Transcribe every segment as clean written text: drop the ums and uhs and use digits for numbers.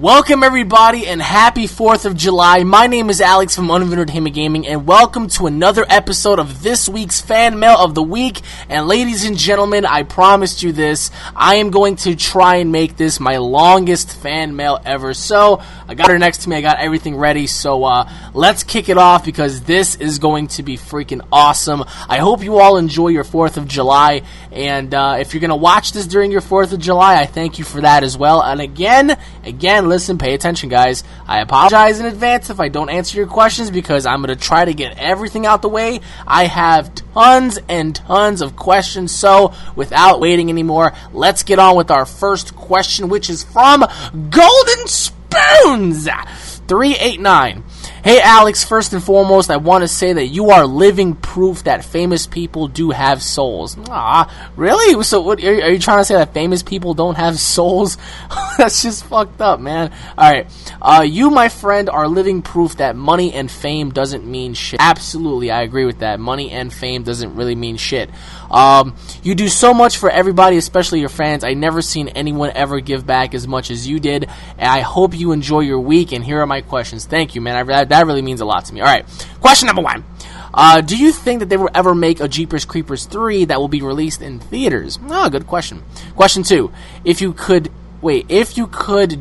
Welcome everybody and happy 4th of July. My name is Alex from UnrealEntGaming and welcome to another episode of this week's Fan Mail of the Week. And ladies and gentlemen, I promised you this. I am going to try and make this my longest fan mail ever. So, I got her next to me. I got everything ready. So, let's kick it off because this is going to be freaking awesome. I hope you all enjoy your 4th of July. And if you're going to watch this during your 4th of July, I thank you for that as well. And again, listen, pay attention, guys. I apologize in advance if I don't answer your questions because I'm going to try to get everything out the way. I have tons and tons of questions, so without waiting anymore, let's get on with our first question, which is from Golden Spoons 389. Hey Alex, first and foremost, I want to say that you are living proof that famous people do have souls. Really? So what, are you trying to say that famous people don't have souls? That's just fucked up, man. Alright, you, my friend, are living proof that money and fame doesn't mean shit. Absolutely, I agree with that. Money and fame doesn't really mean shit. You do so much for everybody, especially your fans. I never seen anyone ever give back as much as you did, and I hope you enjoy your week, and here are my questions. Thank you, man. That really means a lot to me. Alright, question number 1. Do you think that they will ever make a Jeepers Creepers 3 that will be released in theaters? Good question. Question 2. If you could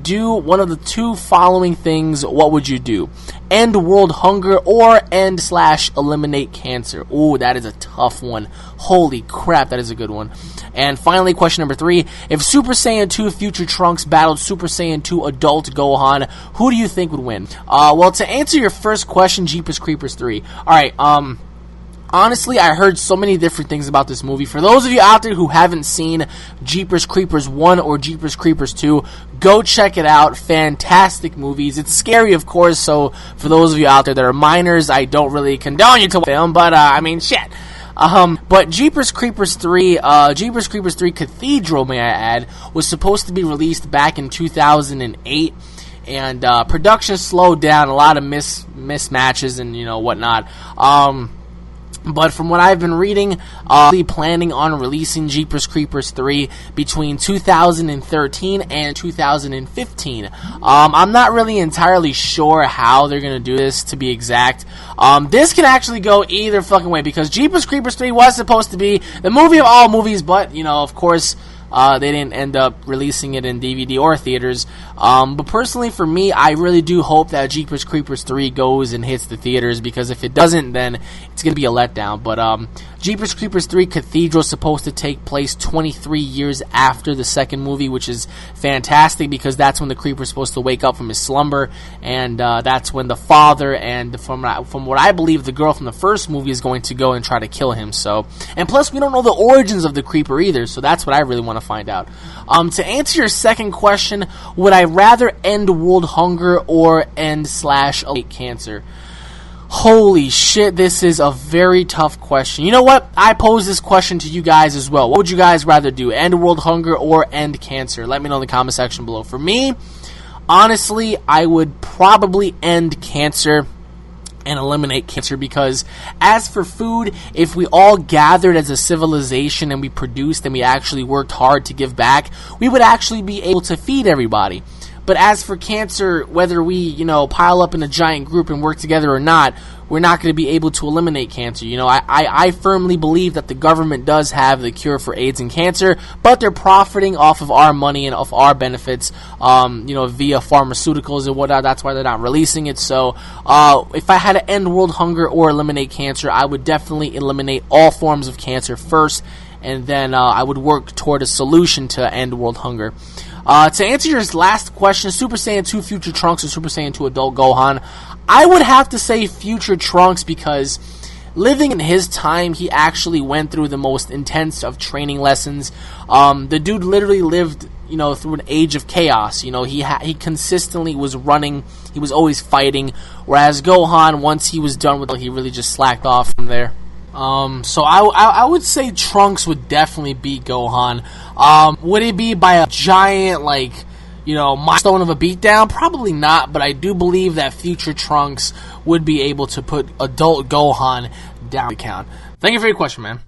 do one of the two following things, what would you do? End world hunger or end/eliminate cancer? Ooh, that is a tough one. Holy crap, that is a good one. And finally, question number 3. If Super Saiyan 2 Future Trunks battled Super Saiyan 2 Adult Gohan, who do you think would win? Well, to answer your first question, Jeepers Creepers 3. Alright, honestly, I heard so many different things about this movie. For those of you out there who haven't seen Jeepers Creepers 1 or Jeepers Creepers 2, go check it out. Fantastic movies. It's scary, of course, so for those of you out there that are minors, I don't really condone you to film, but, I mean, shit. But Jeepers Creepers 3 Cathedral, may I add, was supposed to be released back in 2008. And, production slowed down, a lot of mismatches and, whatnot. But from what I've been reading, planning on releasing Jeepers Creepers 3 between 2013 and 2015. I'm not really entirely sure how they're going to do this, to be exact. This can actually go either fucking way, because Jeepers Creepers 3 was supposed to be the movie of all movies, but, of course, they didn't end up releasing it in DVD or theaters. But personally, for me, I really do hope that Jeepers Creepers 3 goes and hits the theaters, because if it doesn't, then it's going to be a letdown. But Jeepers Creepers 3 Cathedral is supposed to take place 23 years after the second movie, which is fantastic, because that's when the Creeper is supposed to wake up from his slumber, and that's when the father and, from what I believe, the girl from the first movie is going to go and try to kill him. So, and plus, we don't know the origins of the Creeper either, so that's what I really want to find out. To answer your second question, would I rather end world hunger or end/eliminate cancer? Holy shit, this is a very tough question. You know what? I pose this question to you guys as well. What would you guys rather do? End world hunger or end cancer? Let me know in the comment section below. For me, honestly, I would probably end cancer and eliminate cancer, because as for food, if we all gathered as a civilization and we produced and we actually worked hard to give back, we would actually be able to feed everybody. But as for cancer, whether we, pile up in a giant group and work together or not, we're not going to be able to eliminate cancer. I firmly believe that the government does have the cure for AIDS and cancer, but they're profiting off of our money and off our benefits, via pharmaceuticals and whatnot. That's why they're not releasing it. So, if I had to end world hunger or eliminate cancer, I would definitely eliminate all forms of cancer first, and then I would work toward a solution to end world hunger. To answer your last question, Super Saiyan 2 Future Trunks or Super Saiyan 2 Adult Gohan, I would have to say Future Trunks, because living in his time, he actually went through the most intense of training lessons. The dude literally lived, through an age of chaos. He consistently was running, he was always fighting, whereas Gohan, once he was done with it, he really just slacked off from there. So I would say Trunks would definitely beat Gohan. Would it be by a giant, milestone of a beatdown? Probably not, but I do believe that Future Trunks would be able to put adult Gohan down the count. Thank you for your question, man.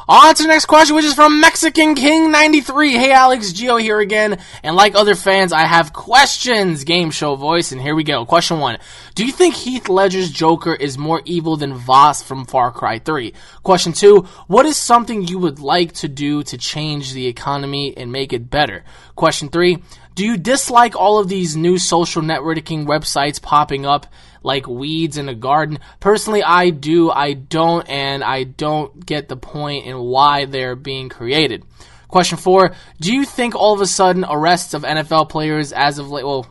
On to the next question, which is from Mexican King 93. Hey Alex, Gio here again, and like other fans, I have questions. Game show voice, and here we go. Question 1. Do you think Heath Ledger's Joker is more evil than Voss from Far Cry 3? Question 2. What is something you would like to do to change the economy and make it better? Question 3. Do you dislike all of these new social networking websites popping up like weeds in a garden? Personally, I do. I don't, and I don't get the point in why they're being created. Question 4. Do you think all of a sudden arrests of NFL players as of late... Well,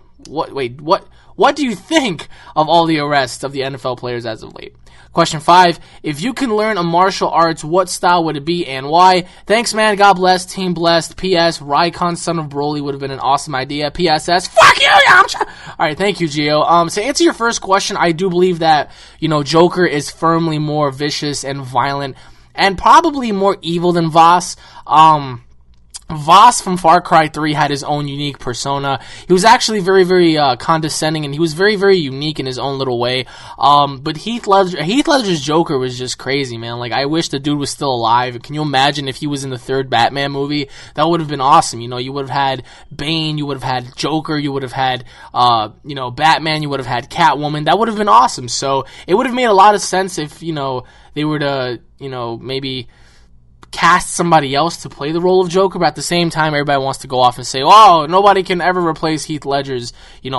what do you think of all the arrests of the NFL players as of late? Question 5. If you can learn a martial arts, what style would it be and why? Thanks, man. God bless. Team blessed. P.S. Raikon, son of Broly would have been an awesome idea. P.S.S. Fuck you, Yamcha! Alright, thank you, Gio. To answer your first question, I do believe that, Joker is firmly more vicious and violent and probably more evil than Voss. Voss from Far Cry 3 had his own unique persona. He was actually very, very condescending, and he was very, very unique in his own little way. But Heath Ledger's Joker was just crazy, man. Like, I wish the dude was still alive. Can you imagine if he was in the third Batman movie? That would have been awesome. You would have had Bane, you would have had Joker, you would have had, Batman, you would have had Catwoman. That would have been awesome. So it would have made a lot of sense if, they were to, maybe cast somebody else to play the role of Joker, but at the same time, everybody wants to go off and say, oh, nobody can ever replace Heath Ledger's,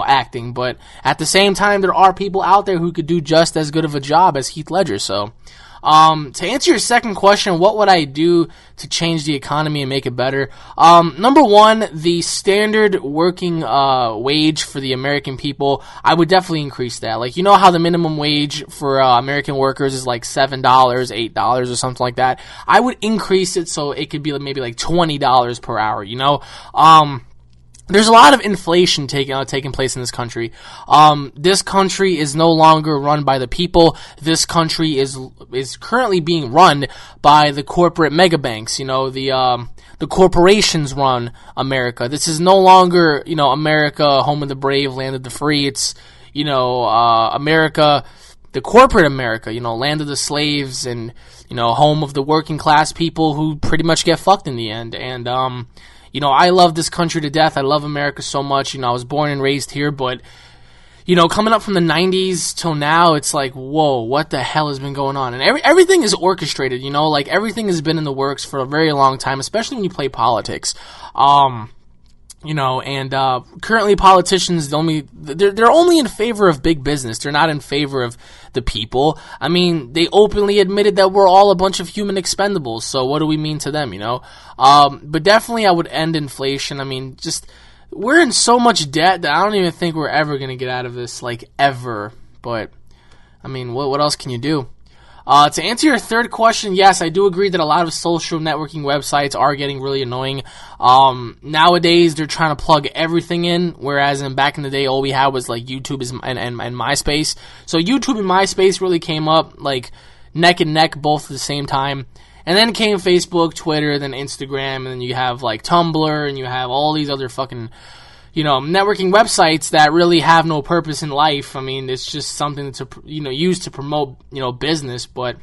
acting. But at the same time, there are people out there who could do just as good of a job as Heath Ledger. So, to answer your second question, what would I do to change the economy and make it better? Number one, the standard working wage for the American people, I would definitely increase that. Like, how the minimum wage for American workers is like $7, $8 or something like that. I would increase it so it could be maybe like $20 per hour, There's a lot of inflation taking place in this country. This country is no longer run by the people. This country is currently being run by the corporate mega banks. The corporations run America. This is no longer, America, home of the brave, land of the free. It's, America, the corporate America, land of the slaves and, home of the working class people who pretty much get fucked in the end. And, I love this country to death. I love America so much. I was born and raised here, but, coming up from the 90s till now, it's like, whoa, what the hell has been going on? And everything is orchestrated, like everything has been in the works for a very long time, especially when you play politics. Currently politicians, they're only in favor of big business. They're not in favor of the people. I mean, they openly admitted that we're all a bunch of human expendables, so what do we mean to them, But definitely I would end inflation. I mean, we're in so much debt that I don't even think we're ever going to get out of this, like, ever. But, I mean, what else can you do? To answer your third question, yes, I do agree that a lot of social networking websites are getting really annoying. Nowadays, they're trying to plug everything in, whereas back in the day, all we had was like YouTube and MySpace. So YouTube and MySpace really came up like neck and neck, both at the same time. And then came Facebook, Twitter, then Instagram, and then you have like Tumblr, and you have all these other fucking networking websites that really have no purpose in life. I mean, it's just something to, use to promote, business. But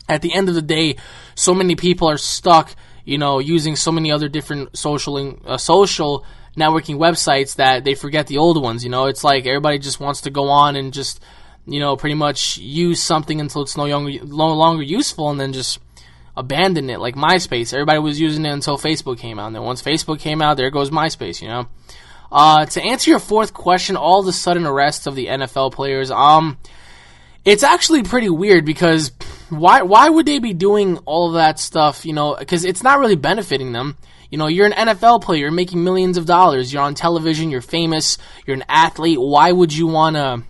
at the end of the day, so many people are stuck, using so many other different social networking websites that they forget the old ones. It's like everybody just wants to go on and just, pretty much use something until it's no longer useful, and then just abandon it. Like MySpace, everybody was using it until Facebook came out, and then once Facebook came out, there goes MySpace. To answer your fourth question, all the sudden arrests of the NFL players, it's actually pretty weird because why would they be doing all of that stuff, because it's not really benefiting them. You're an NFL player, you're making millions of dollars, you're on television, you're famous, you're an athlete. Why would you want to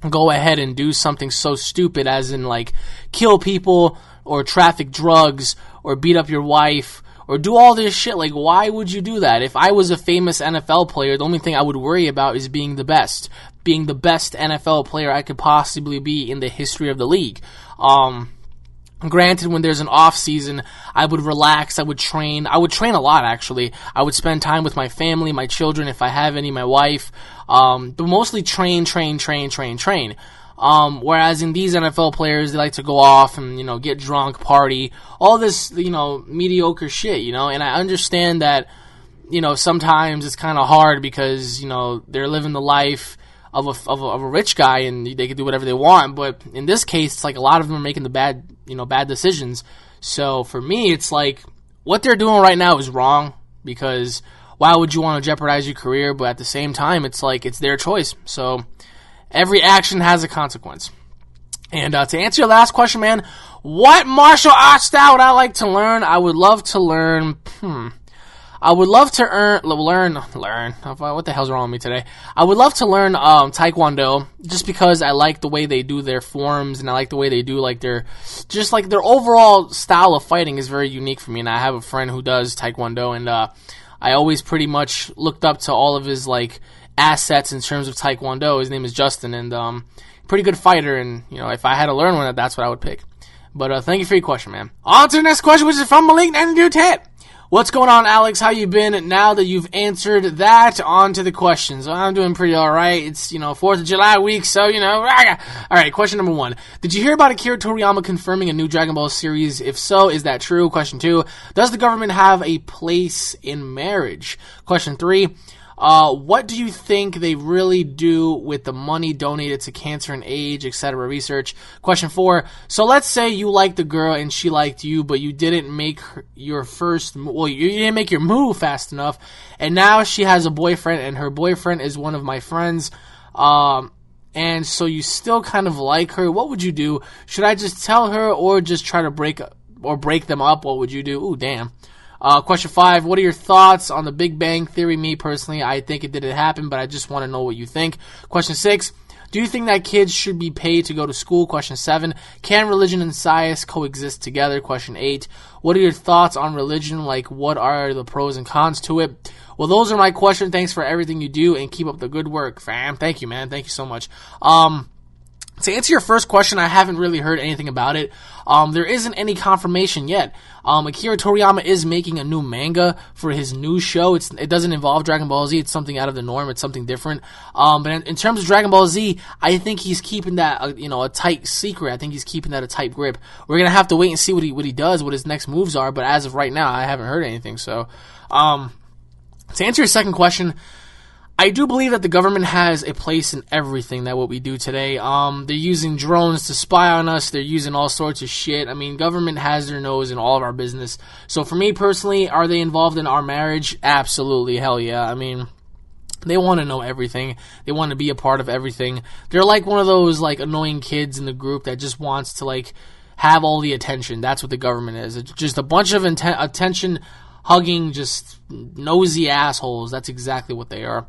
go ahead and do something so stupid as in, like, kill people or traffic drugs or beat up your wife or do all this shit? Like, why would you do that? If I was a famous NFL player, the only thing I would worry about is being the best NFL player I could possibly be in the history of the league. Granted, when there's an off season, I would relax, I would train a lot, actually. I would spend time with my family, my children, if I have any, my wife, but mostly train. Whereas in these NFL players, they like to go off and, get drunk, party, all this, mediocre shit, and I understand that, sometimes it's kind of hard because, they're living the life of a rich guy and they can do whatever they want. But in this case, it's like a lot of them are making the bad decisions. So for me, it's like what they're doing right now is wrong, because why would you want to jeopardize your career? But at the same time, it's like it's their choice. So every action has a consequence. And to answer your last question, man, what martial arts style would I like to learn? I would love to learn. I would love to learn. What the hell's wrong with me today? I would love to learn Taekwondo, just because I like the way they do their forms, and I like the way they do their overall style of fighting is very unique for me. And I have a friend who does Taekwondo, and I always pretty much looked up to all of his assets in terms of Taekwondo. His name is Justin, and pretty good fighter. And if I had to learn one, that's what I would pick. But thank you for your question, man. On to the next question, which is from Malik and Ted. What's going on, Alex? How you been? Now that you've answered that, on to the questions. Well, I'm doing pretty alright. It's, 4th of July week, so, Alright, question number 1. Did you hear about Akira Toriyama confirming a new Dragon Ball series? If so, is that true? Question 2. Does the government have a place in marriage? Question 3. What do you think they really do with the money donated to cancer and AIDS, etc. research? Question 4. So let's say you liked the girl and she liked you, but you didn't make you didn't make your move fast enough, and now she has a boyfriend, and her boyfriend is one of my friends, and so you still kind of like her. What would you do? Should I just tell her or just try to break them up? What would you do? Ooh, damn. Question 5, what are your thoughts on the Big Bang Theory? Me, personally, I think it didn't happen, but I just want to know what you think. Question 6, do you think that kids should be paid to go to school? Question 7, can religion and science coexist together? Question 8, what are your thoughts on religion? What are the pros and cons to it? Well, those are my questions. Thanks for everything you do, and keep up the good work, fam. Thank you, man. Thank you so much. To answer your first question, I haven't really heard anything about it. There isn't any confirmation yet. Akira Toriyama is making a new manga for his new show. It doesn't involve Dragon Ball Z. It's something out of the norm. It's something different. But in terms of Dragon Ball Z, I think he's keeping that, a tight secret. I think he's keeping that a tight grip. We're gonna have to wait and see what he does, what his next moves are. But as of right now, I haven't heard anything. So, to answer your second question, I do believe that the government has a place in everything that what we do today. They're using drones to spy on us. They're using all sorts of shit. I mean, government has their nose in all of our business. So for me personally, are they involved in our marriage? Absolutely. Hell yeah. I mean, they want to know everything. They want to be a part of everything. They're like one of those annoying kids in the group that just wants to have all the attention. That's what the government is. It's just a bunch of attention hugging, just nosy assholes. That's exactly what they are.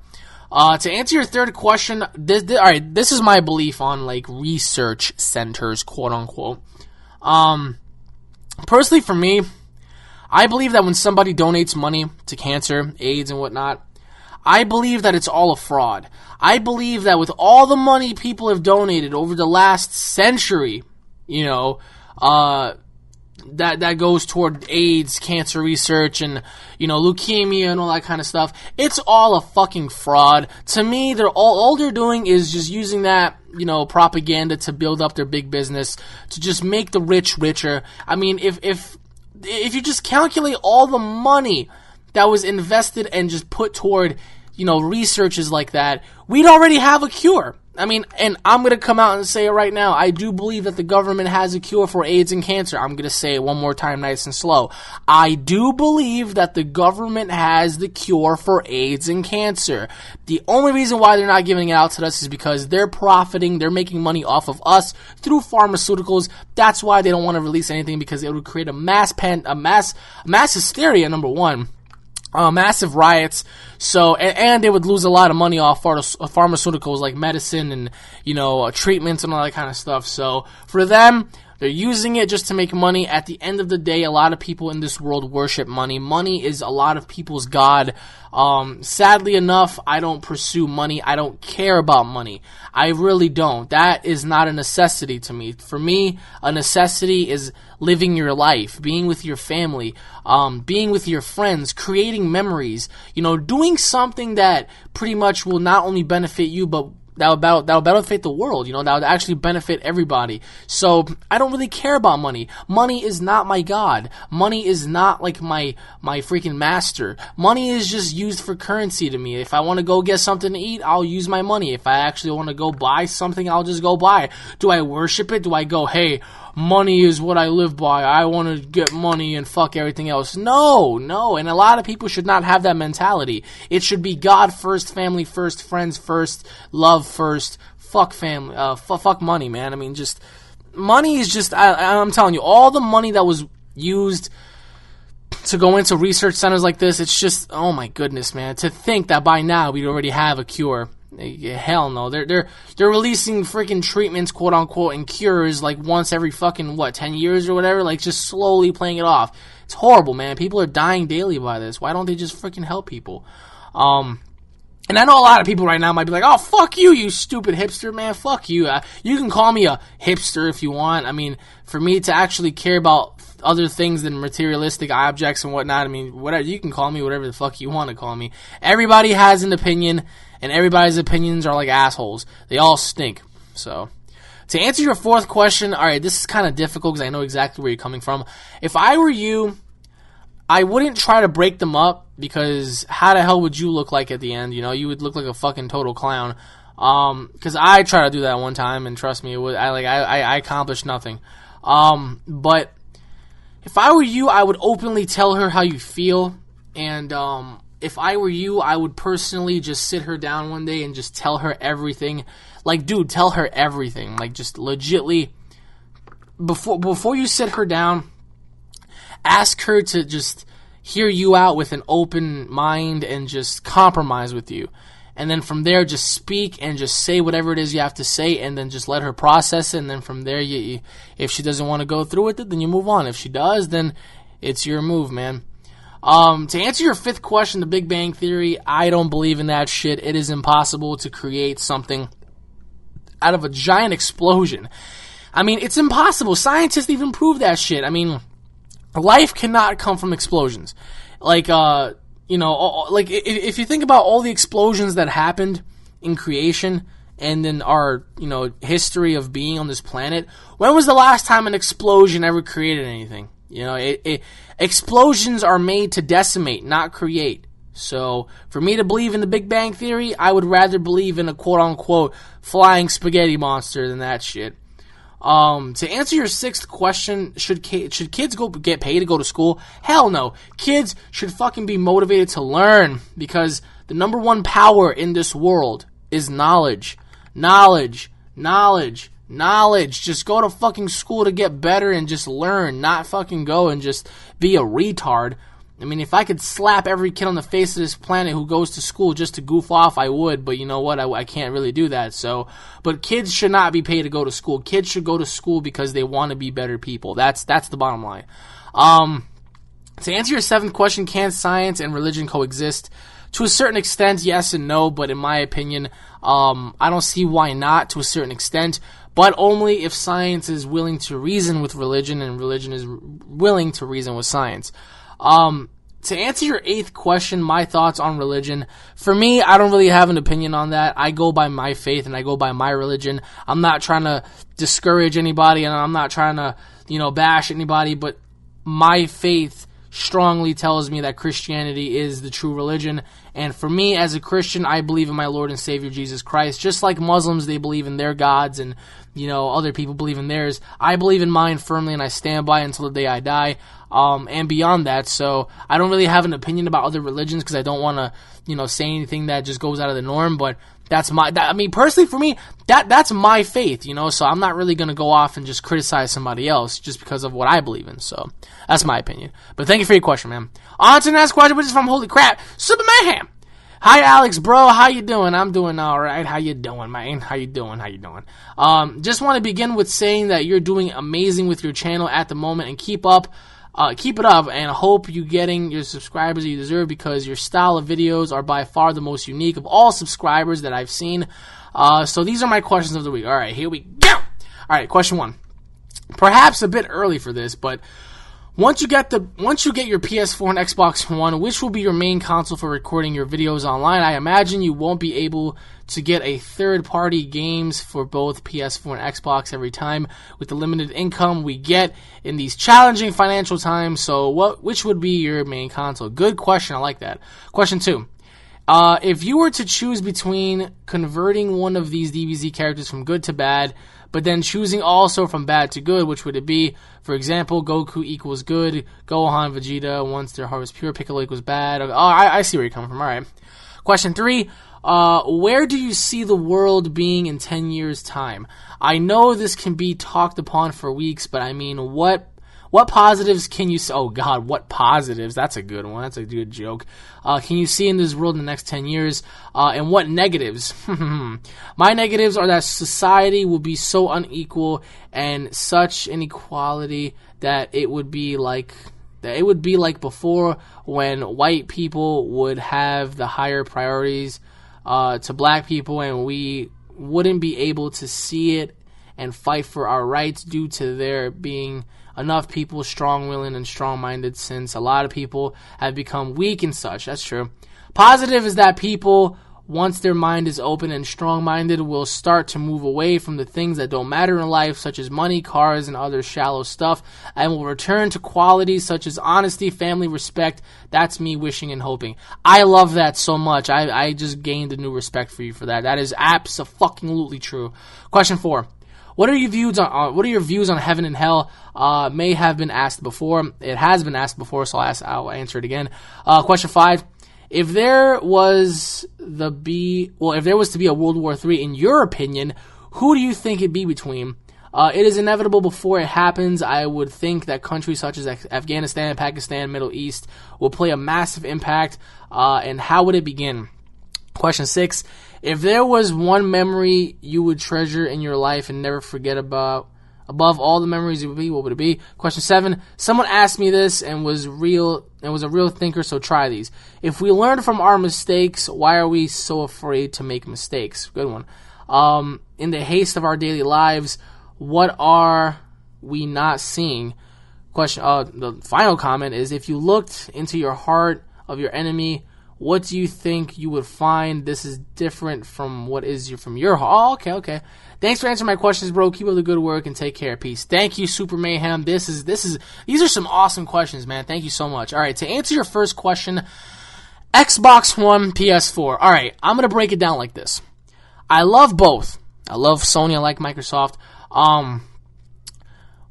To answer your third question, this is my belief on research centers, quote unquote. Personally, for me, I believe that when somebody donates money to cancer, AIDS, and whatnot, I believe that it's all a fraud. I believe that with all the money people have donated over the last century, that goes toward AIDS, cancer research, and, leukemia and all that kind of stuff. It's all a fucking fraud. To me, all they're doing is just using that, propaganda to build up their big business, to just make the rich richer. I mean, if you just calculate all the money that was invested and just put toward, researches like that, we'd already have a cure. I mean, and I'm going to come out and say it right now. I do believe that the government has a cure for AIDS and cancer. I'm going to say it one more time nice and slow. I do believe that the government has the cure for AIDS and cancer. The only reason why they're not giving it out to us is because they're profiting. They're making money off of us through pharmaceuticals. That's why they don't want to release anything, because it would create a mass hysteria, number one. Massive riots, so, and they would lose a lot of money off pharmaceuticals like medicine and, treatments and all that kind of stuff. So, for them, they're using it just to make money. At the end of the day, a lot of people in this world worship money. Money is a lot of people's god. Sadly enough, I don't pursue money. I don't care about money. I really don't. That is not a necessity to me. For me, a necessity is living your life, being with your family, being with your friends, creating memories, doing something that pretty much will not only benefit you, but that'll benefit the world, you know, that would actually benefit everybody. So I don't really care about money. Money is not my God. Money is not like my freaking master. Money is just used for currency to me. If I want to go get something to eat, I'll use my money. If I actually want to go buy something, I'll just go buy it. Do I worship it? Do I go, hey, money is what I live by, I want to get money and fuck everything else? No, and a lot of people should not have that mentality. It should be God first, family first, friends first, love first, fuck family, fuck money, man. I mean, just, money is just, I'm telling you, all the money that was used to go into research centers like this, it's just, oh my goodness, man, to think that by now we'd already have a cure. Hell no. They're releasing freaking treatments, quote unquote, and cures like once every fucking 10 years or whatever, like just slowly playing it off. It's horrible, man. People are dying daily by this. Why don't they just freaking help people? And I know a lot of people right now might be like, oh, fuck you, you stupid hipster, man. Fuck you. You can call me a hipster if you want. I mean, for me to actually care about other things than materialistic objects and whatnot, I mean, whatever, you can call me whatever the fuck you want to call me. Everybody has an opinion, and everybody's opinions are like assholes. They all stink. So, to answer your fourth question, alright, this is kind of difficult because I know exactly where you're coming from. If I were you, I wouldn't try to break them up, because how the hell would you look like at the end? You know, you would look like a fucking total clown. Because I tried to do that one time, and trust me, I accomplished nothing. But if I were you, I would openly tell her how you feel, and if I were you, I would personally just sit her down one day and just tell her everything. Like, dude, tell her everything. Like, just legitly, before you sit her down, ask her to just hear you out with an open mind and just compromise with you. And then from there, just speak and just say whatever it is you have to say, and then just let her process it. And then from there, if she doesn't want to go through with it, then you move on. If she does, then it's your move, man. To answer your fifth question, the Big Bang Theory, I don't believe in that shit. It is impossible to create something out of a giant explosion. I mean, it's impossible. Scientists even prove that shit. I mean, life cannot come from explosions. Like, you know, like, if you think about all the explosions that happened in creation and in our, you know, history of being on this planet, when was the last time an explosion ever created anything? You know, explosions are made to decimate, not create. So, for me to believe in the Big Bang Theory, I would rather believe in a quote-unquote flying spaghetti monster than that shit. To answer your sixth question, should kids get paid to go to school? Hell no. Kids should fucking be motivated to learn, because the number one power in this world is knowledge. Knowledge. Just go to fucking school to get better and just learn, not fucking go and just be a retard. I mean, if I could slap every kid on the face of this planet who goes to school just to goof off, I would, but you know what, I can't really do that, so, but kids should not be paid to go to school. Kids should go to school because they want to be better people. That's the bottom line. To answer your seventh question, can science and religion coexist? To a certain extent, yes and no, but in my opinion, I don't see why not to a certain extent, but only if science is willing to reason with religion and religion is willing to reason with science. To answer your eighth question, my thoughts on religion. For me, I don't really have an opinion on that. I go by my faith and I go by my religion. I'm not trying to discourage anybody and I'm not trying to, you know, bash anybody, but my faith strongly tells me that Christianity is the true religion. And for me, as a Christian, I believe in my Lord and Savior Jesus Christ. Just like Muslims, they believe in their gods and, you know, other people believe in theirs. I believe in mine firmly and I stand by it until the day I die. And beyond that, so I don't really have an opinion about other religions because I don't want to, you know, say anything that just goes out of the norm, but I mean, personally for me, that's my faith, you know, so I'm not really going to go off and just criticize somebody else just because of what I believe in, so that's my opinion. But thank you for your question, man. On to the next question, which is from Holy Crap, Super Mayhem. Hi, Alex, bro. How you doing? I'm doing all right. How you doing, man? How you doing? Just want to begin with saying that you're doing amazing with your channel at the moment, and keep it up, and hope you getting your subscribers that you deserve, because your style of videos are by far the most unique of all subscribers that I've seen. So these are my questions of the week. All right, here we go. All right, question one. Perhaps a bit early for this, but Once you get your PS4 and Xbox One, which will be your main console for recording your videos online? I imagine you won't be able to get a third-party games for both PS4 and Xbox every time with the limited income we get in these challenging financial times. So which would be your main console? Good question. I like that. Question 2. If you were to choose between converting one of these DBZ characters from good to bad, but then choosing also from bad to good, which would it be? For example, Goku equals good, Gohan, Vegeta, once their heart was pure, Piccolo equals bad. Oh, I see where you're coming from. All right. Question 3. Where do you see the world being in 10 years' time? I know this can be talked upon for weeks, but I mean, what positives can you see? Oh, God, what positives? That's a good one. That's a good joke. Can you see in this world in the next 10 years? And what negatives? My negatives are that society will be so unequal and such inequality that it would be like before, when white people would have the higher priorities to black people, and we wouldn't be able to see it and fight for our rights due to there being enough people strong-willing and strong-minded, since a lot of people have become weak and such. That's true. Positive is that people, once their mind is open and strong-minded, will start to move away from the things that don't matter in life, such as money, cars, and other shallow stuff, and will return to qualities such as honesty, family, respect. That's me wishing and hoping. I love that so much. I just gained a new respect for you for that. That is abso-fucking-lutely true. Question 4. What are your views on heaven and hell? May have been asked before. It has been asked before, so I'll answer it again. Question 5. If there was to be a World War III, in your opinion, who do you think it'd be between? It is inevitable before it happens. I would think that countries such as Afghanistan, Pakistan, Middle East will play a massive impact. And how would it begin? Question 6. If there was one memory you would treasure in your life and never forget about, above all the memories it would be, what would it be? Question 7. Someone asked me this and was a real thinker, so try these. If we learn from our mistakes, why are we so afraid to make mistakes? Good one. In the haste of our daily lives, what are we not seeing? Question. The final comment is, if you looked into your heart of your enemy, what do you think you would find? This is different from what is from your heart. Oh, okay. Thanks for answering my questions, bro. Keep up the good work and take care. Peace. Thank you, Super Mayhem. These are some awesome questions, man. Thank you so much. All right, to answer your first question, Xbox One, PS4. All right, I'm gonna break it down like this. I love both. I love Sony. I like Microsoft.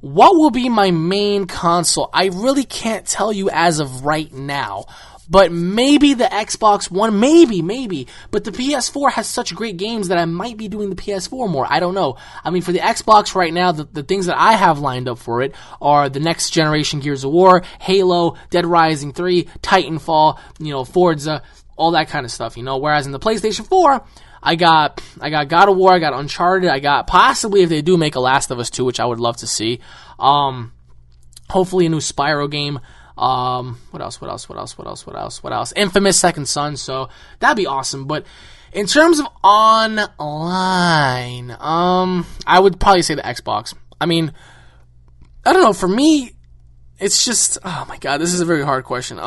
What will be my main console? I really can't tell you as of right now. But maybe the Xbox One, maybe. But the PS4 has such great games that I might be doing the PS4 more. I don't know. I mean, for the Xbox right now, the things that I have lined up for it are the next generation Gears of War, Halo, Dead Rising 3, Titanfall, Forza, all that kind of stuff, Whereas in the PlayStation 4, I got God of War, I got Uncharted, I got possibly, if they do make a Last of Us 2, which I would love to see, hopefully a new Spyro game. What else? Infamous Second Son, so that'd be awesome. But in terms of online, I would probably say the Xbox. I mean, I don't know, for me, it's just, oh my god, this is a very hard question.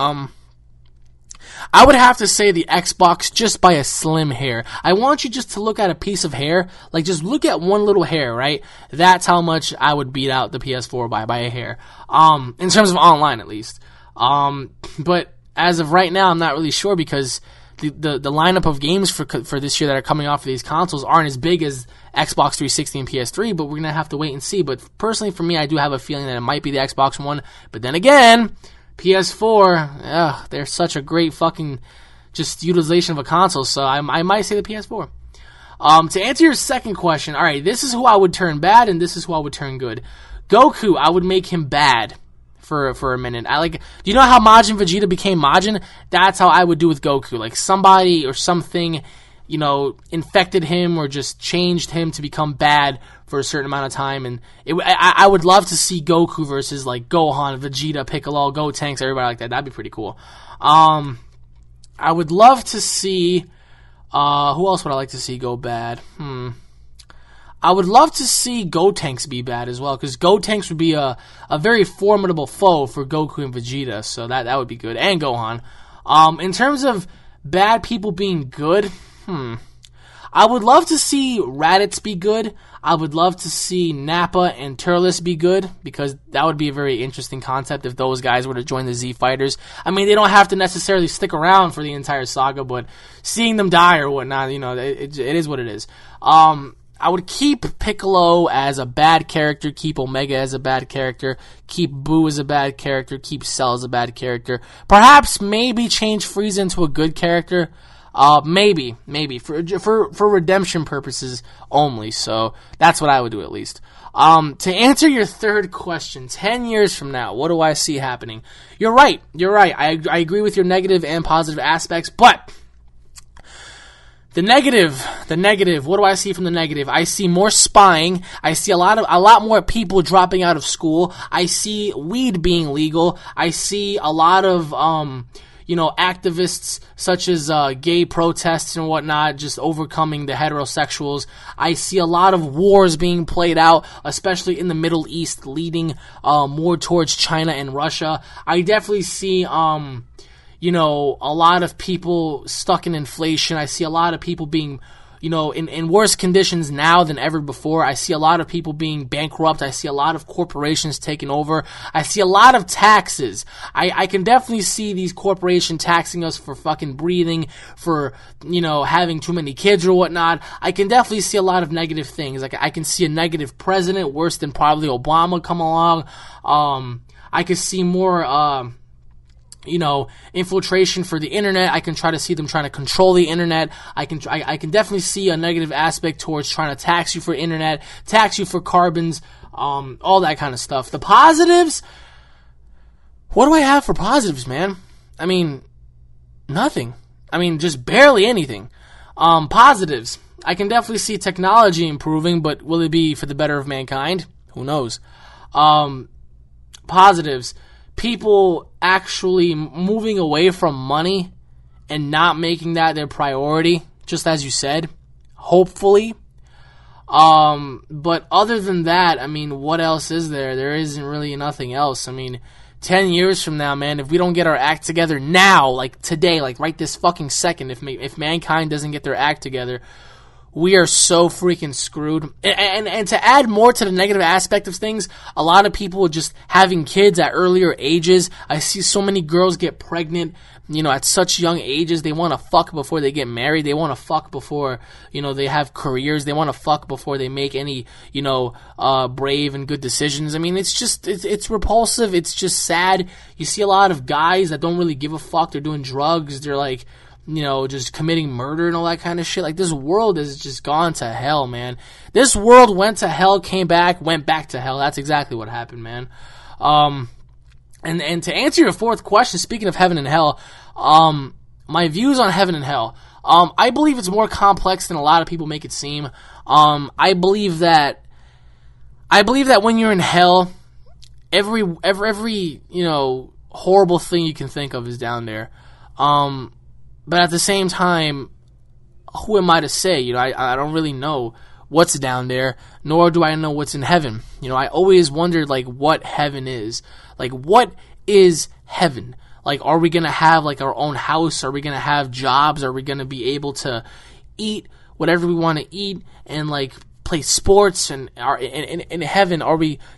I would have to say the Xbox just by a slim hair. I want you just to look at a piece of hair, like just look at one little hair, right? That's how much I would beat out the PS4 by a hair. In terms of online at least. But as of right now, I'm not really sure because the lineup of games for this year that are coming off of these consoles aren't as big as Xbox 360 and PS3, but we're going to have to wait and see. But personally for me, I do have a feeling that it might be the Xbox One. But then again, PS4, they're such a great fucking just utilization of a console, so I might say the PS4. To answer your second question, all right, this is who I would turn bad, and this is who I would turn good. Goku, I would make him bad for a minute. Do you know how Majin Vegeta became Majin? That's how I would do with Goku. Like somebody or something, infected him or just changed him to become bad for a certain amount of time, and I would love to see Goku versus like Gohan, Vegeta, Piccolo, Gotenks, everybody like that. That'd be pretty cool. I would love to see who else would I like to see go bad? I would love to see Gotenks be bad as well, because Gotenks would be a very formidable foe for Goku and Vegeta, so that would be good, and Gohan. In terms of bad people being good, I would love to see Raditz be good. I would love to see Nappa and Turles be good, because that would be a very interesting concept if those guys were to join the Z Fighters. I mean, they don't have to necessarily stick around for the entire saga, but seeing them die or whatnot, it is what it is. I would keep Piccolo as a bad character, keep Omega as a bad character, keep Boo as a bad character, keep Cell as a bad character. Perhaps maybe change Frieza into a good character. Maybe for redemption purposes only. So that's what I would do at least. To answer your third question, 10 years from now, what do I see happening? You're right. I agree with your negative and positive aspects, but the negative, what do I see from the negative? I see more spying. I see a lot more people dropping out of school. I see weed being legal. I see a lot of, activists such as gay protests and whatnot just overcoming the heterosexuals. I see a lot of wars being played out, especially in the Middle East, leading more towards China and Russia. I definitely see a lot of people stuck in inflation. I see a lot of people being, in worse conditions now than ever before. I see a lot of people being bankrupt. I see a lot of corporations taking over. I see a lot of taxes. I can definitely see these corporations taxing us for fucking breathing, for, having too many kids or whatnot. I can definitely see a lot of negative things. Like, I can see a negative president, worse than probably Obama, come along. I could see more, infiltration for the internet. I can try to see them trying to control the internet. I can definitely see a negative aspect towards trying to tax you for internet, tax you for carbons, all that kind of stuff. The positives, what do I have for positives, man? I mean, nothing. I mean, just barely anything. Positives, I can definitely see technology improving, but will it be for the better of mankind? Who knows? Positives, people actually moving away from money and not making that their priority, just as you said, hopefully. But other than that, I mean, what else is there? There isn't really nothing else. I mean, 10 years from now, man, if we don't get our act together now, like today, like right this fucking second, if mankind doesn't get their act together, we are so freaking screwed. And to add more to the negative aspect of things, a lot of people just having kids at earlier ages. I see so many girls get pregnant, at such young ages. They want to fuck before they get married. They want to fuck before, they have careers. They want to fuck before they make any, brave and good decisions. I mean, it's repulsive. It's just sad. You see a lot of guys that don't really give a fuck. They're doing drugs. They're like, just committing murder and all that kind of shit. Like, this world has just gone to hell, man. This world went to hell, came back, went back to hell. That's exactly what happened, man. And to answer your fourth question, speaking of heaven and hell, my views on heaven and hell. I believe it's more complex than a lot of people make it seem. I believe that when you're in hell, every horrible thing you can think of is down there. But at the same time, who am I to say? I don't really know what's down there, nor do I know what's in heaven. I always wondered, like, what heaven is. Like, what is heaven? Like, are we going to have, like, our own house? Are we going to have jobs? Are we going to be able to eat whatever we want to eat and, like, play sports? And in heaven,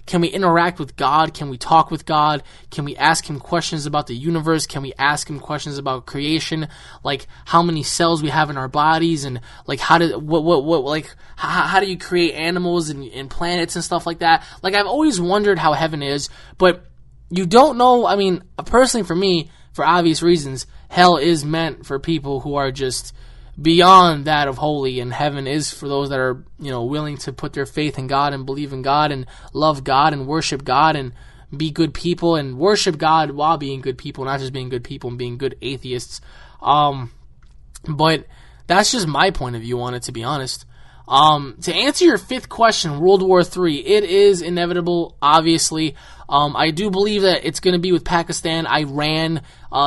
can we interact with God? Can we talk with God? Can we ask him questions about the universe? Can we ask him questions about creation, like how many cells we have in our bodies, and like how do you create animals and planets and stuff like that? Like, I've always wondered how heaven is, but you don't know. I mean, personally, for me, for obvious reasons, hell is meant for people who are just beyond that of holy, and heaven is for those that are, willing to put their faith in God and believe in God and love God and worship God and be good people and worship God while being good people, not just being good people and being good atheists. But that's just my point of view on it, to be honest. To answer your fifth question, World War III, it is inevitable, obviously. I do believe that it's going to be with Pakistan, Iran,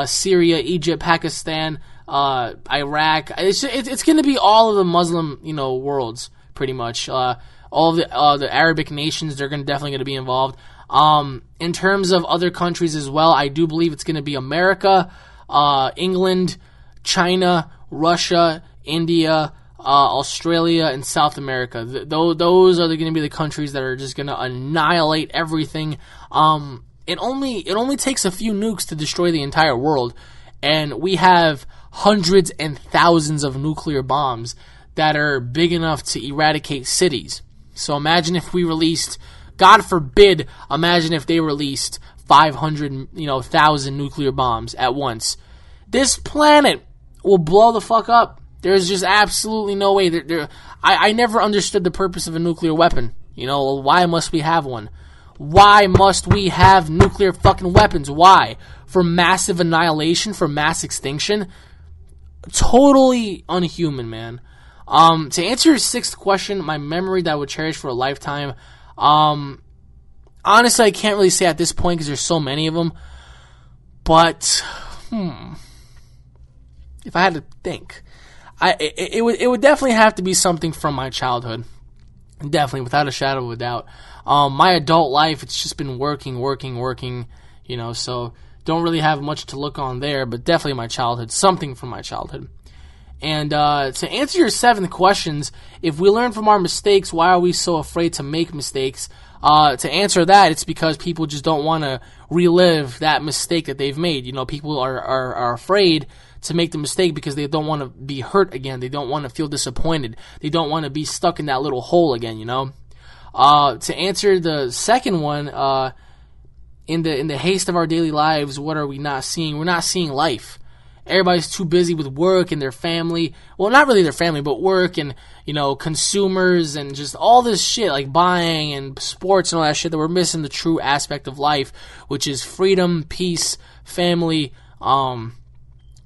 Syria, Egypt, Pakistan, Iraq. It's going to be all of the Muslim, worlds, pretty much. all the Arabic nations, they're definitely going to be involved. In terms of other countries as well, I do believe it's going to be America, England, China, Russia, India, Australia, and South America. Those are going to be the countries that are just going to annihilate everything. It only takes a few nukes to destroy the entire world, and we have hundreds and thousands of nuclear bombs that are big enough to eradicate cities. So imagine if we released, God forbid, imagine if they released 500,000 nuclear bombs at once. This planet will blow the fuck up. There's just absolutely no way. I never understood the purpose of a nuclear weapon. Why must we have one? Why must we have nuclear fucking weapons? Why? For massive annihilation, for mass extinction? Totally unhuman, man. To answer your sixth question, my memory that I would cherish for a lifetime, honestly, I can't really say at this point because there's so many of them. But, if I had to think, it would definitely have to be something from my childhood. Definitely, without a shadow of a doubt. My adult life, it's just been working, so don't really have much to look on there, but definitely my childhood, something from my childhood. And to answer your seventh questions, if we learn from our mistakes, why are we so afraid to make mistakes? To answer that, it's because people just don't want to relive that mistake that they've made. People are afraid to make the mistake because they don't want to be hurt again. They don't want to feel disappointed. They don't want to be stuck in that little hole again, To answer the second one, in the haste of our daily lives, what are we not seeing? We're not seeing life. Everybody's too busy with work and their family. Well, not really their family, but work and, consumers and just all this shit like buying and sports and all that shit that we're missing the true aspect of life, which is freedom, peace, family,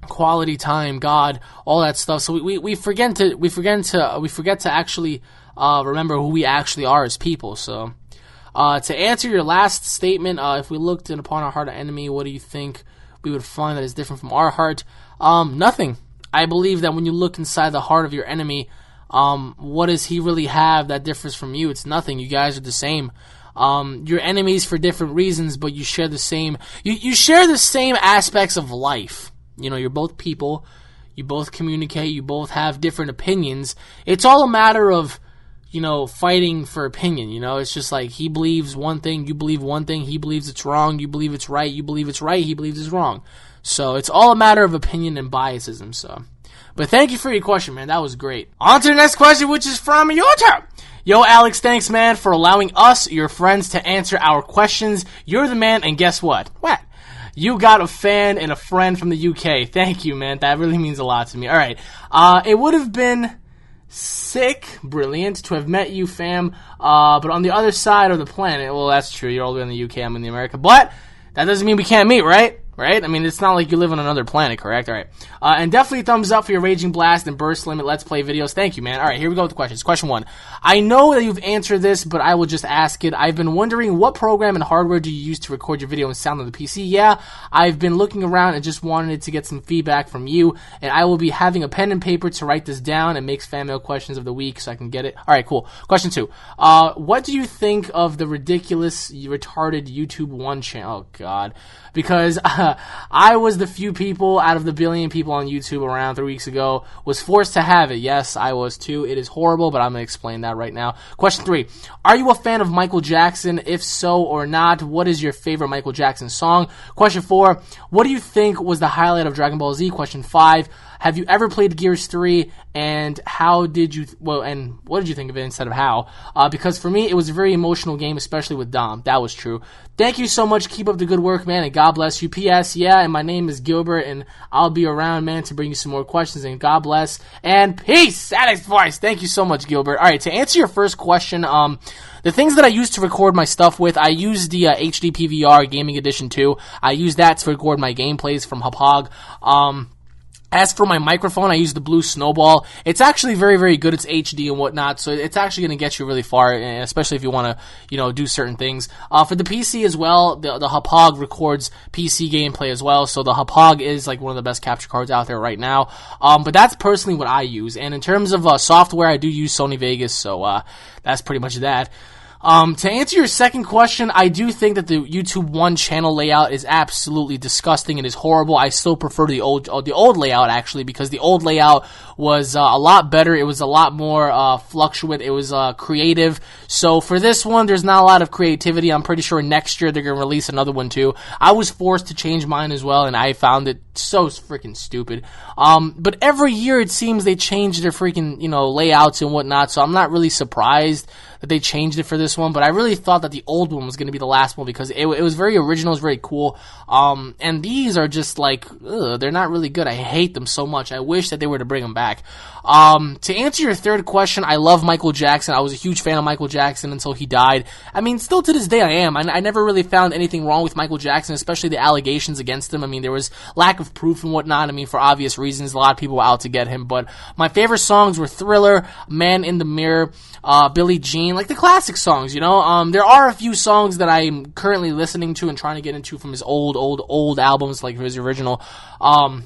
quality time, God, all that stuff. So we forget to actually remember who we actually are as people. So to answer your last statement, if we looked upon our heart of enemy, what do you think we would find that is different from our heart? Nothing. I believe that when you look inside the heart of your enemy, what does he really have that differs from you? It's nothing. You guys are the same. You're enemies for different reasons, but you share the same. You share the same aspects of life. You're both people. You both communicate. You both have different opinions. It's all a matter of fighting for opinion. It's just like he believes one thing, you believe one thing, he believes it's wrong, you believe it's right, you believe it's right, he believes it's wrong. So it's all a matter of opinion and biasism. So, but thank you for your question, man. That was great. On to the next question, which is from YouTube. Yo, Alex, thanks, man, for allowing us, your friends, to answer our questions. You're the man, and guess what? What? You got a fan and a friend from the UK. Thank you, man. That really means a lot to me. All right. It would have been brilliant to have met you, fam, but on the other side of the planet. Well, that's true, you're all the way in the UK, I'm in the America, but that doesn't mean we can't meet, right? I mean, it's not like you live on another planet, correct? Alright, and definitely thumbs up for your Raging Blast and Burst Limit Let's Play videos. Thank you, man. Alright, here we go with the questions. Question 1. I know that you've answered this, but I will just ask it. I've been wondering, what program and hardware do you use to record your video and sound on the PC? Yeah, I've been looking around and just wanted to get some feedback from you, and I will be having a pen and paper to write this down and make fan mail questions of the week so I can get it. Alright, cool. Question 2. What do you think of the ridiculous, retarded YouTube 1 channel? Oh, God. Because I was the few people out of the billion people on YouTube around 3 weeks ago was forced to have it. Yes, I was too. It is horrible, but I'm going to explain that right now. Question 3. Are you a fan of Michael Jackson? If so or not, what is your favorite Michael Jackson song? Question 4. What do you think was the highlight of Dragon Ball Z? Question 5. Have you ever played Gears 3, and how did you, and what did you think of it instead of how? Because for me, it was a very emotional game, especially with Dom. That was true. Thank you so much. Keep up the good work, man, and God bless you. P.S. Yeah, and my name is Gilbert, and I'll be around, man, to bring you some more questions, and God bless, and peace! Alex Voice. Thank you so much, Gilbert. Alright, to answer your first question, the things that I use to record my stuff with, I use the HD PVR Gaming Edition 2. I use that to record my gameplays from Hauppauge. As for my microphone, I use the Blue Snowball. It's actually very, very good. It's HD and whatnot, so it's actually going to get you really far, especially if you want to, do certain things. For the PC as well, the Hauppauge records PC gameplay as well, so the Hauppauge is like one of the best capture cards out there right now. But that's personally what I use. And in terms of software, I do use Sony Vegas, so that's pretty much that. To answer your second question, I do think that the YouTube 1 channel layout is absolutely disgusting and is horrible. I still prefer the old layout, actually, because the old layout was a lot better. It was a lot more fluctuant. It was creative. So for this one, there's not a lot of creativity. I'm pretty sure next year they're going to release another one too. I was forced to change mine as well, and I found it so freaking stupid. But every year it seems they change their freaking, layouts and whatnot, so I'm not really surprised that they changed it for this one, but I really thought that the old one was going to be the last one because it was very original, it was very cool, and these are just like, they're not really good. I hate them so much. I wish that they were to bring them back. To answer your third question, I love Michael Jackson. I was a huge fan of Michael Jackson until he died. I mean, still to this day I am. I never really found anything wrong with Michael Jackson, especially the allegations against him. I mean, there was lack of proof and whatnot. I mean, for obvious reasons, a lot of people were out to get him, but my favorite songs were Thriller, Man in the Mirror, Billie Jean, like the classic songs, there are a few songs that I'm currently listening to and trying to get into from his old albums, like his original,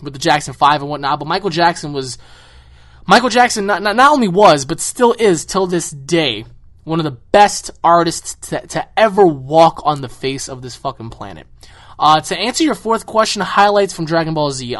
with the Jackson 5 and whatnot, but Michael Jackson not only was, but still is, till this day, one of the best artists to ever walk on the face of this fucking planet. To answer your fourth question, highlights from Dragon Ball Z,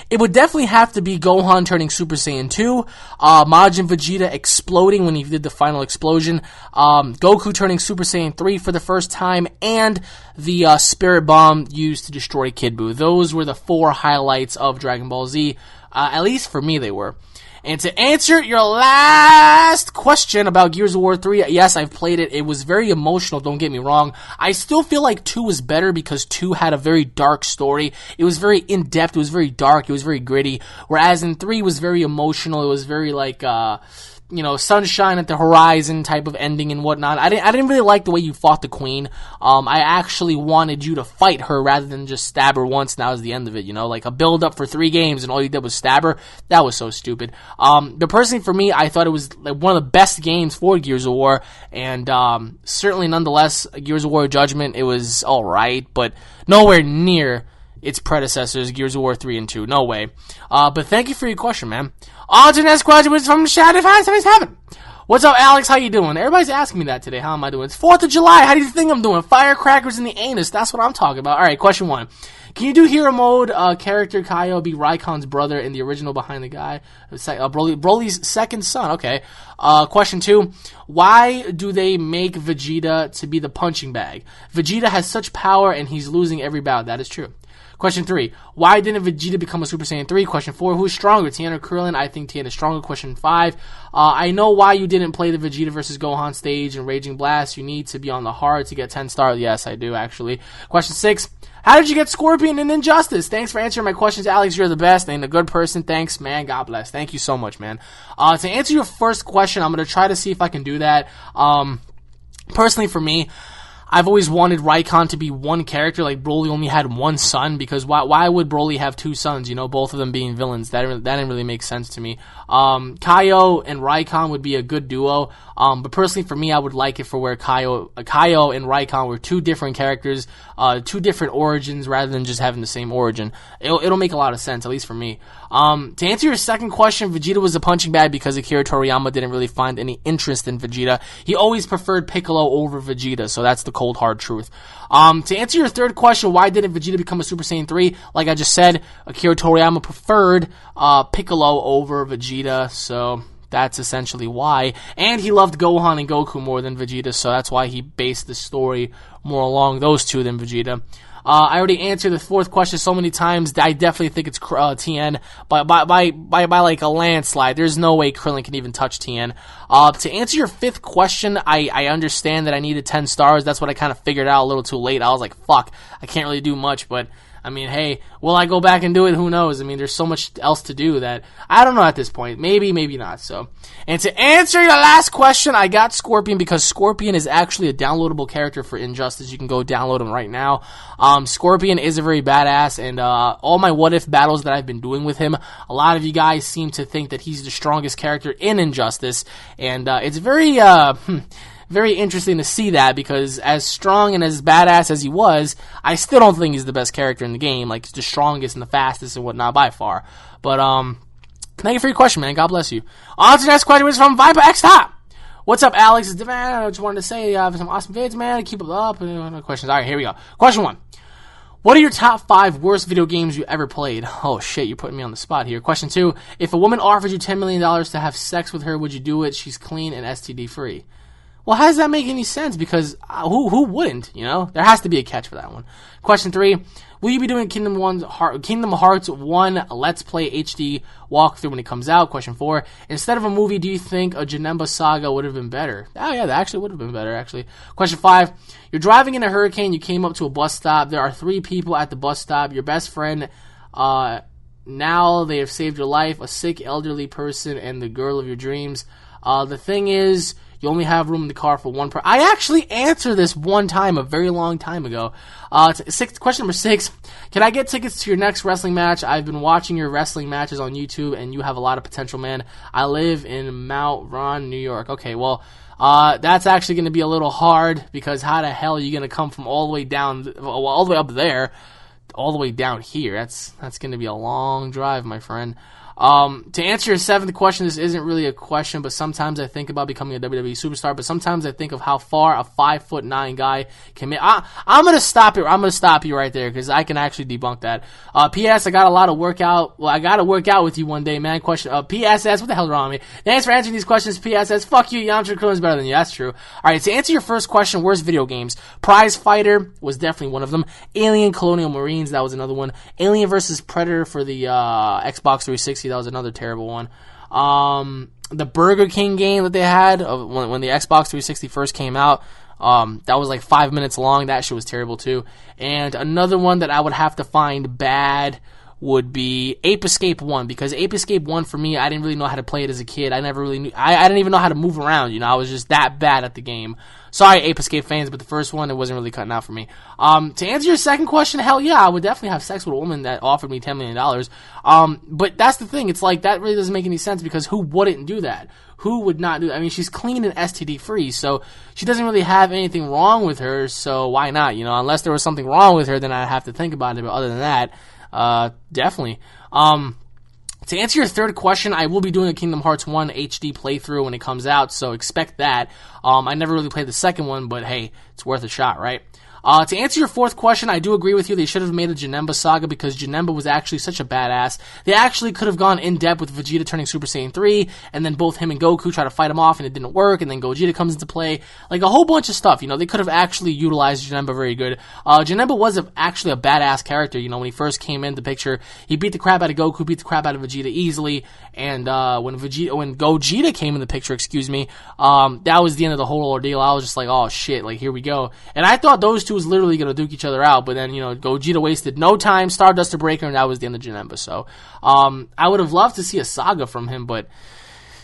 it would definitely have to be Gohan turning Super Saiyan 2, Majin Vegeta exploding when he did the final explosion, Goku turning Super Saiyan 3 for the first time, and the Spirit Bomb used to destroy Kid Buu. Those were the 4 highlights of Dragon Ball Z, at least for me they were. And to answer your last question about Gears of War 3, yes, I've played it. It was very emotional, don't get me wrong. I still feel like 2 was better because 2 had a very dark story. It was very in-depth, it was very dark, it was very gritty. Whereas in 3 was very emotional, it was very like, sunshine at the horizon type of ending and whatnot. I didn't really like the way you fought the queen. I actually wanted you to fight her rather than just stab her once and that was the end of it, like a build up for 3 games and all you did was stab her. That was so stupid. But personally for me, I thought it was like one of the best games for Gears of War, and certainly nonetheless, Gears of War Judgment, it was alright, but nowhere near its predecessors, Gears of War 3 and 2. No way. But thank you for your question, man. On to the next question, which is from Shadow 577. What's up, Alex? How you doing? Everybody's asking me that today. How am I doing? It's 4th of July. How do you think I'm doing? Firecrackers in the anus. That's what I'm talking about. Alright, question 1. Can you do hero mode, character Kaio be Raikon's brother in the original Behind the Guy? Broly's second son. Okay. Question 2. Why do they make Vegeta to be the punching bag? Vegeta has such power and he's losing every bout. That is true. Question 3. Why didn't Vegeta become a Super Saiyan 3? Question 4. Who's stronger, Tien or Krillin? I think Tien is stronger. Question 5. I know why you didn't play the Vegeta versus Gohan stage in Raging Blast. You need to be on the hard to get 10 stars. Yes, I do, actually. Question 6. How did you get Scorpion in Injustice? Thanks for answering my questions, Alex. You're the best. Ain't a good person. Thanks, man. God bless. Thank you so much, man. To answer your first question, I'm going to try to see if I can do that. Personally, for me, I've always wanted Raikon to be one character, like Broly only had one son, because why would Broly have 2 sons, both of them being villains? That didn't really make sense to me. Kaio and Raikon would be a good duo, but personally for me, I would like it for where Kaio and Raikon were 2 different characters, 2 different origins, rather than just having the same origin. It'll make a lot of sense, at least for me. To answer your second question, Vegeta was a punching bag because Akira Toriyama didn't really find any interest in Vegeta. He always preferred Piccolo over Vegeta, so that's the cold hard truth. To answer your third question, why didn't Vegeta become a Super Saiyan 3? Like I just said, Akira Toriyama preferred Piccolo over Vegeta, so that's essentially why. And he loved Gohan and Goku more than Vegeta, so that's why he based the story more along those 2 than Vegeta. I already answered the 4th question so many times. I definitely think it's Tien by like a landslide. There's no way Krillin can even touch Tien. To answer your 5th question, I understand that I needed 10 stars. That's what I kind of figured out a little too late. I was like, fuck, I can't really do much, but I mean, hey, will I go back and do it? Who knows? I mean, there's so much else to do that I don't know at this point. Maybe, maybe not. So, and to answer your last question, I got Scorpion because Scorpion is actually a downloadable character for Injustice. You can go download him right now. Scorpion is a very badass, and all my what if battles that I've been doing with him, a lot of you guys seem to think that he's the strongest character in Injustice, and it's very very interesting to see that, because as strong and as badass as he was, I still don't think he's the best character in the game. Like, he's the strongest and the fastest and whatnot by far. But, thank you for your question, man. God bless you. On to the next question, which is from Viper X Top. What's up, Alex? It's man. I just wanted to say, some awesome vids, man. Keep it up. No questions. All right, here we go. Question 1. What are your top 5 worst video games you ever played? Oh, shit, you're putting me on the spot here. Question 2. If a woman offered you $10 million to have sex with her, would you do it? She's clean and STD free. Well, how does that make any sense? Because who wouldn't, you know? There has to be a catch for that one. Question 3, will you be doing Kingdom Hearts 1 Let's Play HD walkthrough when it comes out? Question 4, instead of a movie, do you think a Janemba saga would have been better? Oh, yeah, that actually would have been better, actually. Question 5, you're driving in a hurricane, you came up to a bus stop, there are 3 people at the bus stop, your best friend, now they have saved your life, a sick elderly person, and the girl of your dreams. The thing is, you only have room in the car for one person. I actually answered this one time, a very long time ago. Question number 6. Can I get tickets to your next wrestling match? I've been watching your wrestling matches on YouTube, and you have a lot of potential, man. I live in Mount Ron, New York. Okay, well, that's actually going to be a little hard, because how the hell are you going to come from all the way down, all the way up there, all the way down here? That's going to be a long drive, my friend. To answer your 7th question, this isn't really a question, but sometimes I think about becoming a WWE superstar, but sometimes I think of how far a 5'9" guy can make. I'm gonna stop it. I'm gonna stop you right there, because I can actually debunk that. P.S. I got a lot of workout. Well, I gotta work out with you one day, man. Question. P.S.S. What the hell's wrong with me? Thanks for answering these questions. P.S.S. Fuck you. Yamcha Krillin's better than you. That's true. Alright, to answer your first question, worst video games? Prize Fighter was definitely one of them. Alien Colonial Marines, that was another one. Alien vs. Predator for the Xbox 360, that was another terrible one. The Burger King game that they had when the Xbox 360 first came out, that was like 5 minutes long. That shit was terrible too. And another one that I would have to find bad would be Ape Escape 1, because Ape Escape 1 for me, I didn't really know how to play it as a kid. I never really knew, I didn't even know how to move around, you know, I was just that bad at the game. Sorry, Ape Escape fans, but the first one, it wasn't really cutting out for me. To answer your second question, hell yeah, I would definitely have sex with a woman that offered me $10 million. But that's the thing, it's like, that really doesn't make any sense, because who wouldn't do that? Who would not do that? I mean, she's clean and STD free, so she doesn't really have anything wrong with her, so why not? You know, unless there was something wrong with her, then I'd have to think about it, but other than that, definitely. To answer your third question, I will be doing a Kingdom Hearts 1 HD playthrough when it comes out, so expect that. I never really played the second one, but hey, it's worth a shot, right? To answer your fourth question, I do agree with you. They should have made a Janemba saga, because Janemba was actually such a badass. They actually could have gone in depth with Vegeta turning Super Saiyan 3, and then both him and Goku try to fight him off, and it didn't work, and then Gogeta comes into play. Like, a whole bunch of stuff, you know. They could have actually utilized Janemba very good. Janemba was actually a badass character, you know. When he first came in the picture, he beat the crap out of Goku, beat the crap out of Vegeta easily, and when Gogeta came in the picture, that was the end of the whole ordeal. I was just like, oh shit, like, here we go. And I thought those two was literally going to duke each other out, but then, you know, Gogeta wasted no time, Stardust to Breaker, and that was the end of Janemba. So, I would have loved to see a saga from him, but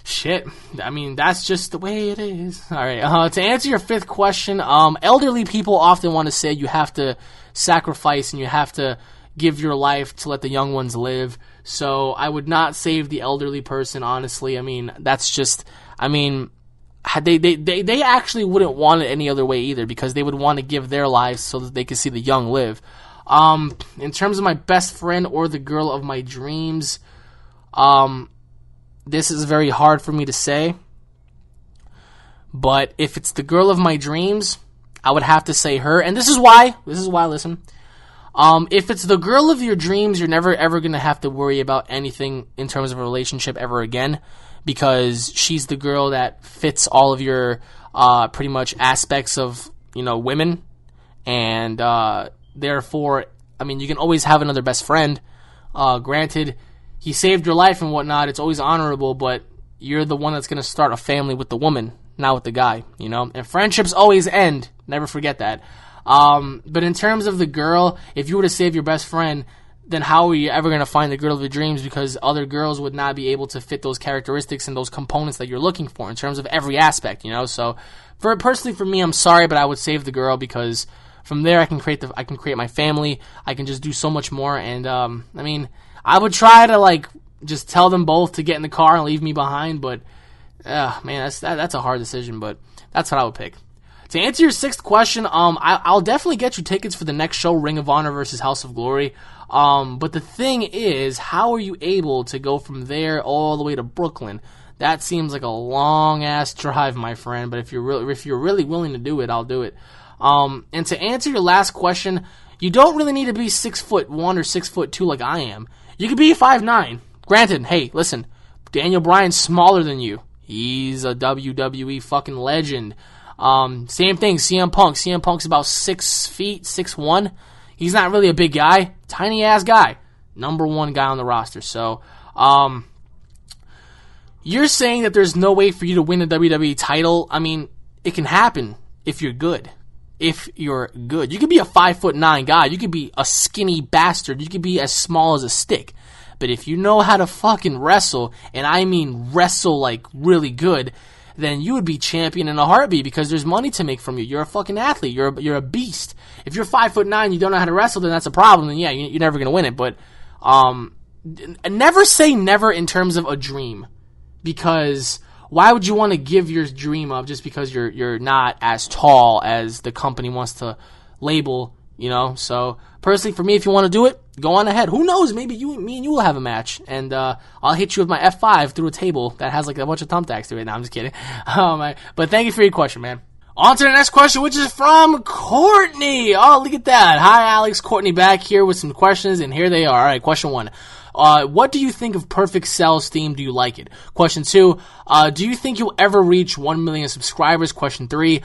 shit, I mean, that's just the way it is. Alright, to answer your fifth question, elderly people often want to say you have to sacrifice and you have to give your life to let the young ones live. So, I would not save the elderly person, honestly. I mean, that's just, I mean, they actually wouldn't want it any other way either, because they would want to give their lives so that they could see the young live. In terms of my best friend or the girl of my dreams, this is very hard for me to say, but if it's the girl of my dreams, I would have to say her, and this is why, listen. If it's the girl of your dreams, you're never ever going to have to worry about anything in terms of a relationship ever again, because she's the girl that fits all of your pretty much aspects of, you know, women, and therefore, I mean, you can always have another best friend. Granted, he saved your life and whatnot, it's always honorable, but you're the one that's going to start a family with the woman, not with the guy, you know? And friendships always end, never forget that. But in terms of the girl, if you were to save your best friend, then how are you ever going to find the girl of your dreams? Because other girls would not be able to fit those characteristics and those components that you're looking for in terms of every aspect, you know? So, personally for me, I'm sorry, but I would save the girl because from there I can create my family. I can just do so much more. And, I mean, I would try to, like, just tell them both to get in the car and leave me behind, but, man, that's a hard decision, but that's what I would pick. To answer your sixth question, I'll definitely get you tickets for the next show, Ring of Honor versus House of Glory. But the thing is, how are you able to go from there all the way to Brooklyn? That seems like a long ass drive, my friend. But if you're really willing to do it, I'll do it. And to answer your last question, you don't really need to be 6'1" or 6'2" like I am. You could be 5'9". Granted, hey, listen, Daniel Bryan's smaller than you. He's a WWE fucking legend. Same thing, CM Punk. CM Punk's about 6 feet, 6'1". He's not really a big guy, tiny ass guy. Number one guy on the roster. So, you're saying that there's no way for you to win a WWE title. I mean, it can happen if you're good. If you're good. You could be a 5'9" guy. You could be a skinny bastard. You could be as small as a stick. But if you know how to fucking wrestle, and I mean wrestle like really good, then you would be champion in a heartbeat because there's money to make from you. You're a fucking athlete. You're a beast. If you're 5'9", you don't know how to wrestle, then that's a problem. Then yeah, you're never gonna win it. But never say never in terms of a dream, because why would you want to give your dream up just because you're not as tall as the company wants to label? You know. So personally, for me, if you want to do it, go on ahead. Who knows? Maybe me and you will have a match, and I'll hit you with my F5 through a table that has like a bunch of thumbtacks to it. Now I'm just kidding. But thank you for your question, man. On to the next question, which is from Courtney. Oh, look at that. Hi, Alex. Courtney back here with some questions, and here they are. All right, question 1. What do you think of Perfect Cell's theme? Do you like it? Question 2, do you think you'll ever reach 1 million subscribers? Question 3,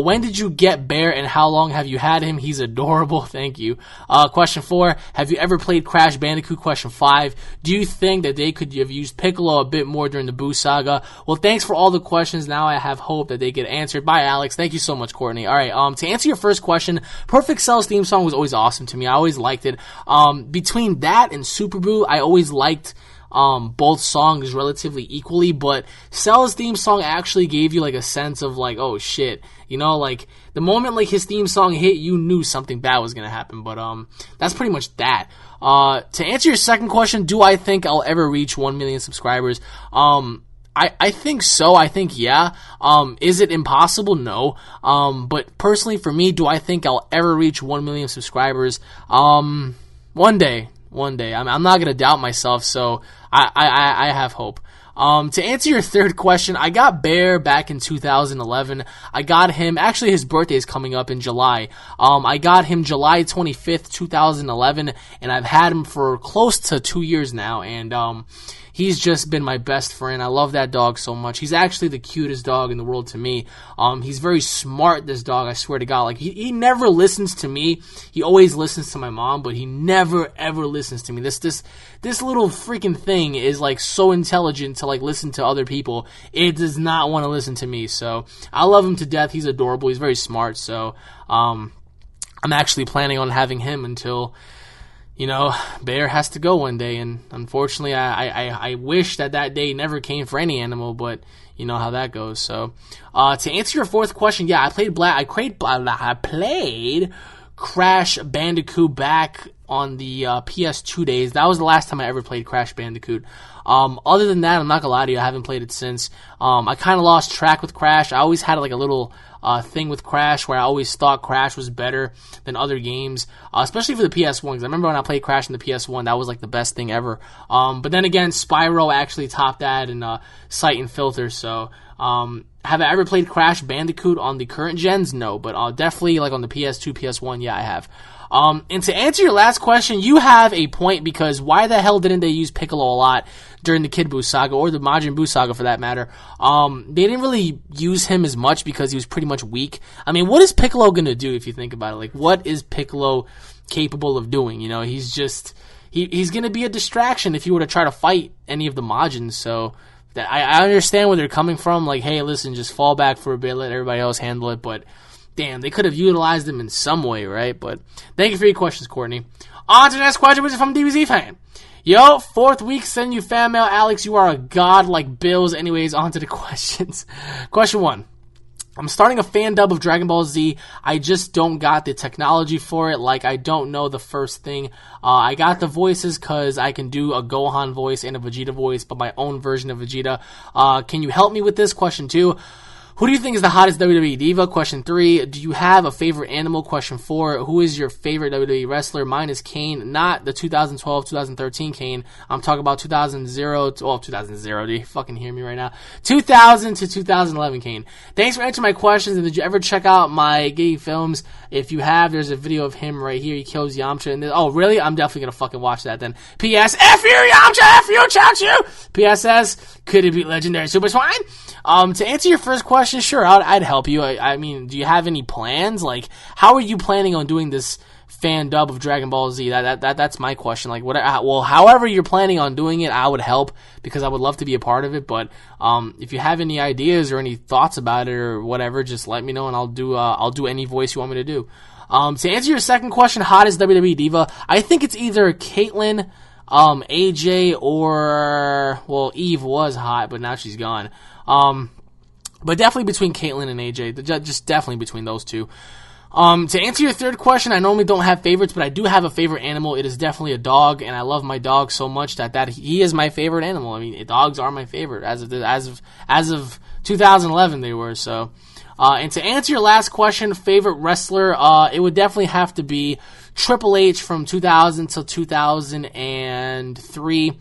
when did you get Bear and how long have you had him? He's adorable. Thank you. Question 4, have you ever played Crash Bandicoot? Question 5, do you think that they could have used Piccolo a bit more during the Boo Saga? Well, thanks for all the questions. Now I have hope that they get answered. Bye, Alex. Thank you so much, Courtney. All right, to answer your first question, Perfect Cell's theme song was always awesome to me. I always liked it. Between that and Super Boo, I always liked both songs relatively equally, but Cell's theme song actually gave you like a sense of like, oh shit, you know, like the moment like his theme song hit, you knew something bad was gonna happen. But that's pretty much that. To answer your second question, do I think I'll ever reach 1 million subscribers? I think so. I think yeah. Is it impossible? No. But personally for me, do I think I'll ever reach 1 million subscribers? One day. I'm not gonna doubt myself, so I have hope. To answer your third question, I got Bear back in 2011. I got him, actually his birthday is coming up in July. I got him July 25th, 2011, and I've had him for close to 2 years now, and he's just been my best friend. I love that dog so much. He's actually the cutest dog in the world to me. He's very smart, this dog, I swear to God. Like, he never listens to me. He always listens to my mom, but he never, ever listens to me. This little freaking thing is, like, so intelligent to, like, listen to other people. It does not want to listen to me, so I love him to death. He's adorable. He's very smart, so I'm actually planning on having him until, you know, Bear has to go one day, and unfortunately, I wish that day never came for any animal, but you know how that goes. So, to answer your fourth question, yeah, I played Crash Bandicoot back on the PS2 days. That was the last time I ever played Crash Bandicoot. Other than that, I'm not gonna lie to you, I haven't played it since. I kind of lost track with Crash. I always had like a little thing with Crash where I always thought Crash was better than other games, especially for the PS1, because I remember when I played Crash in the PS1, that was like the best thing ever. But then again, Spyro actually topped that in Sight and Filter, so have I ever played Crash Bandicoot on the current gens? No, but definitely like on the PS2, PS1, yeah, I have. And to answer your last question, you have a point, because why the hell didn't they use Piccolo a lot during the Kid Buu saga, or the Majin Buu saga for that matter? They didn't really use him as much because he was pretty much weak. I mean, what is Piccolo gonna do if you think about it? Like, what is Piccolo capable of doing? You know, he's just, he's gonna be a distraction if you were to try to fight any of the Majins, so I understand where they're coming from, like, hey, listen, just fall back for a bit, let everybody else handle it, but damn, they could have utilized him in some way, right? But thank you for your questions, Courtney. On to the next question, which is from DBZ fan. Yo, 4th week, send you fan mail. Alex, you are a god like Bills. Anyways, on to the questions. Question 1. I'm starting a fan dub of Dragon Ball Z. I just don't got the technology for it. Like, I don't know the first thing. I got the voices because I can do a Gohan voice and a Vegeta voice, but my own version of Vegeta. Can you help me with this? Question 2. Who do you think is the hottest WWE diva? Question 3. Do you have a favorite animal? Question 4. Who is your favorite WWE wrestler? Mine is Kane, not the 2012-2013 Kane. I'm talking about 2000. Do you fucking hear me right now? 2000 to 2011 Kane. Thanks for answering my questions. And did you ever check out my gay films? If you have, there's a video of him right here. He kills Yamcha. And oh, really? I'm definitely going to fucking watch that then. P.S. F you, Yamcha! F you, Chaochu! P.S.S. Could it be Legendary Super Swine? To answer your first question, sure, I'd help you. I mean, do you have any plans? Like, how are you planning on doing this fan dub of Dragon Ball Z? That's my question. Like, however you're planning on doing it, I would help because I would love to be a part of it. But if you have any ideas or any thoughts about it or whatever, just let me know and I'll do any voice you want me to do. To answer your second question, hottest WWE diva, I think it's either Caitlyn, AJ, or well, Eve was hot, but now she's gone. But definitely between Caitlyn and AJ. Just definitely between those two. To answer your third question, I normally don't have favorites, but I do have a favorite animal. It is definitely a dog, and I love my dog so much that he is my favorite animal. I mean, dogs are my favorite. As of 2011, they were. So, and to answer your last question, favorite wrestler, it would definitely have to be Triple H from 2000 till 2003.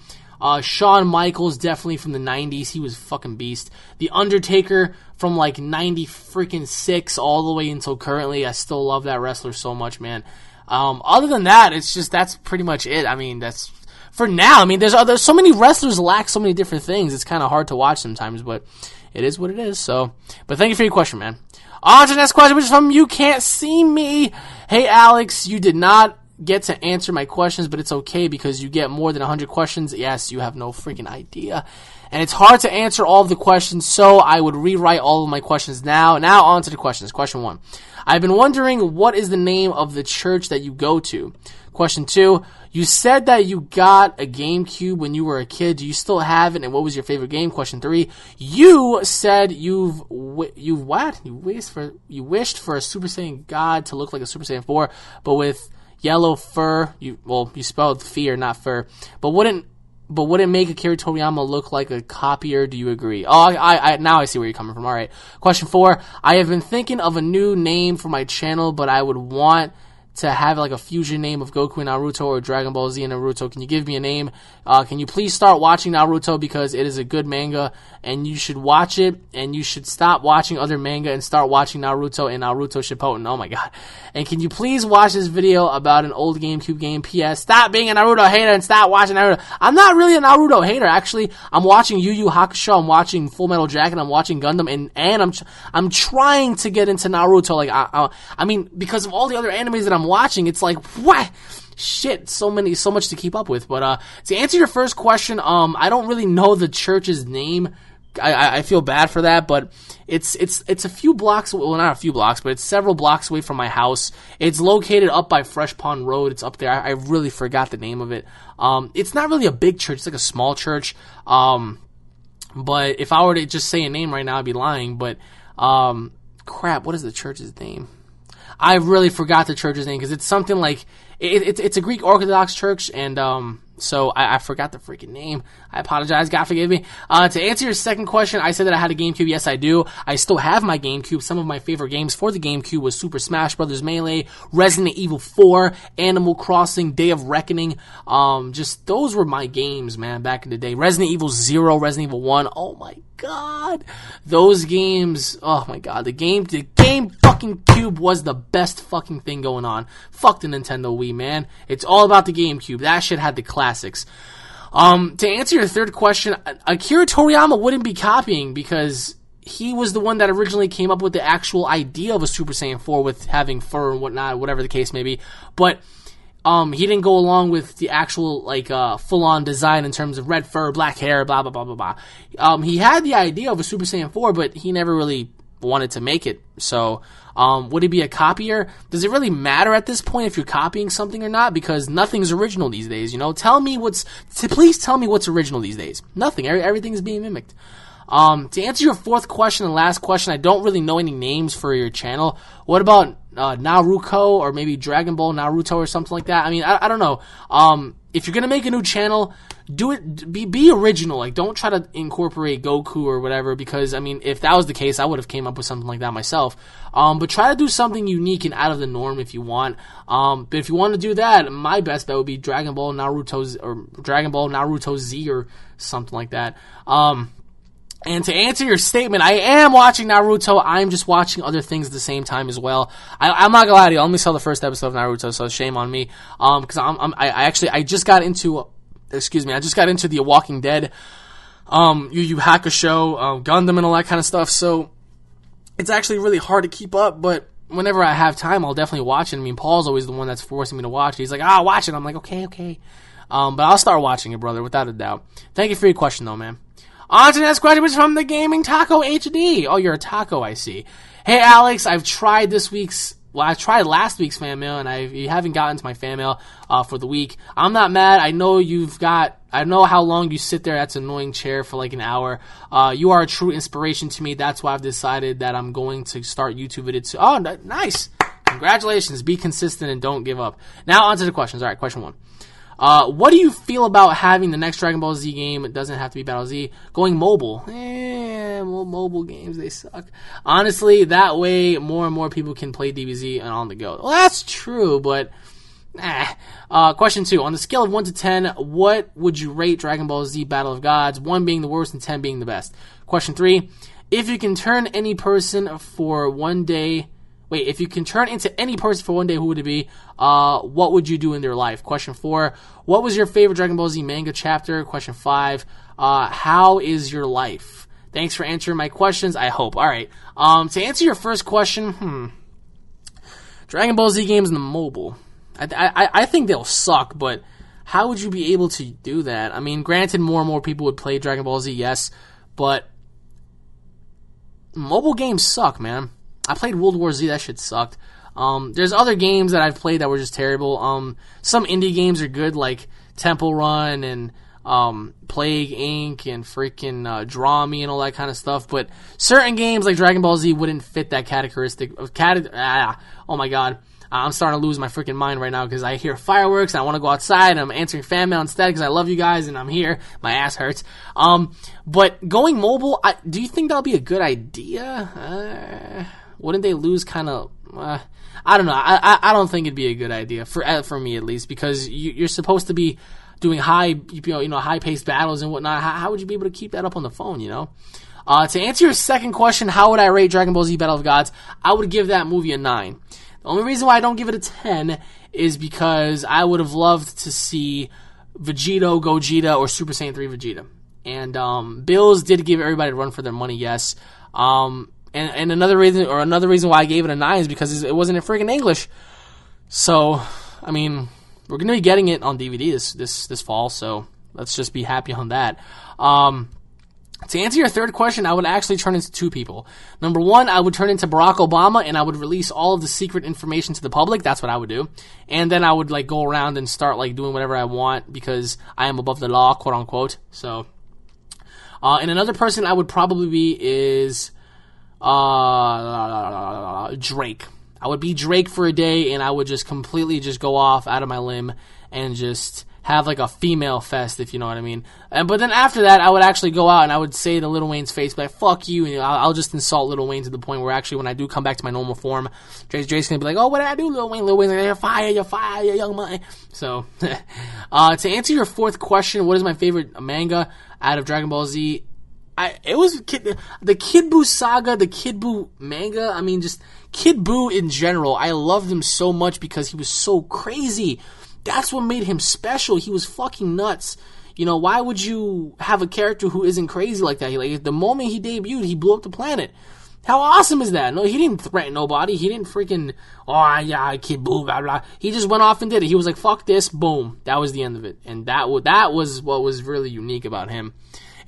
Shawn Michaels, definitely from the 90s. He was a fucking beast. The Undertaker from like 96 all the way until currently. I still love that wrestler so much, man. Other than that, that's pretty much it. I mean, that's for now. I mean, there's so many wrestlers lack so many different things. It's kind of hard to watch sometimes, but it is what it is. So, but thank you for your question, man. On to the next question, which is from You Can't See Me. Hey, Alex, you did not get to answer my questions, but it's okay because you get more than 100 questions. Yes, you have no freaking idea. And it's hard to answer all of the questions, so I would rewrite all of my questions now. Now on to the questions. Question 1. I've been wondering, what is the name of the church that you go to? Question 2. You said that you got a GameCube when you were a kid. Do you still have it? And what was your favorite game? Question 3. You said you wished for a Super Saiyan God to look like a Super Saiyan 4, but with yellow fur. You spelled fear, not fur. But wouldn't make Akira Toriyama look like a copier? Do you agree? Oh, I now I see where you're coming from. All right. Question 4. I have been thinking of a new name for my channel, but I would want to have like a fusion name of Goku and Naruto or Dragon Ball Z and Naruto. Can you give me a name? Can you please start watching Naruto because it is a good manga and you should watch it, and you should stop watching other manga and start watching Naruto and Naruto Shippuden. Oh my god. And can you please watch this video about an old GameCube game? P.S. Stop being a Naruto hater and stop watching Naruto. I'm not really a Naruto hater, actually. I'm watching Yu Yu Hakusho, I'm watching Full Metal Jacket, I'm watching Gundam, and I'm trying to get into Naruto. Like, I mean, because of all the other animes that I'm watching, it's like, what? Shit, so much to keep up with. But to answer your first question, I don't really know the church's name. I feel bad for that, but it's a few blocks, well, not a few blocks, but it's several blocks away from my house. It's located up by Fresh Pond Road. It's up there. I really forgot the name of it. It's not really a big church. It's like a small church. But if I were to just say a name right now, I'd be lying. But crap, what is the church's name? I really forgot the church's name because it's something like it's a Greek Orthodox church, and so I forgot the freaking name. I apologize. God forgive me. To answer your second question, I said that I had a GameCube. Yes, I do. I still have my GameCube. Some of my favorite games for the GameCube was Super Smash Bros. Melee, Resident Evil 4, Animal Crossing, Day of Reckoning. Just those were my games, man, back in the day. Resident Evil 0, Resident Evil 1. Oh my god. Those games. Oh my god. The game fucking Cube was the best fucking thing going on. Fuck the Nintendo Wii, man. It's all about the GameCube. That shit had the classics. To answer your third question, Akira Toriyama wouldn't be copying because he was the one that originally came up with the actual idea of a Super Saiyan 4 with having fur and whatnot, whatever the case may be. But he didn't go along with the actual like full-on design in terms of red fur, black hair, blah blah blah blah blah. He had the idea of a Super Saiyan 4, but he never really wanted to make it. So, would it be a copier? Does it really matter at this point if you're copying something or not? Because nothing's original these days, you know? Please tell me what's original these days. Nothing. Everything's being mimicked. To answer your fourth question and last question, I don't really know any names for your channel. What about Naruto or maybe Dragon Ball Naruto or something like that? I mean, I don't know. If you're gonna make a new channel, do it. Be original. Like, don't try to incorporate Goku or whatever. Because I mean, if that was the case, I would have came up with something like that myself. But try to do something unique and out of the norm if you want. But if you want to do that, my best bet would be Dragon Ball Naruto Z or something like that. And to answer your statement, I am watching Naruto. I'm just watching other things at the same time as well. I'm not gonna lie to you. I only saw the first episode of Naruto, so shame on me. Because I just got into, I just got into The Walking Dead, Yu Yu Hakusho, Gundam, and all that kind of stuff. So it's actually really hard to keep up. But whenever I have time, I'll definitely watch it. I mean, Paul's always the one that's forcing me to watch it. He's like, watch it. I'm like, okay. But I'll start watching it, brother, without a doubt. Thank you for your question, though, man. On to the next question, which is from the Gaming Taco HD. Oh, you're a taco, I see. Hey, Alex, I tried last week's fan mail, and you haven't gotten to my fan mail for the week. I'm not mad. I know how long you sit there. That's an annoying chair for like an hour. You are a true inspiration to me. That's why I've decided that I'm going to start YouTube videos. Oh, nice. Congratulations. Be consistent and don't give up. Now, on to the questions. All right, question 1. What do you feel about having the next Dragon Ball Z game, it doesn't have to be Battle Z, going mobile? Mobile games, they suck. Honestly, that way more and more people can play DBZ and on the go. Well, that's true, but question 2. On the scale of 1 to 10, what would you rate Dragon Ball Z Battle of Gods, 1 being the worst and 10 being the best? Question 3. If you can turn any person for one day... if you can turn into any person for one day, who would it be? What would you do in their life? Question 4. What was your favorite Dragon Ball Z manga chapter? Question 5. How is your life? Thanks for answering my questions, I hope. Alright. To answer your first question, Dragon Ball Z games in the mobile. I think they'll suck, but how would you be able to do that? I mean, granted, more and more people would play Dragon Ball Z, yes, but mobile games suck, man. I played World War Z, that shit sucked. There's other games that I've played that were just terrible. Some indie games are good, like Temple Run and Plague Inc. and freaking Draw Me and all that kind of stuff. But certain games like Dragon Ball Z wouldn't fit that characteristic. Oh my god. I'm starting to lose my freaking mind right now because I hear fireworks and I want to go outside and I'm answering fan mail instead because I love you guys and I'm here. My ass hurts. But going mobile, do you think that'll be a good idea? Wouldn't they lose kind of... I don't know. I don't think it'd be a good idea, for me at least, because you're supposed to be doing high-paced battles and whatnot. How would you be able to keep that up on the phone, you know? To answer your second question, how would I rate Dragon Ball Z Battle of Gods? I would give that movie a 9. The only reason why I don't give it a 10 is because I would have loved to see Vegito, Gogeta, or Super Saiyan 3 Vegeta. And Bills did give everybody a run for their money, yes. And another reason why I gave it a 9 is because it wasn't in freaking English. So, I mean, we're going to be getting it on DVD this fall, so let's just be happy on that. To answer your third question, I would actually turn into 2 people. Number 1, I would turn into Barack Obama, and I would release all of the secret information to the public. That's what I would do. And then I would, go around and start, doing whatever I want because I am above the law, quote-unquote. So, and another person I would probably be is... Drake. I would be Drake for a day, and I would just completely just go off out of my limb and just have a female fest, if you know what I mean. But then after that, I would actually go out and I would say to Lil Wayne's face, fuck you, and I'll just insult Lil Wayne to the point where actually when I do come back to my normal form, Drake's gonna be like, oh, what did I do, Lil Wayne? Lil Wayne's like, you're fired, you young man. So, to answer your fourth question, what is my favorite manga out of Dragon Ball Z? It was the Kid Buu saga, the Kid Buu manga. I mean, just Kid Buu in general. I loved him so much because he was so crazy. That's what made him special. He was fucking nuts. You know, why would you have a character who isn't crazy like that? The moment he debuted, he blew up the planet. How awesome is that? No, he didn't threaten nobody. He didn't freaking, oh yeah, Kid Buu, blah blah. He just went off and did it. He was like, fuck this, boom. That was the end of it. And that was what was really unique about him.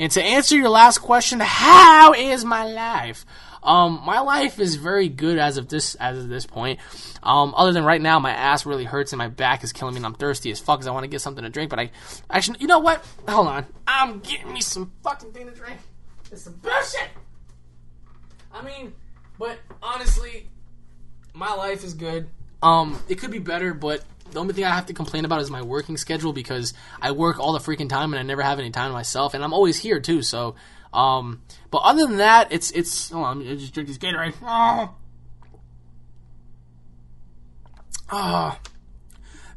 And to answer your last question, how is my life? My life is very good as of this point. Other than right now, my ass really hurts and my back is killing me and I'm thirsty as fuck because I want to get something to drink. But I actually, you know what? Hold on. I'm getting me some fucking thing to drink. It's some bullshit. I mean, but honestly, my life is good. It could be better, but the only thing I have to complain about is my working schedule because I work all the freaking time and I never have any time to myself, and I'm always here too. So, but other than that, it's. Hold on, let me just drink this Gatorade.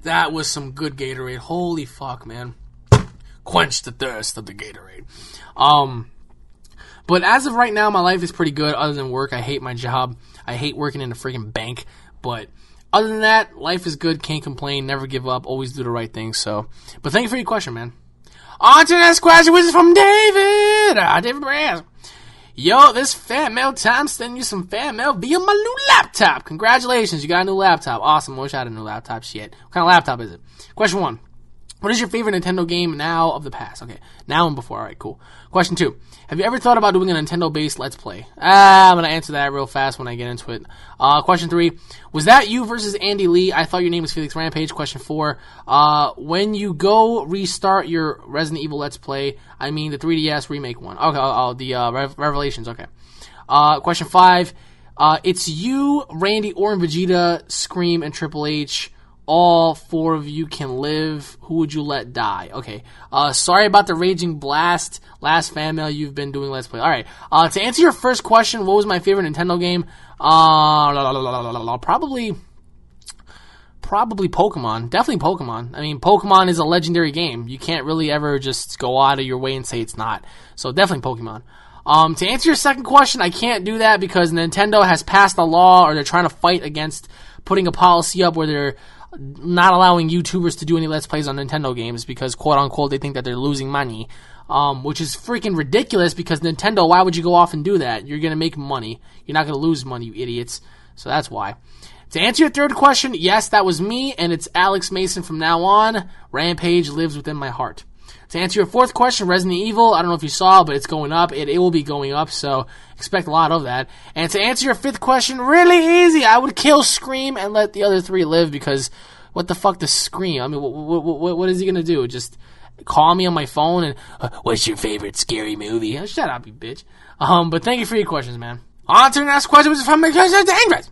That was some good Gatorade. Holy fuck, man! Quench the thirst of the Gatorade. But as of right now, my life is pretty good. Other than work, I hate my job. I hate working in a freaking bank, but. Other than that, life is good, can't complain, never give up, always do the right thing, so. But thank you for your question, man. On to the next question, which is from David. David Brand. Yo, this fan mail time, sending you some fan mail via my new laptop. Congratulations, you got a new laptop. Awesome, I wish I had a new laptop, shit. What kind of laptop is it? Question 1. What is your favorite Nintendo game now of the past? Okay, now and before, alright, cool. Question 2. Have you ever thought about doing a Nintendo-based Let's Play? I'm going to answer that real fast when I get into it. Question 3. Was that you versus Andy Lee? I thought your name was Felix Rampage. Question 4. When you go restart your Resident Evil Let's Play, I mean the 3DS remake one. Okay, the Revelations, okay. Question 5. It's you, Randy, Orr, and Vegeta, Scream, and Triple H. All 4 of you can live. Who would you let die? Okay. Sorry about the Raging Blast. Last fan mail you've been doing Let's Play. Alright. To answer your first question, what was my favorite Nintendo game? Probably Pokemon. Definitely Pokemon. I mean, Pokemon is a legendary game. You can't really ever just go out of your way and say it's not. So definitely Pokemon. To answer your second question, I can't do that because Nintendo has passed a law, or they're trying to fight against putting a policy up where they're not allowing YouTubers to do any Let's Plays on Nintendo games because, quote-unquote, they think that they're losing money, which is freaking ridiculous because Nintendo, why would you go off and do that? You're going to make money. You're not going to lose money, you idiots. So that's why. To answer your third question, yes, that was me, and it's Alex Mason from now on. Rampage lives within my heart. To answer your fourth question, Resident Evil, I don't know if you saw, but it's going up. It will be going up, so expect a lot of that. And to answer your fifth question, really easy. I would kill Scream and let the other 3 live because what the fuck does Scream? I mean, what is he going to do? Just call me on my phone and, what's your favorite scary movie? Oh, shut up, you bitch. But thank you for your questions, man. On to the next question, which is from Dangerous.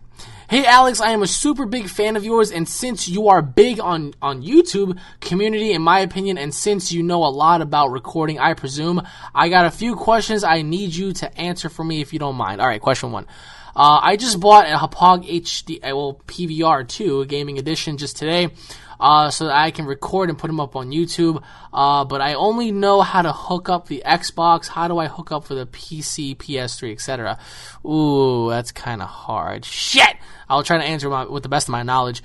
Hey Alex, I am a super big fan of yours, and since you are big on YouTube community, in my opinion, and since you know a lot about recording, I presume, I got a few questions I need you to answer for me if you don't mind. Alright, question 1. I just bought a Hapog HD, PVR 2, gaming edition, just today, so that I can record and put them up on YouTube, but I only know how to hook up the Xbox. How do I hook up for the PC, PS3, etc.? Ooh, that's kind of hard. Shit! I'll try to answer with the best of my knowledge.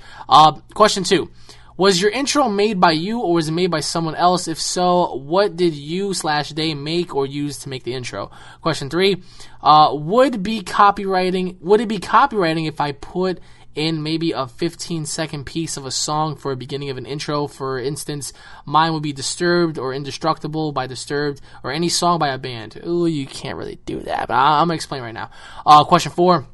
Question 2. Was your intro made by you or was it made by someone else? If so, what did you/they make or use to make the intro? Question 3. Would it be copywriting if I put in maybe a 15-second piece of a song for a beginning of an intro? For instance, mine would be Disturbed or Indestructible by Disturbed or any song by a band. Ooh, you can't really do that, but I'm going to explain right now. Question 4.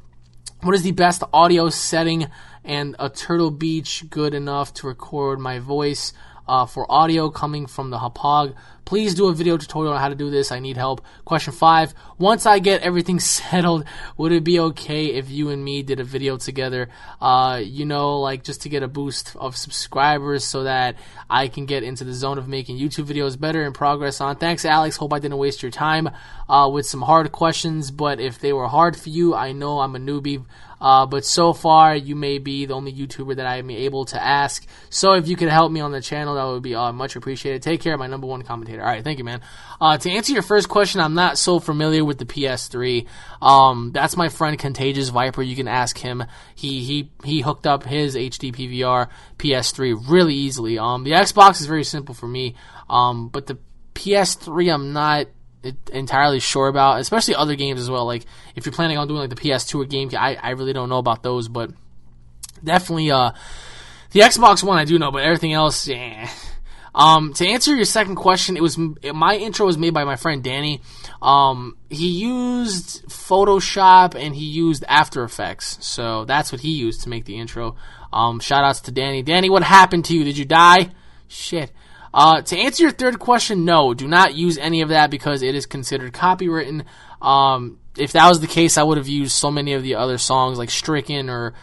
What is the best audio setting and a Turtle Beach good enough to record my voice for audio coming from the Hapog? Please do a video tutorial on how to do this. I need help. Question 5. Once I get everything settled, would it be okay if you and me did a video together? Just to get a boost of subscribers so that I can get into the zone of making YouTube videos better and progress on. Thanks, Alex. Hope I didn't waste your time with some hard questions, but if they were hard for you, I know I'm a newbie. But so far, you may be the only YouTuber that I am able to ask. So if you could help me on the channel, that would be much appreciated. Take care, my number 1 commentator. All right, thank you, man. To answer your first question, I'm not so familiar with the PS3. That's my friend Contagious Viper. You can ask him. He hooked up his HD PVR PS3 really easily. The Xbox is very simple for me. But the PS3, I'm not entirely sure about, especially other games as well. Like if you're planning on doing like the PS2 or GameCube, I really don't know about those, but definitely the Xbox One I do know, but everything else, yeah. To answer your second question, my intro was made by my friend Danny. He used Photoshop and he used After Effects, so that's what he used to make the intro. Shout outs to Danny. Danny, what happened to you? Did you die? Shit. To answer your third question, no, do not use any of that because it is considered copywritten. If that was the case, I would have used so many of the other songs like Stricken or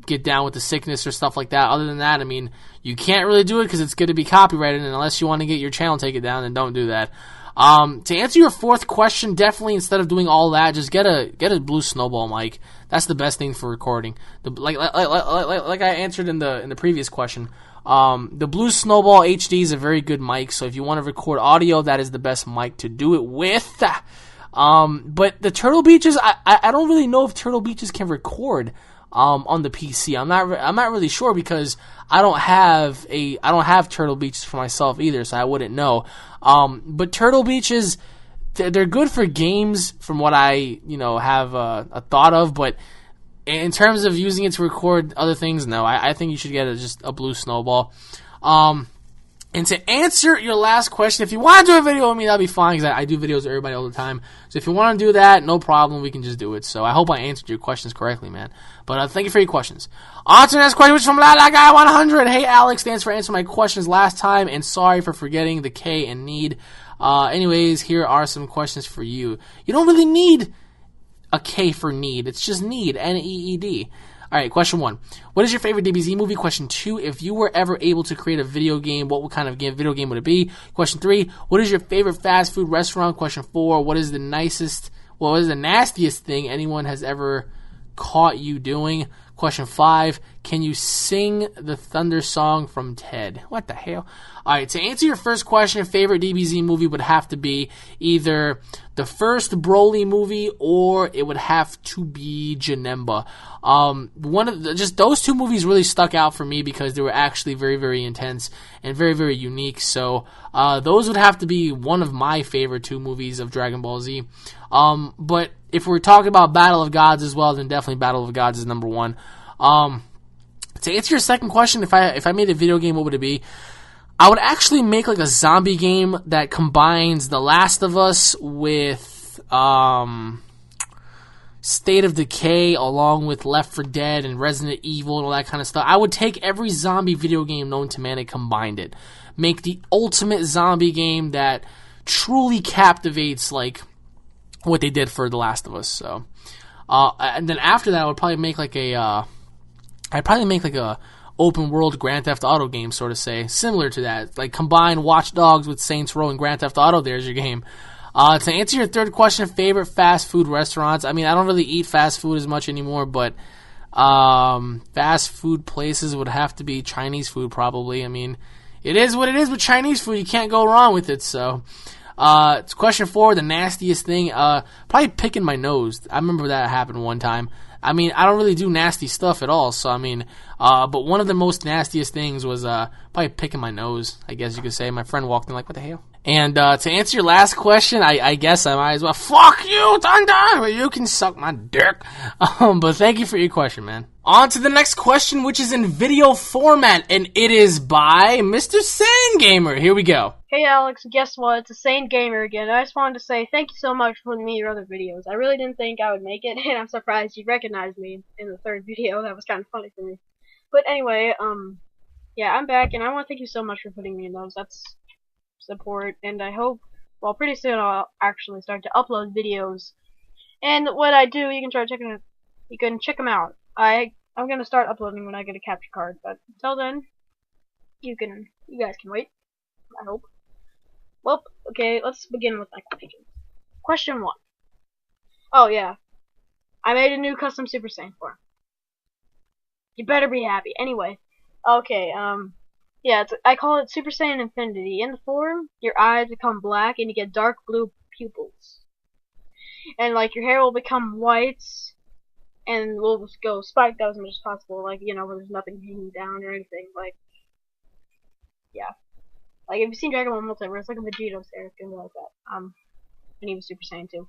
Get Down with the Sickness or stuff like that. Other than that, I mean, you can't really do it because it's going to be copyrighted, and unless you want to get your channel taken down, then don't do that. To answer your fourth question, definitely instead of doing all that, just get a blue snowball mic. That's the best thing for recording. Like I answered in the previous question. The Blue Snowball HD is a very good mic, so if you want to record audio, that is the best mic to do it with. But the Turtle Beaches, I don't really know if Turtle Beaches can record on the PC. I'm not really sure because I don't have Turtle Beaches for myself either, so I wouldn't know. But Turtle Beaches, they're good for games from what I have a thought of, but in terms of using it to record other things, no. I think you should get just a Blue Snowball. And to answer your last question, if you want to do a video with me, that'll be fine, because I do videos with everybody all the time. So if you want to do that, no problem, we can just do it. So I hope I answered your questions correctly, man. But thank you for your questions. On to the next question, which is from LalaGuy100. Hey, Alex, thanks for answering my questions last time, and sorry for forgetting the K in need. Anyways, here are some questions for you. You don't really need a K for need. It's just need, N-E-E-D. Alright, question 1. What is your favorite DBZ movie? Question 2. If you were ever able to create a video game, what kind of video game would it be? Question 3. What is your favorite fast food restaurant? Question 4. What is the nastiest thing anyone has ever caught you doing? Question 5. Can you sing the Thunder song from Ted? What the hell? Alright, to answer your first question, favorite DBZ movie would have to be either the first Broly movie or it would have to be Janemba. Just those two movies really stuck out for me because they were actually very, very intense and very, very unique. So those would have to be one of my favorite two movies of Dragon Ball Z. But if we're talking about Battle of Gods as well, then definitely Battle of Gods is number 1. To answer your second question, if I made a video game, what would it be? I would actually make like a zombie game that combines The Last of Us with State of Decay along with Left 4 Dead and Resident Evil and all that kind of stuff. I would take every zombie video game known to man and combine it. Make the ultimate zombie game that truly captivates like what they did for The Last of Us. So, and then after that, I would probably make like a open world Grand Theft Auto game, sort of similar to that. Like combine Watch Dogs with Saints Row and Grand Theft Auto, there's your game. To answer your third question, favorite fast food restaurants. I mean, I don't really eat fast food as much anymore, but fast food places would have to be Chinese food probably. I mean, it is what it is with Chinese food. You can't go wrong with it, so... it's question 4, the nastiest thing. Probably picking my nose. I remember that happened one time. I mean, I don't really do nasty stuff at all, so I mean, but one of the most nastiest things was probably picking my nose, I guess you could say. My friend walked in like, what the hell? And to answer your last question, I guess I might as well, fuck you, Thunder! You can suck my dick. But thank you for your question, man. On to the next question, which is in video format, and it is by Mr. Sane Gamer. Here we go. Hey Alex, guess what? It's the Sane Gamer again. I just wanted to say thank you so much for putting me your other videos. I really didn't think I would make it, and I'm surprised you recognized me in the third video. That was kind of funny for me. But anyway, yeah, I'm back, and I want to thank you so much for putting me in those. That's support, and I hope, well, pretty soon I'll actually start to upload videos. And what I do, you can check them out. I'm gonna start uploading when I get a capture card, but until then, you guys can wait. I hope. Well, okay, let's begin with my questions. Question 1. Oh yeah, I made a new custom Super Saiyan form. You better be happy. Anyway, okay, yeah, I call it Super Saiyan Infinity. In the form, your eyes become black and you get dark blue pupils, and like your hair will become white. And we'll just go spiked out as much as possible, like, you know, where there's nothing hanging down or anything, like, yeah. Like, if you've seen Dragon Ball Multiverse, like a Vegeto's hair, it's gonna be like that, and he was Super Saiyan too.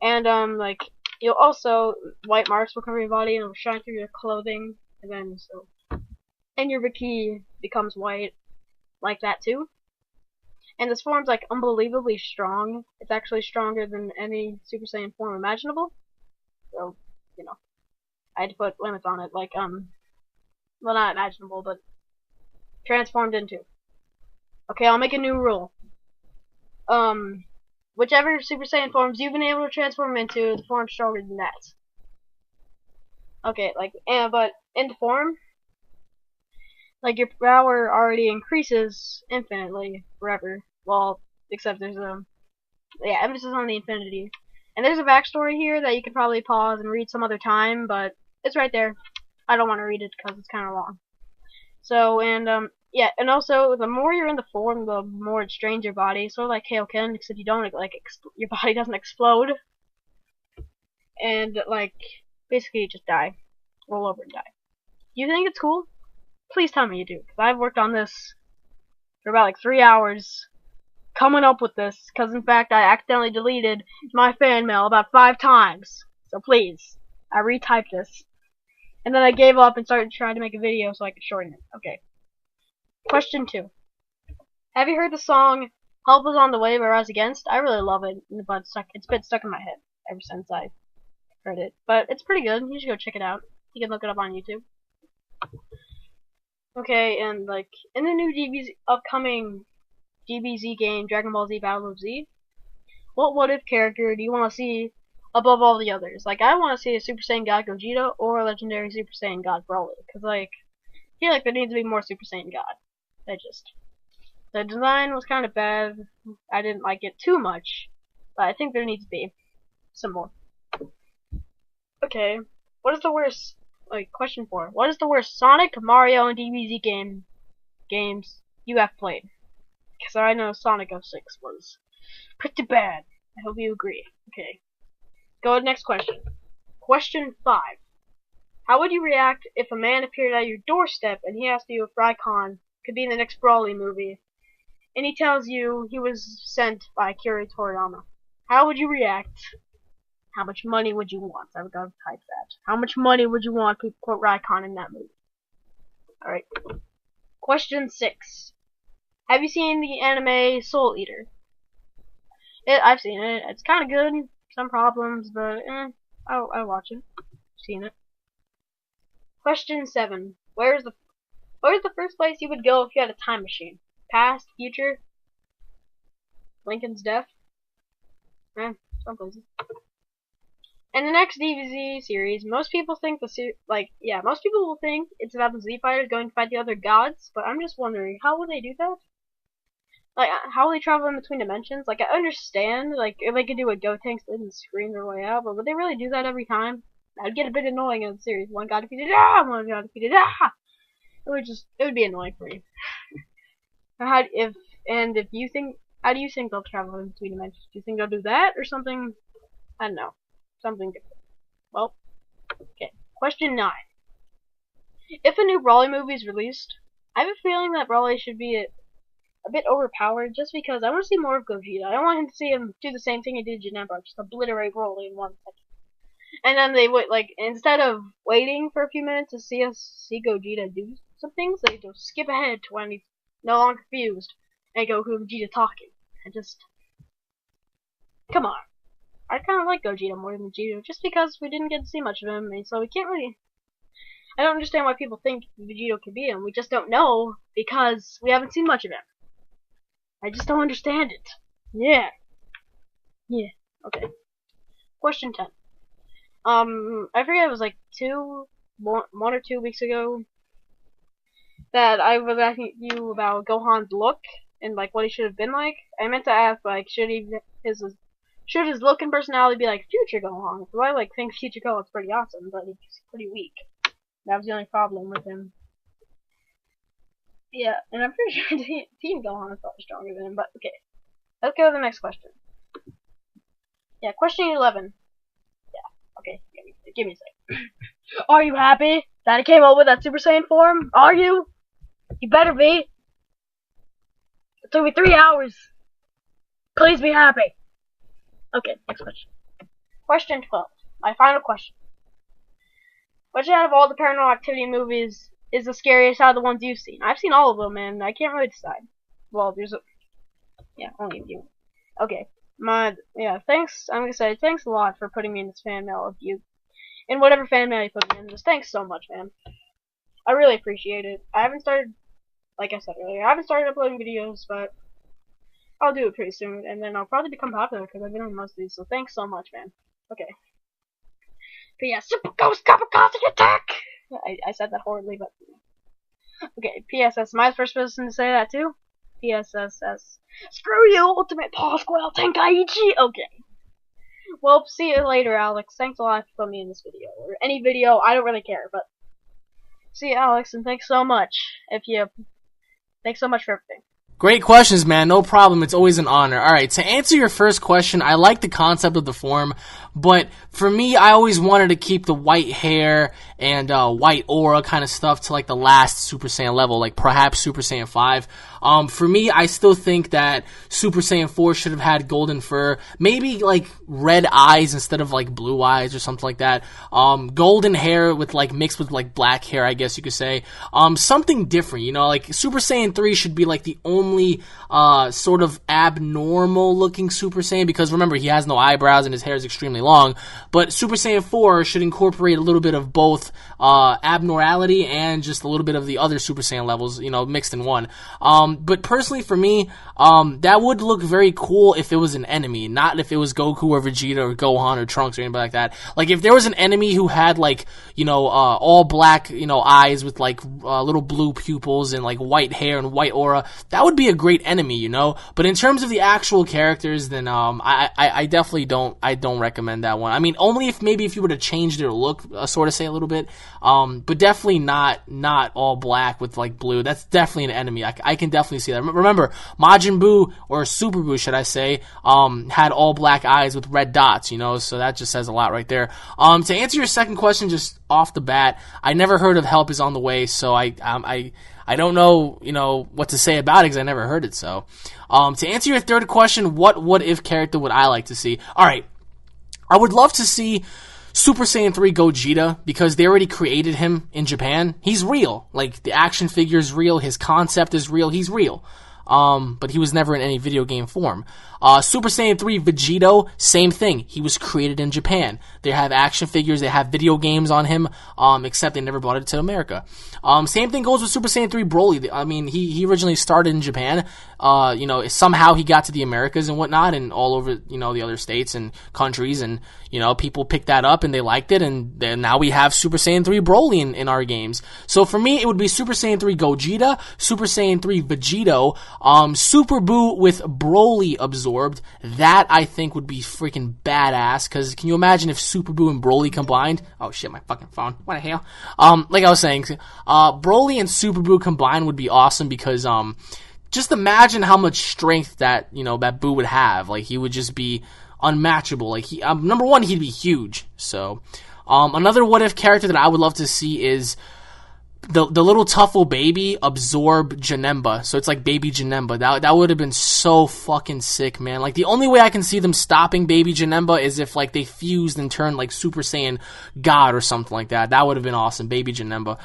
And, like, you'll also, white marks will cover your body, and it'll shine through your clothing, and then, and your bikini becomes white, like that too. And this form's like unbelievably strong. It's actually stronger than any Super Saiyan form imaginable. So, you know, I had to put limits on it, like, well, not imaginable, but transformed into. Okay, I'll make a new rule. Whichever Super Saiyan forms you've been able to transform into, the form stronger than that. Okay, like, but into form, like, your power already increases infinitely forever. Well, except there's emphasis on the infinity. And there's a backstory here that you could probably pause and read some other time, but it's right there. I don't want to read it because it's kind of long. So, and, yeah, and also, the more you're in the form, the more it strains your body. Sort of like Kaioken, except you don't, like, your body doesn't explode. And, like, basically you just die. Roll over and die. You think it's cool? Please tell me you do, because I've worked on this for about, like, 3 hours, coming up with this, because, in fact, I accidentally deleted my fan mail about 5 times. So, please, I retyped this. And then I gave up and started trying to make a video so I could shorten it. Okay. Question 2. Have you heard the song Help Is On The Way by Rise Against? I really love it, but it's been stuck in my head ever since I heard it. But it's pretty good. You should go check it out. You can look it up on YouTube. Okay, and like in the new upcoming DBZ game, Dragon Ball Z Battle of Z, what what-if character do you want to see above all the others? Like, I want to see a Super Saiyan God Gogeta or a legendary Super Saiyan God Broly, because, like, I feel like there needs to be more Super Saiyan God. The design was kind of bad. I didn't like it too much, but I think there needs to be some more. Okay, what is the worst, like, question 4. What is the worst Sonic, Mario, and DBZ games you have played? Because I know Sonic 06 was pretty bad. I hope you agree. Okay. Go to the next question. Question 5. How would you react if a man appeared at your doorstep and he asked you if Raikon could be in the next Brawly movie, and he tells you he was sent by Akira Toriyama? How would you react? How much money would you want? I would go type that. How much money would you want to put Raikon in that movie? Alright. Question 6. Have you seen the anime Soul Eater? I've seen it. It's kind of good. Some problems, but I'll watch it. Seen it. Question 7. Where's the first place you would go if you had a time machine? Past, future, Lincoln's death? Some places. In the next DBZ series, most people think most people will think it's about the Z Fighters going to fight the other gods, but I'm just wondering, how will they do that? Like, how will they travel in between dimensions? Like, I understand, like, if they could do a Gotenks and scream their way out, but would they really do that every time? That'd get a bit annoying in the series. One god defeated, one god defeated, it would be annoying for you. How do you think they'll travel in between dimensions? Do you think they'll do that, or something? I don't know. Something different. Well, okay. Question 9. If a new Brawly movie is released, I have a feeling that Brawly should be a bit overpowered, just because I want to see more of Gogeta. I don't want him to see him do the same thing he did in Janemba, just obliterate Broly in 1 second. And then they would, like, instead of waiting for a few minutes to see Gogeta do some things, they just skip ahead to when he's no longer confused and go Gogeta talking. And just, come on. I kind of like Gogeta more than Vegeta, just because we didn't get to see much of him, and so we can't really. I don't understand why people think Vegeta could be him. We just don't know because we haven't seen much of him. I just don't understand it. Yeah. Okay. Question 10. I forget, it was like 1 or 2 weeks ago that I was asking you about Gohan's look and like what he should have been like. I meant to ask, like, should his look and personality be like future Gohan? Because I like think future Gohan's pretty awesome, but he's pretty weak. That was the only problem with him. Yeah, and I'm pretty sure Team Gohan is probably stronger than him, but okay. Let's go to the next question. Yeah, question 11. Yeah, okay, give me a second. Are you happy that I came up with that Super Saiyan form? Are you? You better be. It took me 3 hours. Please be happy. Okay, next question. Question 12. My final question. Which out of all the Paranormal Activity movies is the scariest out of the ones you've seen? I've seen all of them, and I can't really decide. Well, there's only a few. Okay, thanks. I'm gonna say thanks a lot for putting me in this fan mail of you, in whatever fan mail you put me in. Just thanks so much, man. I really appreciate it. I haven't started, like I said earlier, I haven't started uploading videos, but I'll do it pretty soon, and then I'll probably become popular because I've been on most of these. So thanks so much, man. Okay. But yeah, Super Ghost Kamikaze Attack! I said that horribly, but... Okay, PSS. Am I the first person to say that, too? PSSS. Screw you, Ultimate Pasquale Tenkaichi! Okay. Well, see you later, Alex. Thanks a lot for putting me in this video. Or any video, I don't really care, but... See you, Alex, and thanks so much. Thanks so much for everything. Great questions, man. No problem. It's always an honor. All right, to answer your first question, I like the concept of the form, but for me, I always wanted to keep the white hair and white aura kind of stuff to like the last Super Saiyan level, like perhaps Super Saiyan 5. For me, I still think that Super Saiyan 4 should have had golden fur, maybe like red eyes instead of like blue eyes or something like that. Golden hair with like mixed with like black hair, I guess you could say. Something different, you know, like Super Saiyan 3 should be like the only sort of abnormal looking Super Saiyan, because remember, he has no eyebrows and his hair is extremely long. But Super Saiyan 4 should incorporate a little bit of both abnormality and just a little bit of the other Super Saiyan levels, you know, mixed in one. But personally for me, that would look very cool if it was an enemy, not if it was Goku or Vegeta or Gohan or Trunks or anybody like that. Like if there was an enemy who had like, you know, all black, you know, eyes with like little blue pupils and like white hair and white aura, that would be a great enemy, you know. But in terms of the actual characters, then I definitely don't recommend that one. I mean, only if maybe if you were to change their look, sort of say a little bit, but definitely not all black with like blue. That's definitely an enemy. I can definitely see that. Remember, Majin Buu, or Super Buu, should I say, had all black eyes with red dots, you know, so that just says a lot right there. To answer your second question, just off the bat, I never heard of Help Is On The Way, so I don't know, you know, what to say about it because I never heard it, so. To answer your third question, what if character would I like to see? Alright, I would love to see Super Saiyan 3 Gogeta, because they already created him in Japan. He's real. Like, the action figure is real, his concept is real, he's real. But he was never in any video game form. Super Saiyan 3 Vegito, same thing. He was created in Japan. They have action figures, they have video games on him, except they never brought it to America. Same thing goes with Super Saiyan 3 Broly. I mean, he originally started in Japan. You know, somehow he got to the Americas and whatnot, and all over, you know, the other states and countries, and, you know, people picked that up and they liked it, and then now we have Super Saiyan 3 Broly in our games. So for me, it would be Super Saiyan 3 Gogeta, Super Saiyan 3 Vegito, Super Buu with Broly absorbed. That, I think, would be freaking badass, because can you imagine if Super Buu and Broly combined? Oh shit, my fucking phone. What the hell? Like I was saying, Broly and Super Buu combined would be awesome, because, just imagine how much strength that, you know, that Buu would have. Like, he would just be unmatchable. Like, he, number one, he'd be huge. So, another what if character that I would love to see is the little Tuffle baby absorb Janemba. So it's like baby Janemba. That would have been so fucking sick, man. Like, the only way I can see them stopping baby Janemba is if, like, they fused and turned, like, Super Saiyan God or something like that. That would have been awesome, baby Janemba.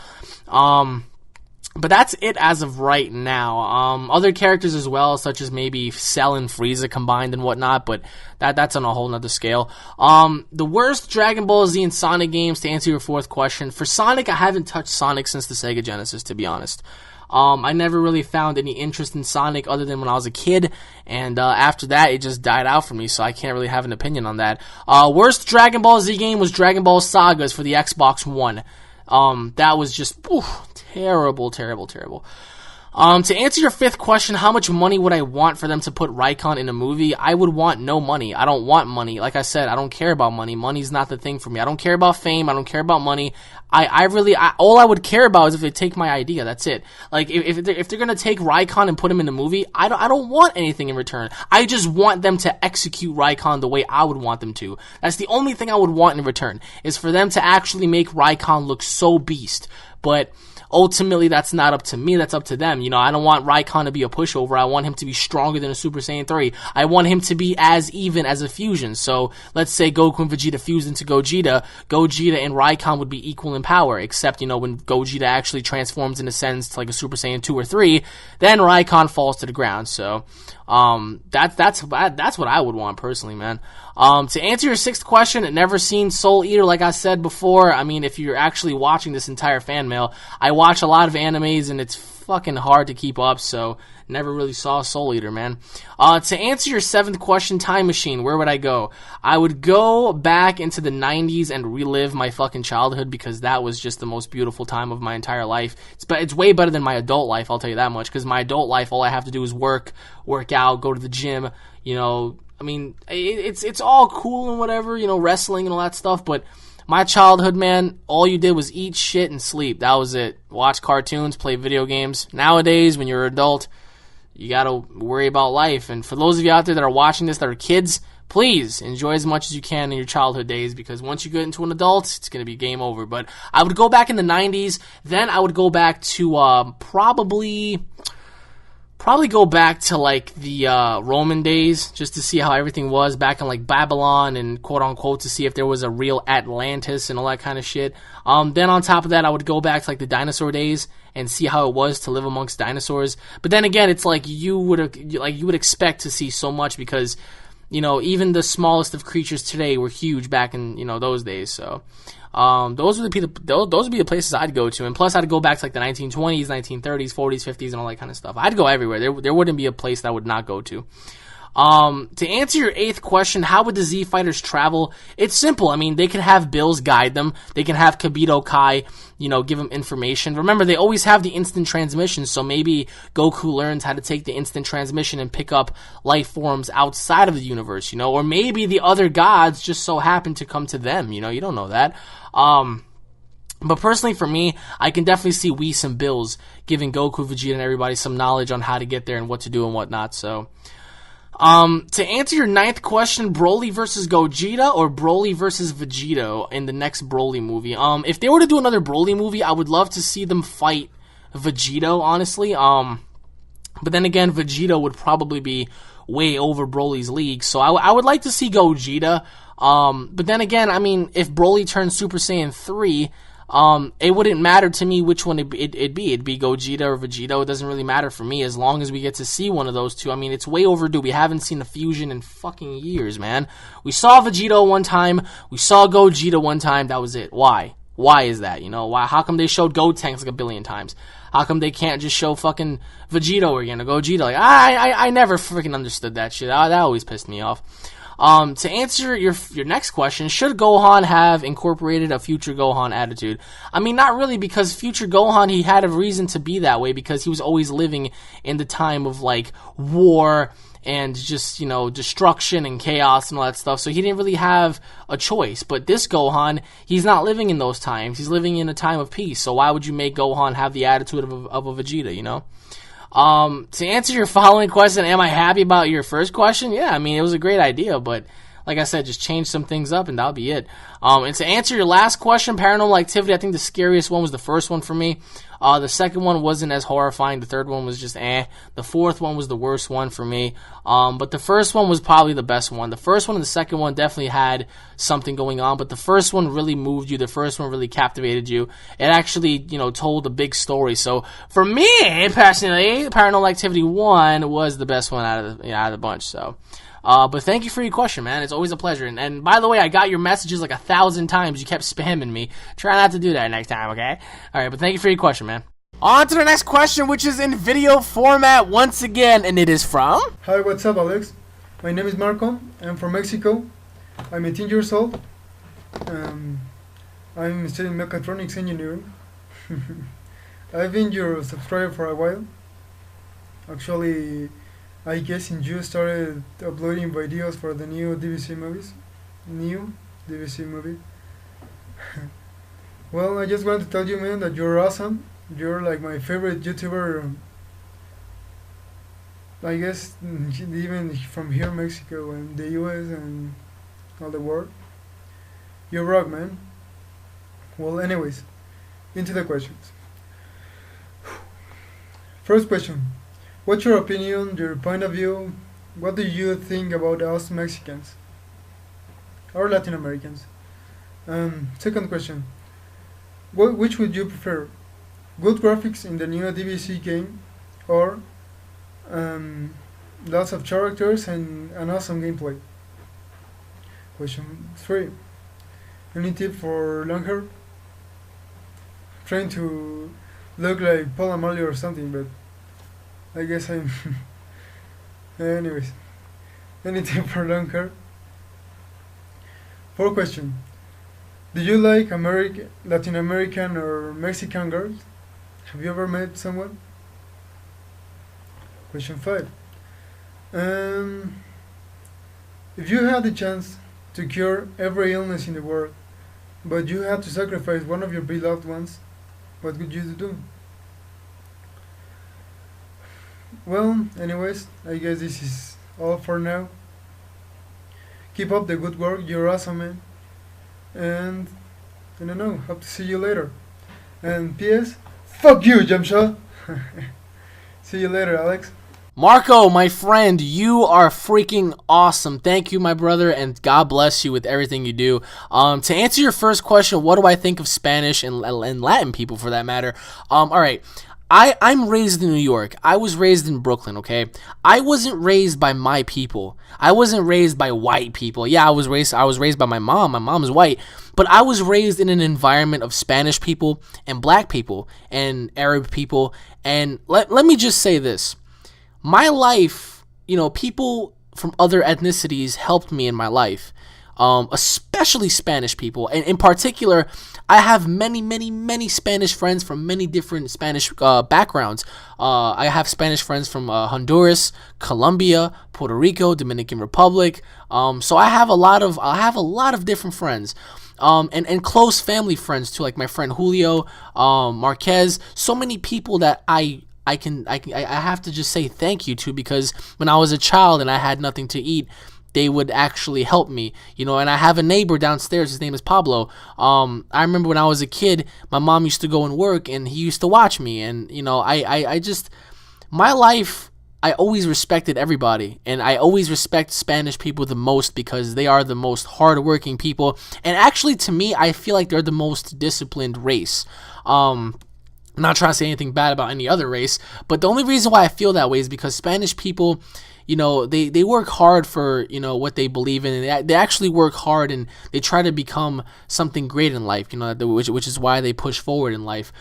But that's it as of right now. Other characters as well, such as maybe Cell and Frieza combined and whatnot, but that's on a whole nother scale. The worst Dragon Ball Z and Sonic games, to answer your fourth question. For Sonic, I haven't touched Sonic since the Sega Genesis, to be honest. I never really found any interest in Sonic other than when I was a kid, and after that, it just died out for me, so I can't really have an opinion on that. Worst Dragon Ball Z game was Dragon Ball Sagas for the Xbox One. That was just, terrible. To answer your fifth question, how much money would I want for them to put Raikon in a movie? I would want no money. I don't want money. Like I said, I don't care about money. Money's not the thing for me. I don't care about fame. I don't care about money. All I would care about is if they take my idea. That's it. Like, if they're gonna take Raikon and put him in a movie, I don't want anything in return. I just want them to execute Raikon the way I would want them to. That's the only thing I would want in return, is for them to actually make Raikon look so beast. But ultimately that's not up to me, that's up to them. You know, I don't want Raikon to be a pushover. I want him to be stronger than a Super Saiyan 3. I want him to be as even as a fusion. So let's say Goku and Vegeta fused into Gogeta. Gogeta and Raikon would be equal in power, except, you know, when Gogeta actually transforms and ascends to like a Super Saiyan 2 or 3, then Raikon falls to the ground. So that's what I would want personally, man. To answer your sixth question, never seen Soul Eater, like I said before. I mean, if you're actually watching this entire fan mail, I watch a lot of animes and it's fucking hard to keep up, so never really saw Soul Eater, man. To answer your seventh question, time machine, where would I go? I would go back into the 90s and relive my fucking childhood, because that was just the most beautiful time of my entire life. It's way better than my adult life, I'll tell you that much, because my adult life, all I have to do is work out, go to the gym, you know. I mean, it's all cool and whatever, you know, wrestling and all that stuff, but my childhood, man, all you did was eat, shit, and sleep. That was it. Watch cartoons, play video games. Nowadays, when you're an adult, you gotta worry about life. And for those of you out there that are watching this that are kids, please enjoy as much as you can in your childhood days, because once you get into an adult, it's gonna be game over. But I would go back in the 90s, then I would go back to probably go back to like the Roman days, just to see how everything was back in like Babylon, and quote unquote to see if there was a real Atlantis and all that kind of shit. Then on top of that, I would go back to like the dinosaur days and see how it was to live amongst dinosaurs. But then again, it's like you would expect to see so much, because, you know, even the smallest of creatures today were huge back in, you know, those days. So those would be the places I'd go to. And plus, I'd go back to like the 1920s, 1930s, 40s, 50s, and all that kind of stuff. I'd go everywhere. There wouldn't be a place that I would not go to. To answer your eighth question, how would the Z Fighters travel? It's simple. I mean, they can have Bills guide them. They can have Kibito Kai, you know, give them information. Remember, they always have the instant transmission, so maybe Goku learns how to take the instant transmission and pick up life forms outside of the universe, you know? Or maybe the other gods just so happen to come to them, you know? You don't know that. But personally, for me, I can definitely see Whis and Bills giving Goku, Vegeta, and everybody some knowledge on how to get there and what to do and whatnot, so... To answer your ninth question, Broly versus Gogeta or Broly versus Vegeta in the next Broly movie. If they were to do another Broly movie, I would love to see them fight Vegeta, honestly. But then again, Vegeta would probably be way over Broly's league, so I would like to see Gogeta. But then again, I mean, if Broly turns Super Saiyan 3, it wouldn't matter to me which one it'd be. It'd be Gogeta or Vegeta. It doesn't really matter for me as long as we get to see one of those two. I mean, it's way overdue. We haven't seen a fusion in fucking years, man. We saw Vegeta one time. We saw Gogeta one time. That was it. Why? Why is that? You know, why? How come they showed Gotenks like a billion times? How come they can't just show fucking Vegeta again or Gogeta? Like, I never freaking understood that shit. That always pissed me off. To answer your next question, should Gohan have incorporated a future Gohan attitude? I mean, not really, because future Gohan, he had a reason to be that way, because he was always living in the time of, like, war and just, you know, destruction and chaos and all that stuff, so he didn't really have a choice. But this Gohan, he's not living in those times. He's living in a time of peace, so why would you make Gohan have the attitude of a Vegeta, you know? To answer your following question, am I happy about your first question? Yeah, I mean, it was a great idea, but like I said, just change some things up and that'll be it. And to answer your last question, Paranormal Activity, I think the scariest one was the first one for me. The second one wasn't as horrifying. The third one was just The fourth one was the worst one for me. But the first one was probably the best one. The first one and the second one definitely had something going on, but the first one really moved you. The first one really captivated you. It actually, you know, told a big story. So for me, personally, Paranormal Activity 1 was the best one out of the bunch, so... but thank you for your question, man. It's always a pleasure. And by the way, I got your messages like 1,000 times. You kept spamming me. Try not to do that next time, okay? Alright, but thank you for your question, man. On to the next question, which is in video format once again, and it is from... Hi, what's up, Alex? My name is Marco. I'm from Mexico. I'm 18 years old. I'm studying mechatronics engineering. I've been your subscriber for a while. Actually, I guess since you started uploading videos for the new DVC movies. Well, I just want to tell you, man, that you're awesome. You're like my favorite YouTuber, I guess, even from here, Mexico and the US and all the world. You rock, man. Well, anyways, into the questions. First question. What's your opinion, your point of view? What do you think about us Mexicans or Latin Americans? Second question. Which would you prefer? Good graphics in the new DBC game or um, lots of characters and an awesome gameplay? Question 3. Any tip for long hair? Trying to look like Paul Amelia or something, but I guess I'm. Anyways, any tip for long hair? Fourth question. Do you like Latin American or Mexican girls? Have you ever met someone? Question 5. Um, if you had the chance to cure every illness in the world, but you had to sacrifice one of your beloved ones, what would you do? Well, anyways, I guess this is all for now. Keep up the good work, you're awesome, man. And I don't know, hope to see you later. And P.S. Fuck you, Jamsha! See you later, Alex. Marco, my friend, you are freaking awesome. Thank you, my brother, and God bless you with everything you do. To answer your first question, what do I think of Spanish and Latin people, for that matter? All right. I'm raised in New York. I was raised in Brooklyn, okay? I wasn't raised by my people. I wasn't raised by white people. Yeah, I was raised by my mom. My mom's white. But I was raised in an environment of Spanish people and black people and Arab people. And let me just say this. My life, people from other ethnicities helped me in my life, especially Spanish people. And in particular, I have many Spanish friends from many different Spanish backgrounds. I have Spanish friends from Honduras, Colombia, Puerto Rico, Dominican Republic. So I have a lot of different friends. And close family friends too, like my friend Julio, Marquez. So many people that I have to just say thank you to, because when I was a child and I had nothing to eat, they would actually help me, and I have a neighbor downstairs. His name is Pablo. I remember when I was a kid, my mom used to go and work and he used to watch me. And, my life, I always respected everybody, and I always respect Spanish people the most because they are the most hardworking people. And actually, to me, I feel like they're the most disciplined race. I'm not trying to say anything bad about any other race, but the only reason why I feel that way is because Spanish people, they work hard for, what they believe in. And they actually work hard and they try to become something great in life, which is why they push forward in life.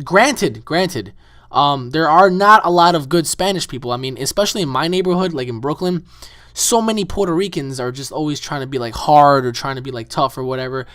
Granted, there are not a lot of good Spanish people. I mean, especially in my neighborhood, like in Brooklyn, so many Puerto Ricans are just always trying to be like hard or trying to be like tough or whatever.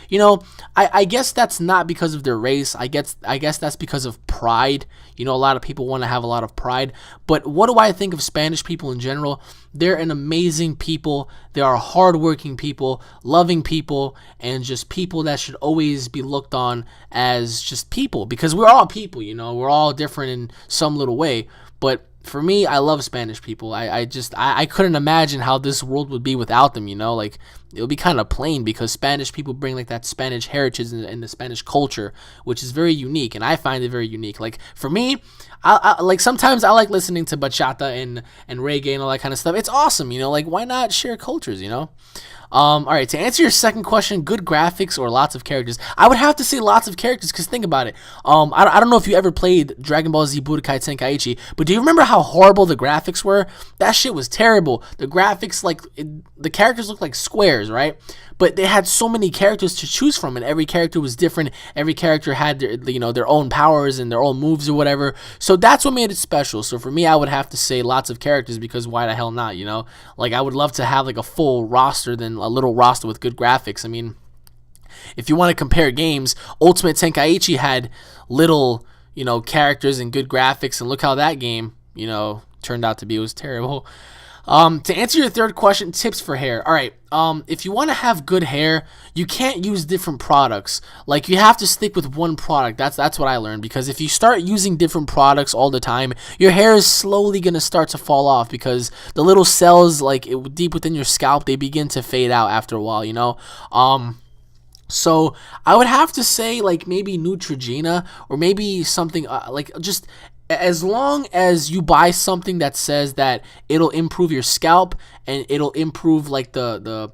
I guess that's not because of their race. I guess that's because of pride. A lot of people want to have a lot of pride. But what do I think of Spanish people in general? They're an amazing people. They are hardworking people, loving people, and just people that should always be looked on as just people, because we're all people, we're all different in some little way. But for me, I love Spanish people. I couldn't imagine how this world would be without them, like it would be kind of plain, because Spanish people bring like that Spanish heritage and the Spanish culture, which is very unique, and I find it very unique. Like for me, I like sometimes I like listening to bachata and reggae and all that kind of stuff. It's awesome, like why not share cultures, All right, to answer your second question, good graphics or lots of characters? I would have to say lots of characters, because think about it. I don't know if you ever played Dragon Ball Z Budokai Tenkaichi, but do you remember how horrible the graphics were? That shit was terrible. The graphics, the characters looked like squares, right? But they had so many characters to choose from, and every character was different. Every character had their own powers and their own moves or whatever. So that's what made it special. So for me, I would have to say lots of characters, because why the hell not, Like I would love to have like a full roster than a little roster with good graphics. I mean, if you want to compare games, Ultimate Tenkaichi had little, characters and good graphics, and look how that game, turned out to be. It was terrible. To answer your third question, tips for hair. All right. If you want to have good hair, you can't use different products. Like you have to stick with one product. That's what I learned, because if you start using different products all the time, your hair is slowly going to start to fall off, because the little cells deep within your scalp, they begin to fade out after a while, So I would have to say maybe Neutrogena, or maybe something just as long as you buy something that says that it'll improve your scalp and it'll improve like the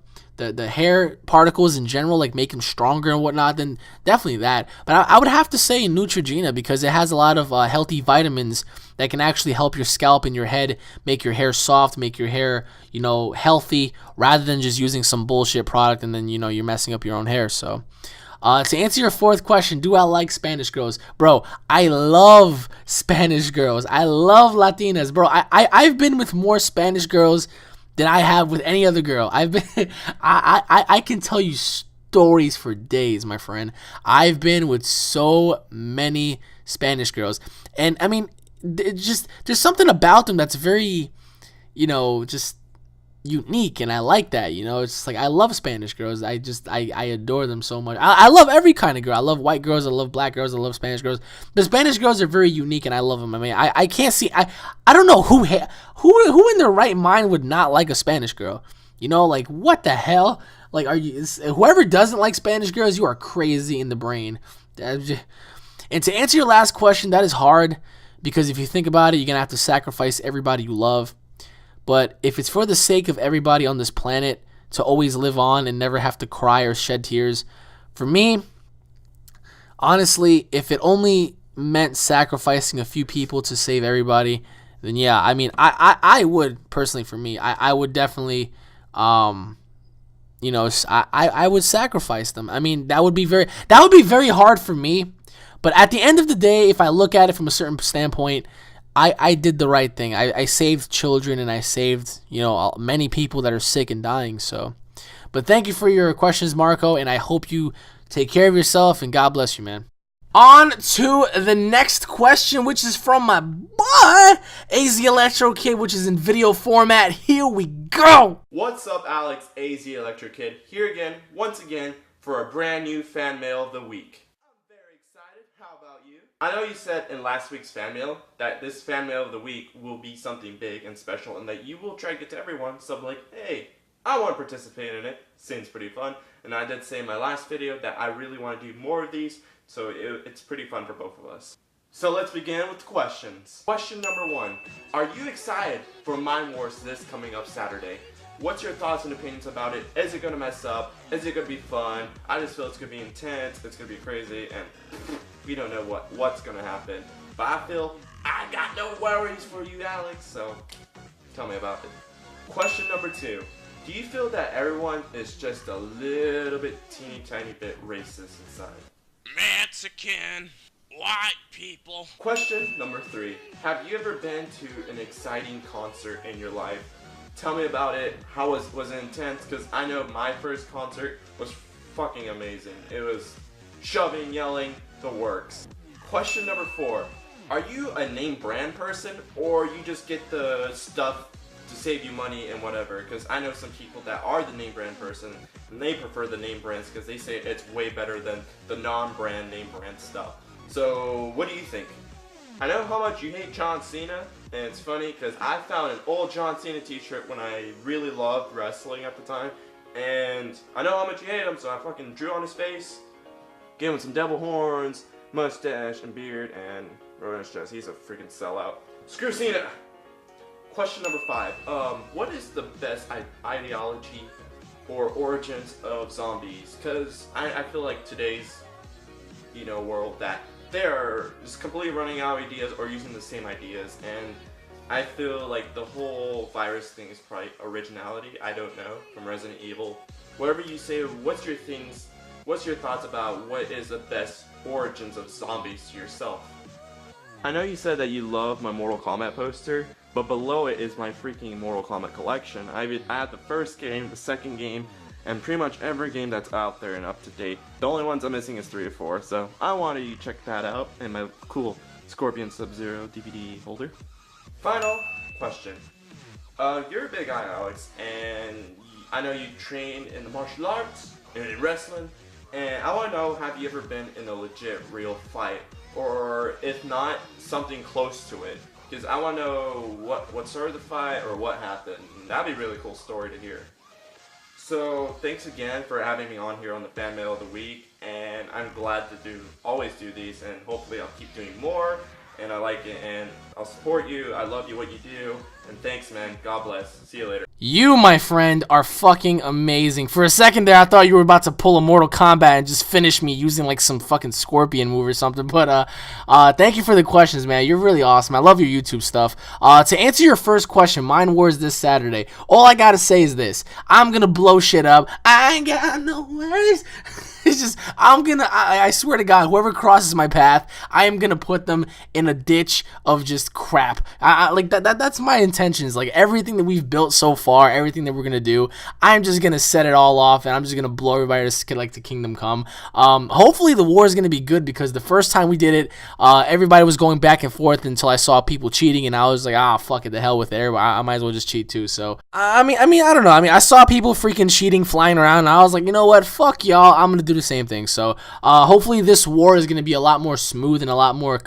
hair particles in general, like make them stronger and whatnot, then definitely that. But I would have to say Neutrogena because it has a lot of healthy vitamins that can actually help your scalp and your head, make your hair soft, make your hair, healthy, rather than just using some bullshit product and then, you're messing up your own hair. So to answer your fourth question, do I like Spanish girls? Bro, I love Spanish girls. I love Latinas. Bro, I've been with more Spanish girls than I have with any other girl. I've been I can tell you stories for days, my friend. I've been with so many Spanish girls. And I mean, there's something about them that's very, just unique, and I like that. It's just like I love Spanish girls. I adore them so much. I love every kind of girl. I love white girls, I love black girls, I love Spanish girls. The Spanish girls are very unique and I love them. I mean, I can't see, I don't know who in their right mind would not like a Spanish girl. Like, what the hell? Like, whoever doesn't like Spanish girls, you are crazy in the brain. And to answer your last question, that is hard, because if you think about it, you're gonna have to sacrifice everybody you love. But if it's for the sake of everybody on this planet to always live on and never have to cry or shed tears, for me, honestly, if it only meant sacrificing a few people to save everybody, then yeah, I mean, I would, personally for me, I would definitely, I would sacrifice them. I mean, that would be very hard for me. But at the end of the day, if I look at it from a certain standpoint, I did the right thing. I saved children and I saved, many people that are sick and dying. So, but thank you for your questions, Marco, and I hope you take care of yourself and God bless you, man. On to the next question, which is from my boy, AZ Electro Kid, which is in video format. Here we go. What's up, Alex, AZ Electro Kid, here again, once again, for a brand new fan mail of the week. How about you? I know you said in last week's fan mail that this fan mail of the week will be something big and special and that you will try to get to everyone, so I'm like, hey, I want to participate in it. Seems pretty fun. And I did say in my last video that I really want to do more of these, so it's pretty fun for both of us. So let's begin with the questions. Question number 1. Are you excited for Mind Wars this coming up Saturday? What's your thoughts and opinions about it? Is it going to mess up? Is it going to be fun? I just feel it's going to be intense, it's going to be crazy, and we don't know what's going to happen. But I feel I got no worries for you, Alex, so tell me about it. Question number 2. Do you feel that everyone is just a little bit teeny tiny bit racist inside? Mexican, white people. Question number 3. Have you ever been to an exciting concert in your life? Tell me about it. How was it intense? Because I know my first concert was fucking amazing. It was shoving, yelling, the works. Question number 4. Are you a name brand person, or you just get the stuff to save you money and whatever? Because I know some people that are the name brand person and they prefer the name brands because they say it's way better than the non-brand name brand stuff. So what do you think? I know how much you hate John Cena, and it's funny because I found an old John Cena t-shirt when I really loved wrestling at the time, and I know how much you hate him, so I fucking drew on his face, gave him some devil horns, mustache, and beard, and wrote his chest. He's a freaking sellout. Screw Cena! Question number 5. What is the best ideology or origins of zombies? Because I feel like today's, world that they're just completely running out of ideas or using the same ideas, and I feel like the whole virus thing is probably originality, I don't know, from Resident Evil. Whatever you say, what's your thoughts about what is the best origins of zombies to yourself? I know you said that you love my Mortal Kombat poster, but below it is my freaking Mortal Kombat collection. I have the first game, the second game, and pretty much every game that's out there and up to date. The only ones I'm missing is 3 or 4, so I wanted you to check that out in my cool Scorpion Sub-Zero DVD holder. Final question. You're a big guy, Alex, and I know you train in the martial arts and in wrestling, and I want to know, have you ever been in a legit real fight, or if not, something close to it? Because I want to know what started the fight or what happened. That'd be a really cool story to hear. So thanks again for having me on here on the Fan Mail of the Week, and I'm glad to always do these, and hopefully I'll keep doing more. and I like it, and I'll support you. I love you, what you do, and thanks, man. God bless. See you later. You, my friend, are fucking amazing. For a second there, I thought you were about to pull a Mortal Kombat and just finish me using like some fucking scorpion move or something. But thank you for the questions, man. You're really awesome. I love your YouTube stuff. To answer your first question, Mind Wars this Saturday. All I gotta say is this: I'm gonna blow shit up. I ain't got no worries. It's just, I swear to God, whoever crosses my path, I am gonna put them in a ditch of just crap. Like that's my intentions. Like everything that we've built so far, everything that we're gonna do, I'm just gonna set it all off, and I'm just gonna blow everybody to Kingdom Come. Hopefully the war is gonna be good, because the first time we did it, everybody was going back and forth until I saw people cheating, and I was like, fuck it, the hell with it. I might as well just cheat too. So I mean, I don't know. I mean, I saw people freaking cheating, flying around, and I was like, you know what? Fuck y'all. I'm gonna do the same thing. So hopefully this war is going to be a lot more smooth and a lot more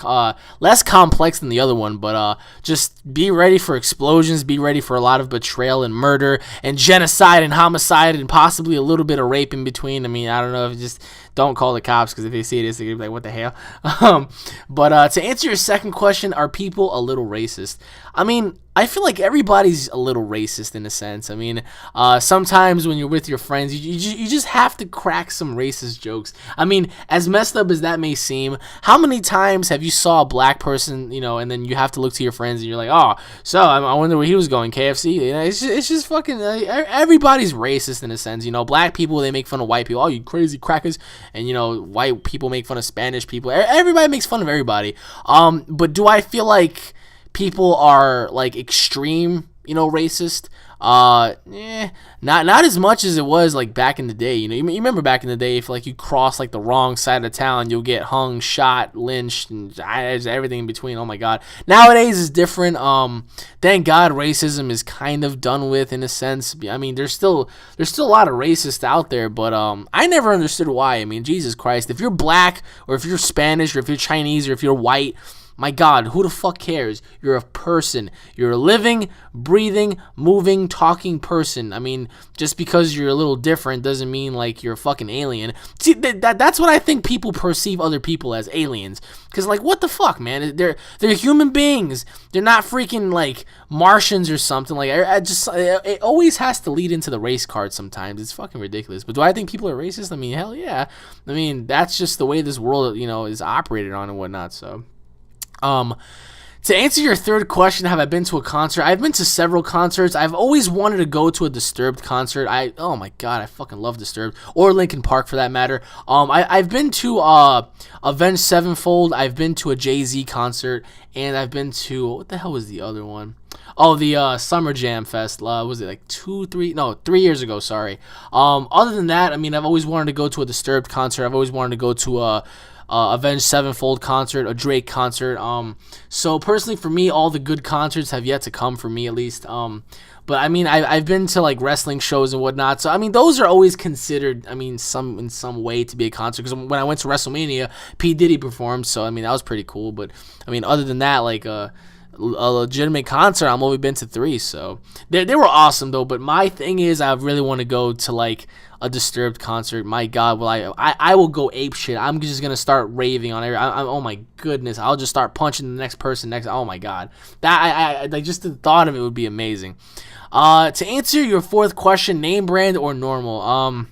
less complex than the other one, but just be ready for explosions, be ready for a lot of betrayal and murder and genocide and homicide and possibly a little bit of rape in between. I mean, I don't know, if just don't call the cops, because if they see this, they're going to be like, what the hell? But to answer your second question, are people a little racist? I mean, I feel like everybody's a little racist in a sense. I mean, sometimes when you're with your friends, you just have to crack some racist jokes. I mean, as messed up as that may seem, how many times have you saw a black person, and then you have to look to your friends and you're like, oh, so I wonder where he was going, KFC? It's just fucking, everybody's racist in a sense. Black people, they make fun of white people. Oh, you crazy crackers. And, white people make fun of Spanish people. Everybody makes fun of everybody. But do I feel like people are like extreme, racist? Not as much as it was like back in the day. You remember back in the day, if like you cross like the wrong side of town, you'll get hung, shot, lynched, and there's everything in between. Oh my God. Nowadays is different. Thank God racism is kind of done with in a sense. I mean, there's still a lot of racists out there, but I never understood why. I mean, Jesus Christ, if you're black or if you're Spanish or if you're Chinese or if you're white, my God, who the fuck cares? You're a person. You're a living, breathing, moving, talking person. I mean, just because you're a little different doesn't mean like you're a fucking alien. See, that's what I think people perceive other people as, aliens. Because like, what the fuck, man? They're human beings. They're not freaking like Martians or something. Like, it always has to lead into the race card sometimes. It's fucking ridiculous. But do I think people are racist? I mean, hell yeah. I mean, that's just the way this world, is operated on and whatnot. So. To answer your third question, have I been to a concert? I've been to several concerts. I've always wanted to go to a Disturbed concert. Oh my God, I fucking love Disturbed, or Linkin Park for that matter. I've been to Avenged Sevenfold. I've been to a Jay-Z concert, and I've been to, what the hell was the other one? Oh, the Summer Jam Fest. Was it like 3 years ago? Sorry. Other than that, I mean, I've always wanted to go to a Disturbed concert. I've always wanted to go to a Avenged Sevenfold concert, a Drake concert. So personally for me, all the good concerts have yet to come for me, at least. But I mean, I've been to like wrestling shows and whatnot. So I mean, those are always considered, I mean, in some way to be a concert. Because when I went to WrestleMania, P. Diddy performed. So I mean, that was pretty cool. But I mean, other than that, like a legitimate concert, I've only been to 3. So they were awesome though. But my thing is, I really want to go to like a Disturbed concert. My God, well, I will go ape shit. I'm just gonna start raving on oh my goodness, I'll just start punching the next person next. Oh my God, that I like, just the thought of it would be amazing. To answer your fourth question, name brand or normal,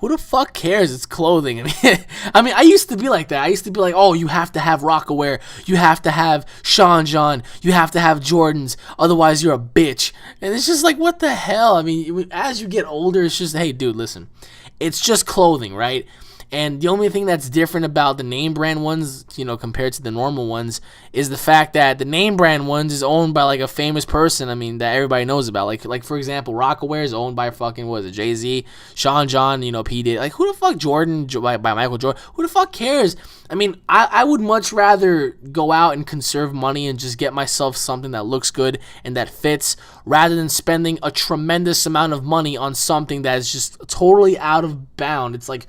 who the fuck cares? It's clothing. I mean, I used to be like that. I used to be like, oh, you have to have Rockaware, you have to have Sean John, you have to have Jordans, otherwise you're a bitch. And it's just like, what the hell? I mean, as you get older, it's just, hey, dude, listen, it's just clothing, right? And the only thing that's different about the name brand ones, compared to the normal ones, is the fact that the name brand ones is owned by like a famous person. I mean, that everybody knows about. Like for example, Rockaware is owned by fucking, what is it, Jay-Z, Sean John, P. Diddy. Like, who the fuck, Jordan by Michael Jordan? Who the fuck cares? I mean, I would much rather go out and conserve money and just get myself something that looks good and that fits, rather than spending a tremendous amount of money on something that is just totally out of bound. It's like,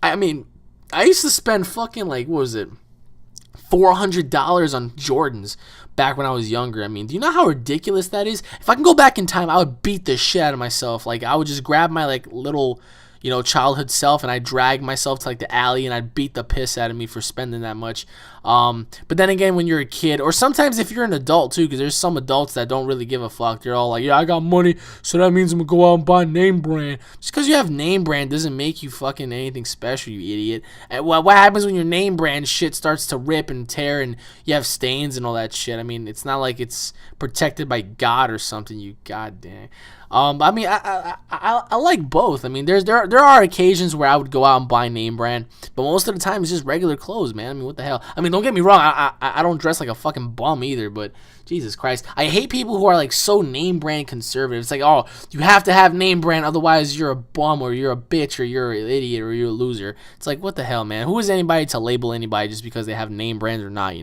I mean, I used to spend fucking, like, what was it, $400 on Jordans back when I was younger. I mean, do you know how ridiculous that is? If I can go back in time, I would beat the shit out of myself. Like, I would just grab my, like, little, childhood self, and I drag myself to like the alley and I'd beat the piss out of me for spending that much. But then again, when you're a kid, or sometimes if you're an adult too, because there's some adults that don't really give a fuck. They're all like, yeah, I got money, so that means I'm gonna go out and buy name brand. Just because you have name brand doesn't make you fucking anything special, you idiot. And what happens when your name brand shit starts to rip and tear and you have stains and all that shit? I mean, it's not like it's protected by God or something, you goddamn. I mean, I like both. I mean, there are occasions where I would go out and buy name brand, but most of the time it's just regular clothes, man. I mean, what the hell? I mean, don't get me wrong. I don't dress like a fucking bum either, but Jesus Christ, I hate people who are like so name brand conservative. It's like, oh, you have to have name brand, otherwise you're a bum or you're a bitch or you're an idiot or you're a loser. It's like, what the hell, man? Who is anybody to label anybody just because they have name brands or not?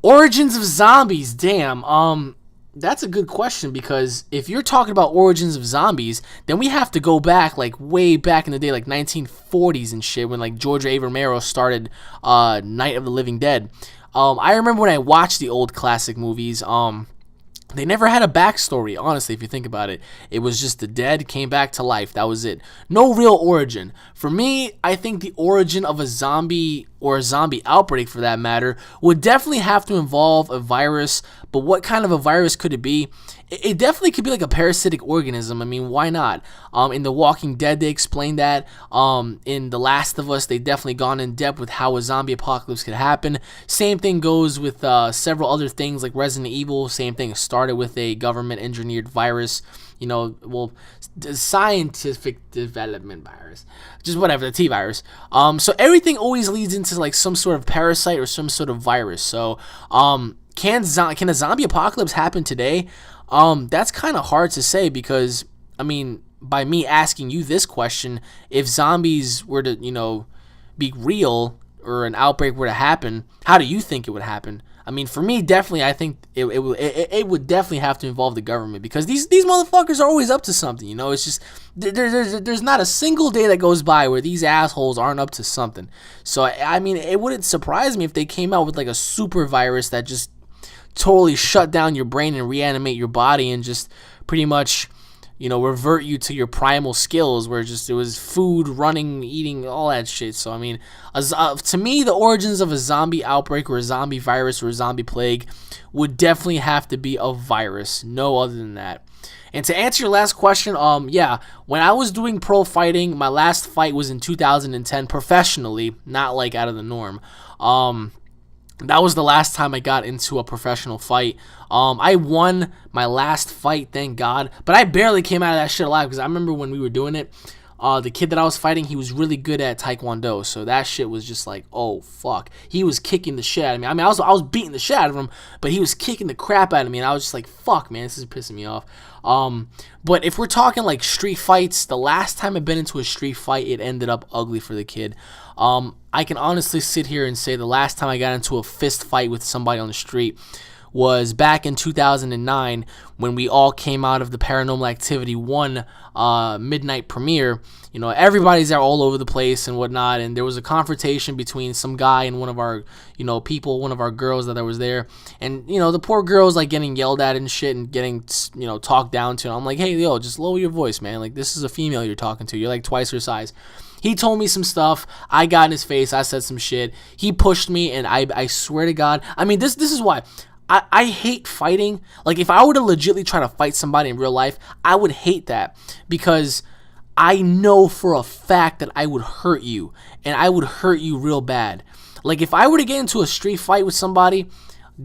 Origins of zombies. Damn. That's a good question, because if you're talking about origins of zombies, then we have to go back, like, way back in the day, like 1940s and shit, when, like, George A. Romero started Night of the Living Dead. I remember when I watched the old classic movies, they never had a backstory, honestly, if you think about it. It was just the dead came back to life. That was it. No real origin. For me, I think the origin of a zombie, or a zombie outbreak for that matter, would definitely have to involve a virus. But what kind of a virus could it be? It definitely could be like a parasitic organism. I mean, why not? In The Walking Dead, they explained that. In The Last of Us, they definitely gone in depth with how a zombie apocalypse could happen. Same thing goes with several other things like Resident Evil. Same thing. It started with a government-engineered virus. Scientific development virus. Just whatever, the T-virus. So everything always leads into like some sort of parasite or some sort of virus. So, can a zombie apocalypse happen today? That's kind of hard to say, because, I mean, by me asking you this question, if zombies were to, be real, or an outbreak were to happen, how do you think it would happen? I mean, for me, definitely, I think it would definitely have to involve the government, because these motherfuckers are always up to something, It's just, there's not a single day that goes by where these assholes aren't up to something. So, I mean, it wouldn't surprise me if they came out with, like, a super virus that just totally shut down your brain and reanimate your body and just pretty much, revert you to your primal skills, where just it was food, running, eating, all that shit. So, I mean, to me, the origins of a zombie outbreak or a zombie virus or a zombie plague would definitely have to be a virus. No other than that. And to answer your last question, yeah, when I was doing pro fighting, my last fight was in 2010 professionally, not like out of the norm. That was the last time I got into a professional fight. I won my last fight, thank God. But I barely came out of that shit alive, because I remember when we were doing it, the kid that I was fighting, he was really good at Taekwondo. So that shit was just like, oh, fuck. He was kicking the shit out of me. I mean, I was beating the shit out of him, but he was kicking the crap out of me. And I was just like, fuck, man, this is pissing me off. But if we're talking like street fights, the last time I've been into a street fight, it ended up ugly for the kid. I can honestly sit here and say the last time I got into a fist fight with somebody on the street was back in 2009, when we all came out of the Paranormal Activity 1 midnight premiere. Everybody's there all over the place and whatnot, and there was a confrontation between some guy and one of our, people, one of our girls that was there, and, the poor girl's like getting yelled at and shit and getting, talked down to, and I'm like, hey, yo, just lower your voice, man, like, this is a female you're talking to, you're like twice her size. He told me some stuff, I got in his face, I said some shit, he pushed me, and I swear to God, I mean, this is why I hate fighting. Like, if I were to legitimately try to fight somebody in real life, I would hate that, because I know for a fact that I would hurt you, and I would hurt you real bad. Like, if I were to get into a street fight with somebody,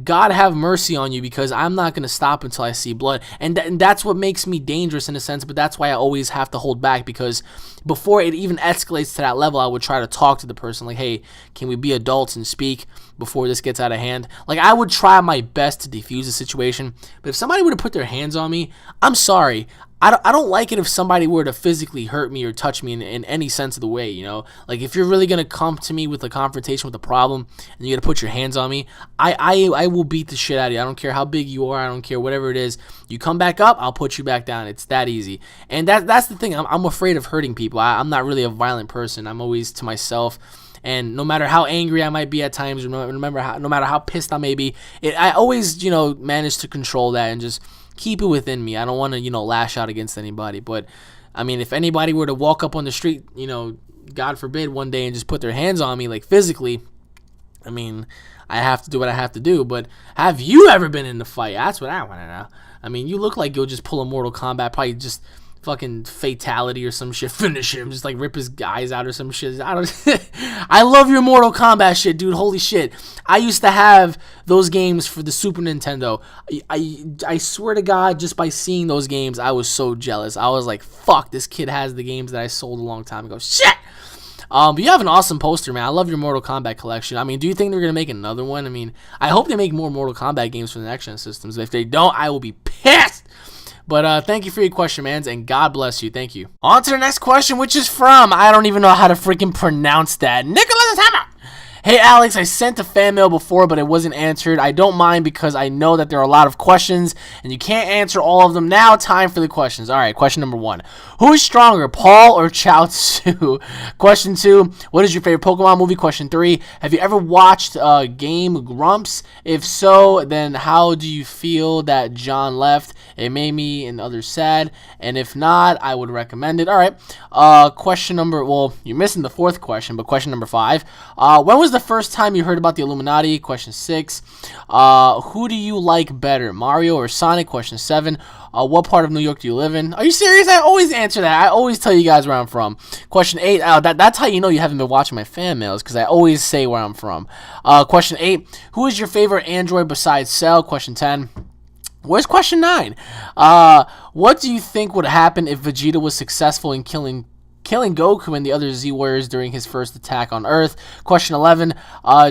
God have mercy on you, because I'm not going to stop until I see blood. And that's what makes me dangerous in a sense, but that's why I always have to hold back, because before it even escalates to that level, I would try to talk to the person like, hey, can we be adults and speak before this gets out of hand? Like, I would try my best to defuse the situation, but if somebody were to put their hands on me, I'm sorry. I don't like it if somebody were to physically hurt me or touch me in any sense of the way, Like, if you're really going to come to me with a confrontation with a problem and you're going to put your hands on me, I will beat the shit out of you. I don't care how big you are. I don't care whatever it is. You come back up, I'll put you back down. It's that easy. And that's the thing. I'm afraid of hurting people. I'm not really a violent person. I'm always to myself. And no matter how angry I might be at times, no matter how pissed I may be, I always, manage to control that and just keep it within me. I don't want to, lash out against anybody. But I mean, if anybody were to walk up on the street, you know, God forbid, one day and just put their hands on me, like physically, I mean, I have to do what I have to do. But have you ever been in the fight? That's what I want to know. I mean, you look like you'll just pull a Mortal Kombat, probably just fucking fatality or some shit, finish him, just like rip his eyes out or some shit. I don't. I love your Mortal Kombat shit, dude. Holy shit. I used to have those games for the Super Nintendo. I swear to God, just by seeing those games, I was so jealous. I was like, fuck, this kid has the games that I sold a long time ago. Shit. But you have an awesome poster, man. I love your Mortal Kombat collection. I mean, do you think they're going to make another one? I mean, I hope they make more Mortal Kombat games for the next-gen systems. If they don't, I will be pissed. But thank you for your question, mans, and God bless you. Thank you. On to the next question, which is from, I don't even know how to freaking pronounce that, Nicholas Hammer. Hey, Alex, I sent a fan mail before, but it wasn't answered. I don't mind because I know that there are a lot of questions, and you can't answer all of them. Now, time for the questions. All right, question number 1. Who is stronger, Paul or Chaozu? Question 2, what is your favorite Pokemon movie? Question 3, have you ever watched Game Grumps? If so, then how do you feel that John left? It made me and others sad, and if not, I would recommend it. All right, question number, well, you're missing the 4th question, but question number 5. When was the first time you heard about the Illuminati? Question 6. Who do you like better, Mario or Sonic? Question 7. What part of New York do you live in? Are you serious? I always answer that. I always tell you guys where I'm from. Question 8. That's how you know you haven't been watching my fan mails, because I always say where I'm from. Question 8. Who is your favorite android besides Cell? Question 10. Where's question 9? What do you think would happen if Vegeta was successful in killing Goku and the other Z-Warriors during his first attack on Earth? Question 11,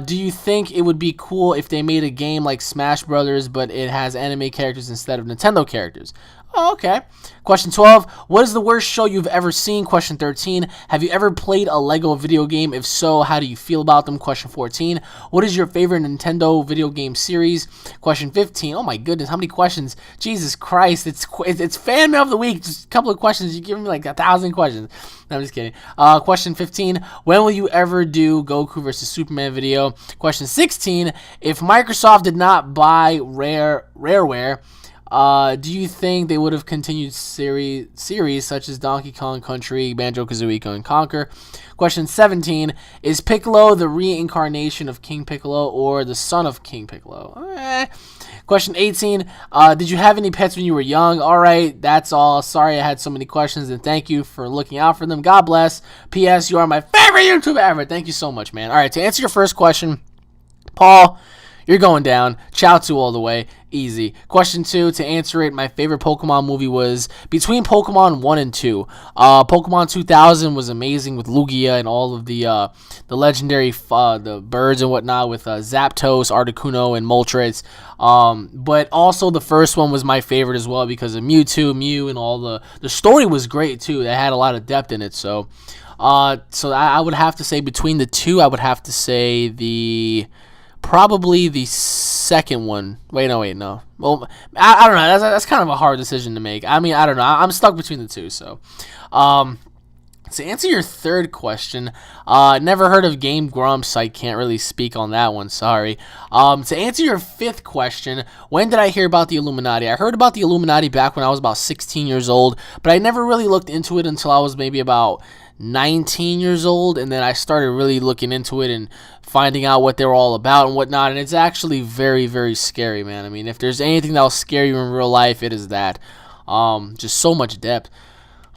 do you think it would be cool if they made a game like Smash Brothers, but it has anime characters instead of Nintendo characters? Oh, okay. Question 12, what is the worst show you've ever seen? Question 13, have you ever played a Lego video game? If so, how do you feel about them? Question 14, what is your favorite Nintendo video game series? Question 15, oh my goodness, how many questions? Jesus Christ, it's fan mail of the week, just a couple of questions, you're giving me like 1,000 questions. No, I'm just kidding. Question 15, when will you ever do Goku versus Superman video? Question 16, if Microsoft did not buy Rareware, do you think they would have continued series such as Donkey Kong Country, Banjo-Kazooie and Conquer? Question 17, is Piccolo the reincarnation of King Piccolo or the son of King Piccolo? Question 18, did you have any pets when you were young? All right, that's all. Sorry I had so many questions, and thank you for looking out for them. God bless. P.S. You are my favorite YouTuber ever. Thank you so much, man. All right, to answer your first question, Paul, you're going down. Chaozu all the way. Easy. Question 2, to answer it, my favorite Pokemon movie was between Pokemon 1 and 2. Pokemon 2000 was amazing with Lugia and all of the legendary the birds and whatnot with Zapdos, Articuno, and Moltres. But also the first one was my favorite as well because of Mewtwo, Mew, and all the story was great too. They had a lot of depth in it. So I would have to say between the two, I would have to say probably the second one. No. Well, I don't know. That's kind of a hard decision to make. I mean, I don't know. I'm stuck between the two. So, to answer your third question, never heard of Game Grumps. I can't really speak on that one. Sorry. To answer your fifth question, when did I hear about the Illuminati? I heard about the Illuminati back when I was about 16 years old, but I never really looked into it until I was maybe about 19 years old, and then I started really looking into it and finding out what they were all about and whatnot, and it's actually very, very scary, man. I mean, if there's anything that'll scare you in real life, it is that. Just so much depth.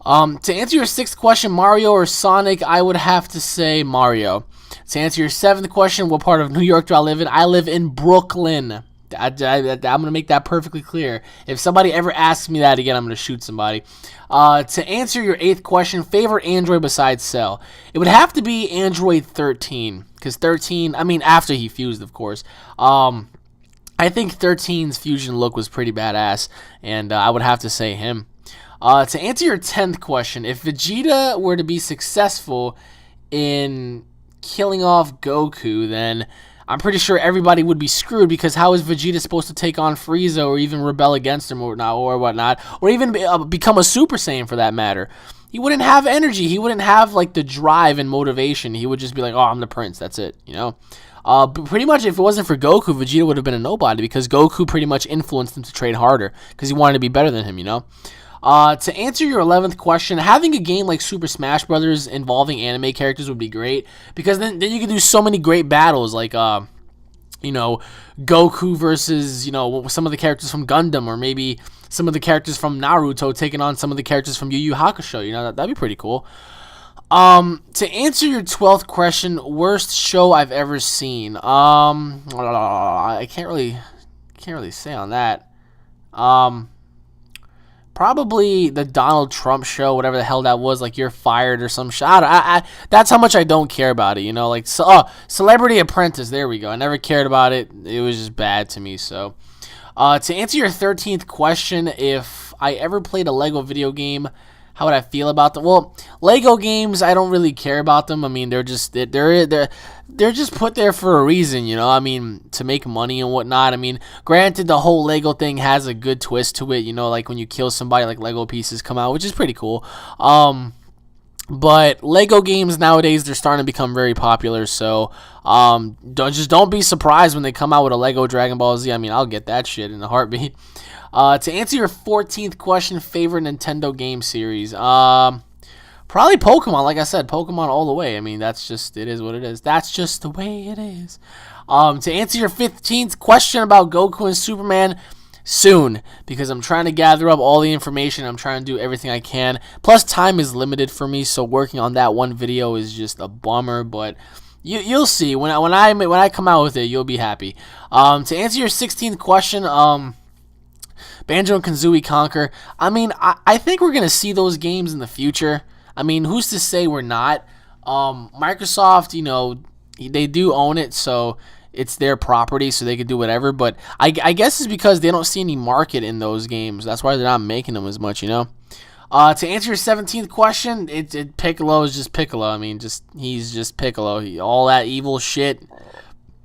To answer your sixth question, Mario or Sonic, I would have to say Mario. To answer your seventh question, what part of New York do I live in? I live in Brooklyn. I'm going to make that perfectly clear. If somebody ever asks me that again, I'm going to shoot somebody. To answer your eighth question, favorite Android besides Cell? It would have to be Android 13. Because 13, I mean, after he fused, of course. I think 13's fusion look was pretty badass. And I would have to say him. To answer your 10th question, if Vegeta were to be successful in killing off Goku, then I'm pretty sure everybody would be screwed, because how is Vegeta supposed to take on Frieza or even rebel against him or whatnot, or even become a Super Saiyan for that matter? He wouldn't have energy. He wouldn't have like the drive and motivation. He would just be like, oh, I'm the prince. That's it, you know? But pretty much if it wasn't for Goku, Vegeta would have been a nobody, because Goku pretty much influenced him to train harder because he wanted to be better than him, you know? To answer your 11th question, having a game like Super Smash Brothers involving anime characters would be great, because then you can do so many great battles, like Goku versus some of the characters from Gundam, or maybe some of the characters from Naruto taking on some of the characters from Yu Yu Hakusho. That'd be pretty cool. To answer your 12th question, worst show I've ever seen. I can't really say on that. Probably the Donald Trump show, whatever the hell that was, like You're Fired or some shit. That's how much I don't care about it, like Celebrity Apprentice. There we go. I never cared about it. It was just bad to me. So, to answer your 13th question, if I ever played a Lego video game, how would I feel about them? Well, Lego games, I don't really care about them. I mean, they're just put there for a reason, to make money and whatnot. I mean, granted, the whole Lego thing has a good twist to it, like when you kill somebody, like Lego pieces come out, which is pretty cool. But Lego games nowadays, they're starting to become very popular, so don't be surprised when they come out with a Lego Dragon Ball Z. I mean, I'll get that shit in a heartbeat. To answer your 14th question, favorite Nintendo game series, probably Pokemon. Like I said, Pokemon all the way. I mean, it is what it is. That's just the way it is. To answer your 15th question about Goku and Superman, soon, because I'm trying to gather up all the information. I'm trying to do everything I can. Plus, time is limited for me, so working on that one video is just a bummer. But you'll see when I come out with it, you'll be happy. To answer your 16th question, Banjo and Kazooie Conquer. I mean, I think we're gonna see those games in the future. I mean, who's to say we're not? Microsoft, they do own it, so it's their property, so they can do whatever. But I guess it's because they don't see any market in those games. That's why they're not making them as much, To answer your 17th question, Piccolo is just Piccolo. I mean, he's just Piccolo. All that evil shit,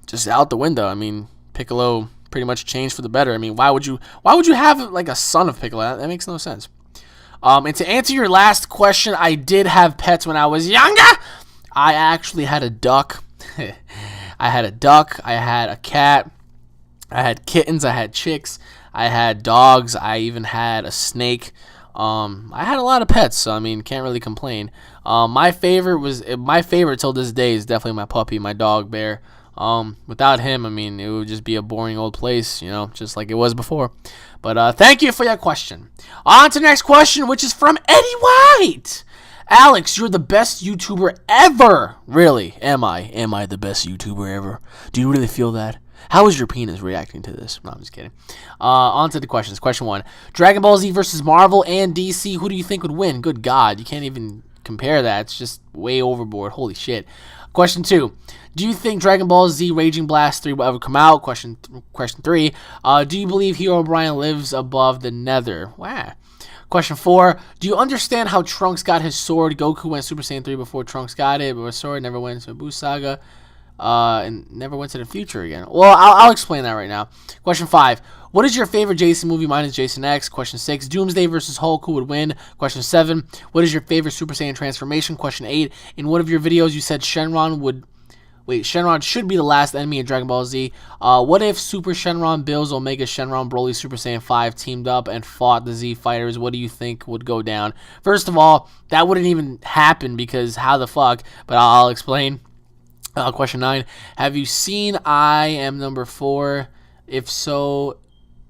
just out the window. I mean, Piccolo pretty much changed for the better. I mean, why would you have like a son of Piccolo? That makes no sense. And to answer your last question, I did have pets when I was younger. I actually had a duck. I had a cat, I had kittens, I had chicks, I had dogs, I even had a snake. I had a lot of pets, so I mean, can't really complain. My favorite till this day is definitely my puppy, my dog Bear. Without him, I mean, it would just be a boring old place, just like it was before. But thank you for your question. On to the next question, which is from Eddie White. Alex, you're the best YouTuber ever. Really? Am I the best YouTuber ever? Do you really feel that? How is your penis reacting to this? No, I'm just kidding. On to the questions. Question 1. Dragon Ball Z versus Marvel and DC. Who do you think would win? Good God, you can't even compare that. It's just way overboard. Holy shit. Question 2. Do you think Dragon Ball Z Raging Blast 3 will ever come out? Question 3. Do you believe Hero Brian lives above the Nether? Wow. Question 4. Do you understand how Trunks got his sword? Goku went Super Saiyan 3 before Trunks got it, but his sword never went to Buu Saga, and never went to the future again. Well, I'll explain that right now. Question 5. What is your favorite Jason movie? Mine is Jason X. Question 6. Doomsday versus Hulk. Who would win? Question 7. What is your favorite Super Saiyan transformation? Question 8. In one of your videos, you said Shenron should be the last enemy in Dragon Ball Z. What if Super Shenron, Bills, Omega Shenron, Broly, Super Saiyan 5 teamed up and fought the Z Fighters? What do you think would go down? First of all, that wouldn't even happen, because how the fuck? But I'll explain. Question 9. Have you seen I Am Number 4? If so,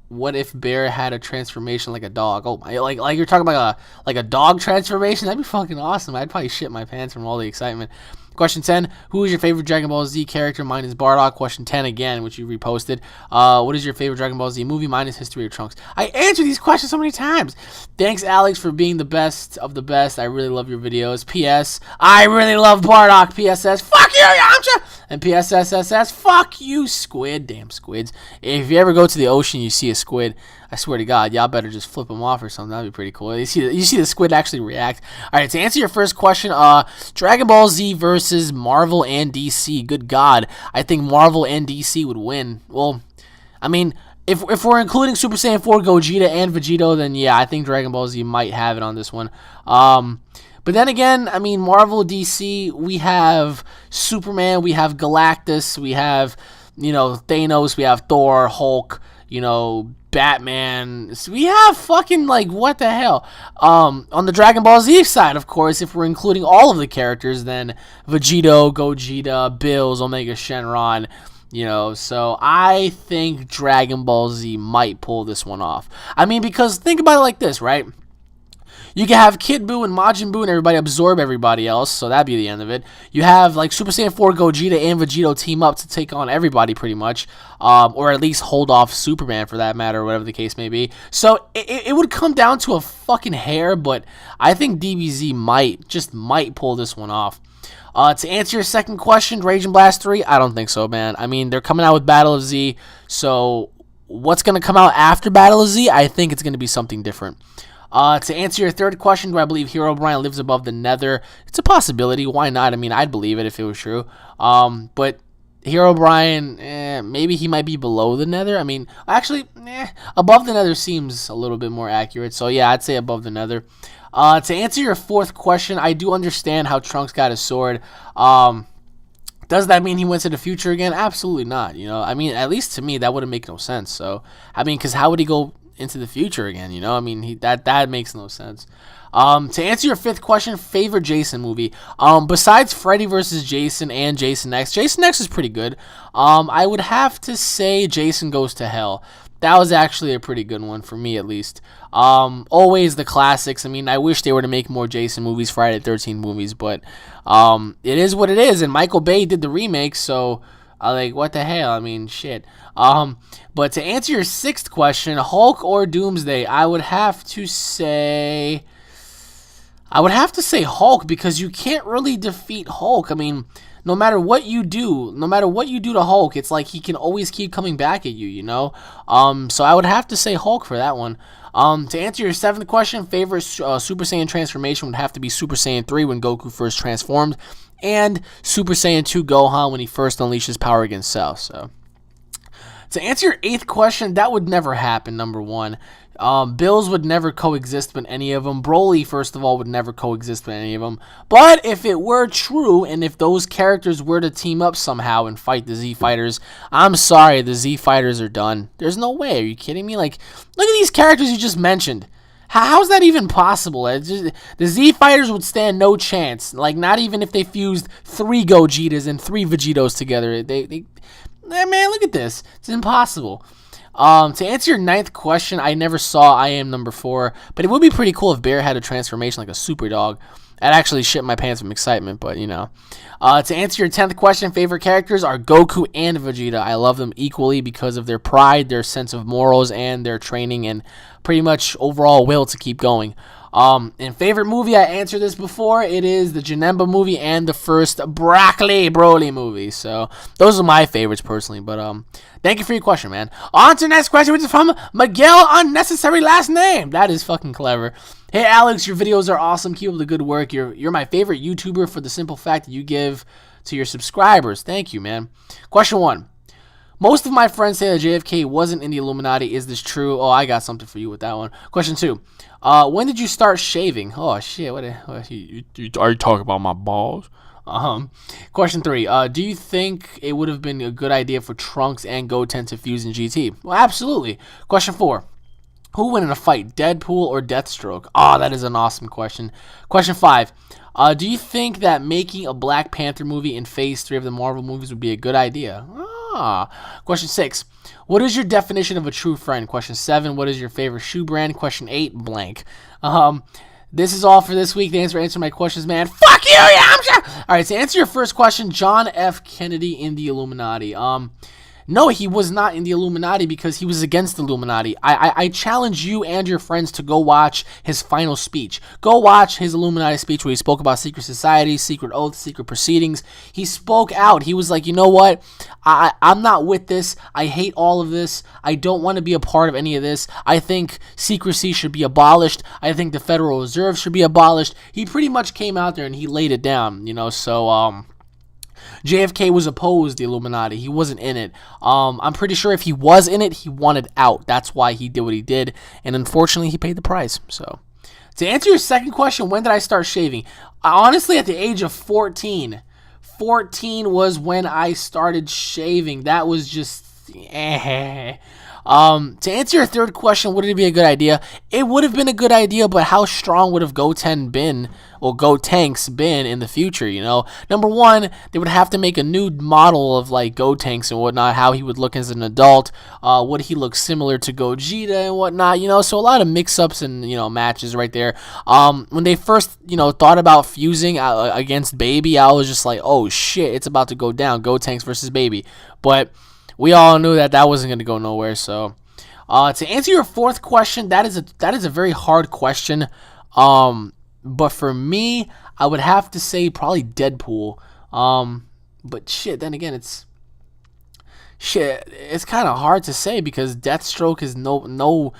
what if Bear had a transformation like a dog? Oh my, like you're talking about a dog transformation? That'd be fucking awesome. I'd probably shit my pants from all the excitement. Question 10, who is your favorite Dragon Ball Z character? Mine is Bardock. Question 10 again, which you reposted. What is your favorite Dragon Ball Z movie? Mine is History of Trunks. I answered these questions so many times. Thanks, Alex, for being the best of the best. I really love your videos. P.S. I really love Bardock. P.S.S. Fuck you, Yamcha! And P.S.S.S.S. Fuck you, squid. Damn squids. If you ever go to the ocean, you see a squid, I swear to God, y'all better just flip them off or something. That'd be pretty cool. You see the squid actually react. All right, to answer your first question, Dragon Ball Z versus Marvel and DC. Good God, I think Marvel and DC would win. Well, I mean, if we're including Super Saiyan 4 Gogeta and Vegito, then yeah, I think Dragon Ball Z might have it on this one. But then again, I mean, Marvel, DC, we have Superman, we have Galactus, we have, Thanos, we have Thor, Hulk, Batman. So we have fucking, like, what the hell? On the Dragon Ball Z side, of course, if we're including all of the characters, then Vegito, Gogeta, Bills, Omega Shenron, you know. So I think Dragon Ball Z might pull this one off. I mean, because think about it like this, right? You can have Kid Buu and Majin Buu and everybody absorb everybody else, so that'd be the end of it. You have, like, Super Saiyan 4 Gogeta and Vegito team up to take on everybody pretty much, or at least hold off Superman for that matter, or whatever the case may be. So it would come down to a fucking hair, but I think DBZ might pull this one off. To answer your second question, Raging Blast 3, I don't think so, man. I mean, they're coming out with Battle of Z, so what's going to come out after Battle of Z? I think it's going to be something different. To answer your third question, do I believe Hero Brian lives above the Nether? It's a possibility. Why not? I mean, I'd believe it if it was true. But Hero Brian, maybe he might be below the Nether. I mean, actually, above the Nether seems a little bit more accurate. So yeah, I'd say above the Nether. To answer your fourth question, I do understand how Trunks got his sword. Does that mean he went to the future again? Absolutely not. You know, I mean, at least to me, that wouldn't make no sense. So, I mean, because how would he go into the future again? You know, I mean, that makes no sense. To answer your fifth question, favorite Jason movie. Besides Freddy vs. Jason and Jason X is pretty good. I would have to say Jason Goes to Hell. That was actually a pretty good one for me, at least. Always the classics. I mean, I wish they were to make more Jason movies, Friday the 13th movies, but it is what it is. And Michael Bay did the remake, so like, what the hell? I mean, shit. But to answer your sixth question, Hulk or Doomsday, I would have to say Hulk, because you can't really defeat Hulk. I mean, no matter what you do to Hulk, it's like he can always keep coming back at you, you know? So I would have to say Hulk for that one. To answer your seventh question, favorite Super Saiyan transformation would have to be Super Saiyan 3 when Goku first transformed, and Super Saiyan 2 Gohan when he first unleashes power against Cell. So, to answer your eighth question, that would never happen, number one. Bills would never coexist with any of them. Broly, first of all, would never coexist with any of them. But if it were true, and if those characters were to team up somehow and fight the Z Fighters, I'm sorry, the Z Fighters are done. There's no way. Are you kidding me? Like, look at these characters you just mentioned. How's that even possible? The Z Fighters would stand no chance. Like, not even if they fused 3 Gogetas and 3 Vegetos together. Man, look at this. It's impossible. To answer your ninth question, I never saw I Am Number 4, but it would be pretty cool if Bear had a transformation like a super dog. I'd actually shit my pants from excitement, but you know. To answer your 10th question, favorite characters are Goku and Vegeta. I love them equally because of their pride, their sense of morals, and their training, and pretty much overall will to keep going. And favorite movie, I answered this before, it is the Janemba movie and the first Broly movie. So those are my favorites personally, but thank you for your question, man. On to the next question, which is from Miguel Unnecessary Last Name. That is fucking clever. Hey Alex, your videos are awesome. Keep up the good work. You're my favorite YouTuber for the simple fact that you give to your subscribers. Thank you, man. Question 1. Most of my friends say that JFK wasn't in the Illuminati. Is this true? Oh, I got something for you with that one. Question 2. When did you start shaving? Oh, shit. Are you talking about my balls? Question 3. Do you think it would have been a good idea for Trunks and Goten to fuse in GT? Well, absolutely. Question 4. Who would win in a fight, Deadpool or Deathstroke? Oh, that is an awesome question. Question 5. Do you think that making a Black Panther movie in Phase 3 of the Marvel movies would be a good idea? Question 6. What is your definition of a true friend? Question 7. What is your favorite shoe brand? Question 8. Blank. This is all for this week. Thanks for answering my questions, man. Fuck you, Yamcha! Alright, to answer your first question, John F. Kennedy in the Illuminati. No, he was not in the Illuminati because he was against the Illuminati. I challenge you and your friends to go watch his final speech. Go watch his Illuminati speech where he spoke about secret societies, secret oaths, secret proceedings. He spoke out. He was like, you know what? I'm not with this. I hate all of this. I don't want to be a part of any of this. I think secrecy should be abolished. I think the Federal Reserve should be abolished. He pretty much came out there and he laid it down, you know, so, JFK was opposed to the Illuminati. He wasn't in it. I'm pretty sure if he was in it, he wanted out. That's why he did what he did. And unfortunately, he paid the price. So, to answer your second question, when did I start shaving? Honestly, at the age of 14. 14 was when I started shaving. That was just... To answer your third question, would it be a good idea? It would have been a good idea, but how strong would have Goten been, or Gotenks been in the future, you know? Number one, they would have to make a new model of, like, Gotenks and whatnot, how he would look as an adult, would he look similar to Gogeta and whatnot, you know? So a lot of mix-ups and, you know, matches right there. When they first, you know, thought about fusing against Baby, I was just like, oh shit, it's about to go down, Gotenks versus Baby. But we all knew that wasn't going to go nowhere. So, to answer your fourth question, that is a very hard question. But for me, I would have to say probably Deadpool. But shit, then again, it's kind of hard to say because Deathstroke is no,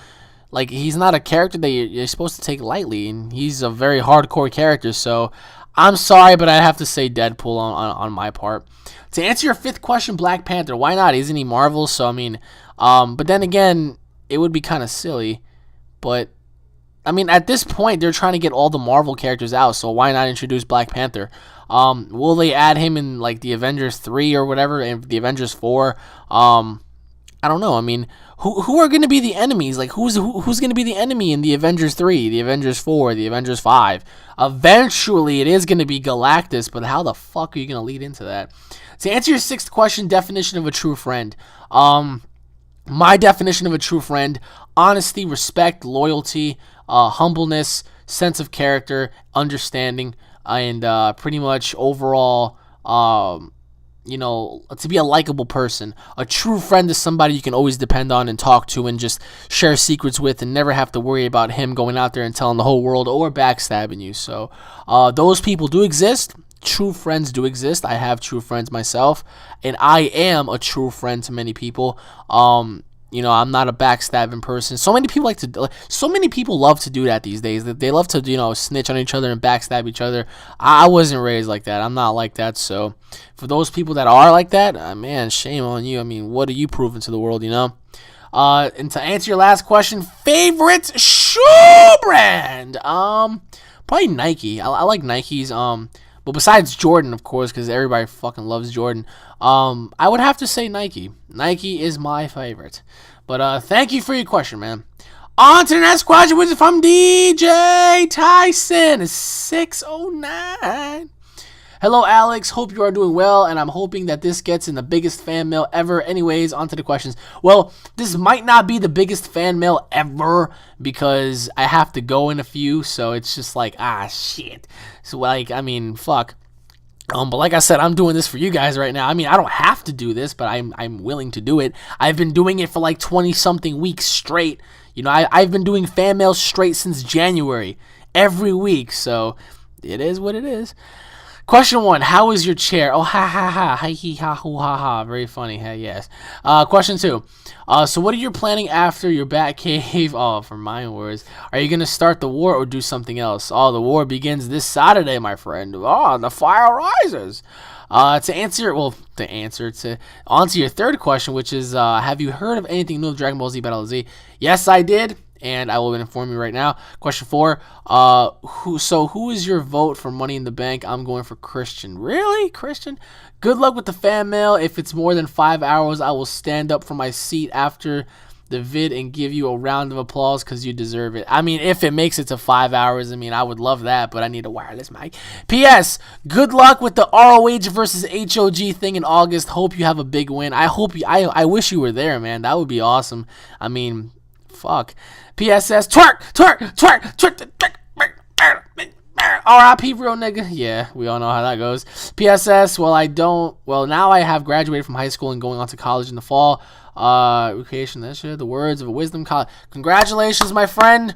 like, he's not a character that you're supposed to take lightly, and he's a very hardcore character. So, I'm sorry, but I have to say Deadpool on my part. To answer your fifth question, Black Panther. Why not? Isn't he Marvel? So, I mean, but then again, it would be kind of silly. But, I mean, at this point, they're trying to get all the Marvel characters out, so why not introduce Black Panther? Will they add him in, like, the Avengers 3 or whatever, and the Avengers 4? I don't know. I mean, who are going to be the enemies? Like, who's going to be the enemy in the Avengers 3, the Avengers 4, the Avengers 5? Eventually, it is going to be Galactus, but how the fuck are you going to lead into that? To answer your sixth question, definition of a true friend. My definition of a true friend: honesty, respect, loyalty, humbleness, sense of character, understanding, and pretty much overall, you know, to be a likable person. A true friend is somebody you can always depend on and talk to and just share secrets with and never have to worry about him going out there and telling the whole world or backstabbing you. So those people do exist. True friends do exist. I have true friends myself, and I am a true friend to many people. You know, I'm not a backstabbing person. So many people love to do that these days. They love to, you know, snitch on each other and backstab each other. I wasn't raised like that. I'm not like that. So for those people that are like that, man, shame on you. I mean, what are you proving to the world, you know? And to answer your last question, favorite shoe brand? Probably Nike. I like Nikes. But besides Jordan, of course, because everybody fucking loves Jordan, I would have to say Nike. Nike is my favorite. But thank you for your question, man. On to the next question, which is from DJ Tyson 609. Hello, Alex. Hope you are doing well, and I'm hoping that this gets in the biggest fan mail ever. Anyways, on to the questions. Well, this might not be the biggest fan mail ever because I have to go in a few, so it's just like, shit. So, like, I mean, fuck. But like I said, I'm doing this for you guys right now. I mean, I don't have to do this, but I'm willing to do it. I've been doing it for like 20-something weeks straight. You know, I've been doing fan mail straight since January, every week, so it is what it is. Question 1, how is your chair? Oh, ha ha ha, hi he ha hoo ha ha, very funny, hey, yes. Question 2, so what are you planning after your Batcave? Oh, for my words, are you going to start the war or do something else? Oh, the war begins this Saturday, my friend. Oh, the fire rises. To answer your third question, which is, have you heard of anything new of Dragon Ball Z Battle of Z? Yes, I did. And I will inform you right now. Question 4, who is your vote for Money in the Bank? I'm going for Christian. Really? Christian? Good luck with the fan mail. If it's more than 5 hours, I will stand up from my seat after the vid and give you a round of applause because you deserve it. I mean, if it makes it to 5 hours, I mean, I would love that, but I need a wireless mic. P.S. Good luck with the ROH versus HOG thing in August. Hope you have a big win. I wish you were there, man. That would be awesome. I mean, fuck. PSS, twerk. R.I.P. real nigga. Yeah, we all know how that goes. PSS, now I have graduated from high school and going on to college in the fall. Recreation, that shit, the words of a wisdom college. Congratulations, my friend.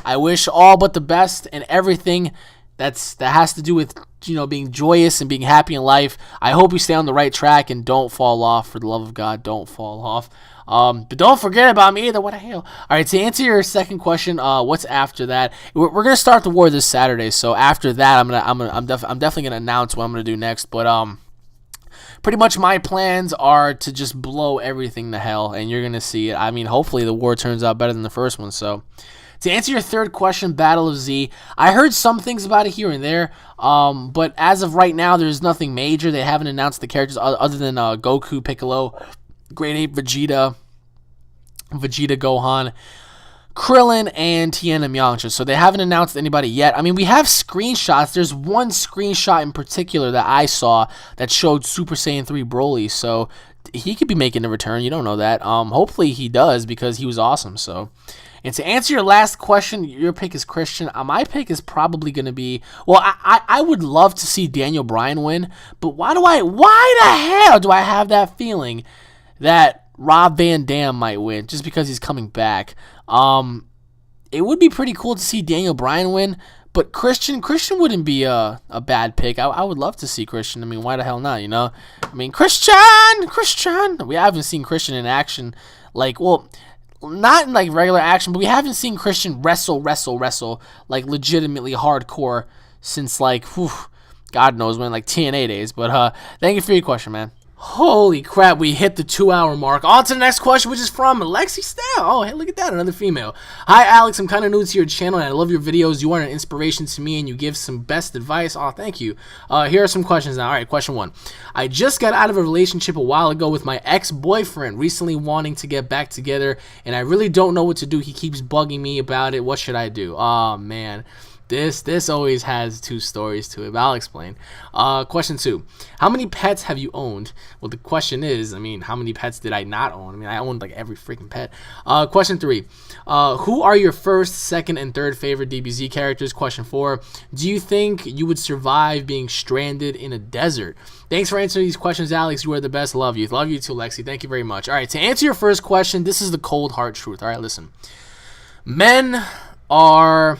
I wish all but the best and everything that has to do with, you know, being joyous and being happy in life. I hope you stay on the right track and don't fall off. For the love of God, don't fall off. But don't forget about me either. What the hell? All right, to answer your second question, what's after that? We're gonna start the war this Saturday. So after that, I'm definitely gonna announce what I'm gonna do next. But pretty much my plans are to just blow everything to hell, and you're gonna see it. I mean, hopefully the war turns out better than the first one. So to answer your third question, Battle of Z, I heard some things about it here and there. But as of right now, there's nothing major. They haven't announced the characters other than Goku, Piccolo, Great Ape Vegeta, Vegeta, Gohan, Krillin, and Tien and Yamcha. So they haven't announced anybody yet. I mean, we have screenshots. There's one screenshot in particular that I saw that showed Super Saiyan 3 Broly. So he could be making a return. You don't know that. Hopefully he does because he was awesome. So, and to answer your last question, your pick is Christian. My pick is probably going to be, well, I would love to see Daniel Bryan win, but why the hell do I have that feeling that Rob Van Dam might win just because he's coming back? It would be pretty cool to see Daniel Bryan win, but Christian wouldn't be a bad pick. I would love to see Christian. I mean, why the hell not, you know? I mean, Christian! We haven't seen Christian in action, like, well, not in, like, regular action, but we haven't seen Christian wrestle, like, legitimately hardcore since, like, God knows when, like, TNA days. But, thank you for your question, man. Holy crap, we hit the 2-hour mark. On to the next question, which is from Lexi Stell. Oh, hey, look at that, another female. Hi, Alex, I'm kind of new to your channel, and I love your videos. You are an inspiration to me, and you give some best advice. Oh, thank you. Here are some questions now. All right, question 1. I just got out of a relationship a while ago with my ex-boyfriend, recently wanting to get back together, and I really don't know what to do. He keeps bugging me about it. What should I do? Oh, man. This always has two stories to it, but I'll explain. Question 2. How many pets have you owned? Well, the question is, I mean, how many pets did I not own? I mean, I owned like every freaking pet. Question 3. Who are your first, second, and third favorite DBZ characters? Question 4. Do you think you would survive being stranded in a desert? Thanks for answering these questions, Alex. You are the best. Love you. Love you too, Lexi. Thank you very much. All right, to answer your first question, this is the cold hard truth. All right, listen. Men are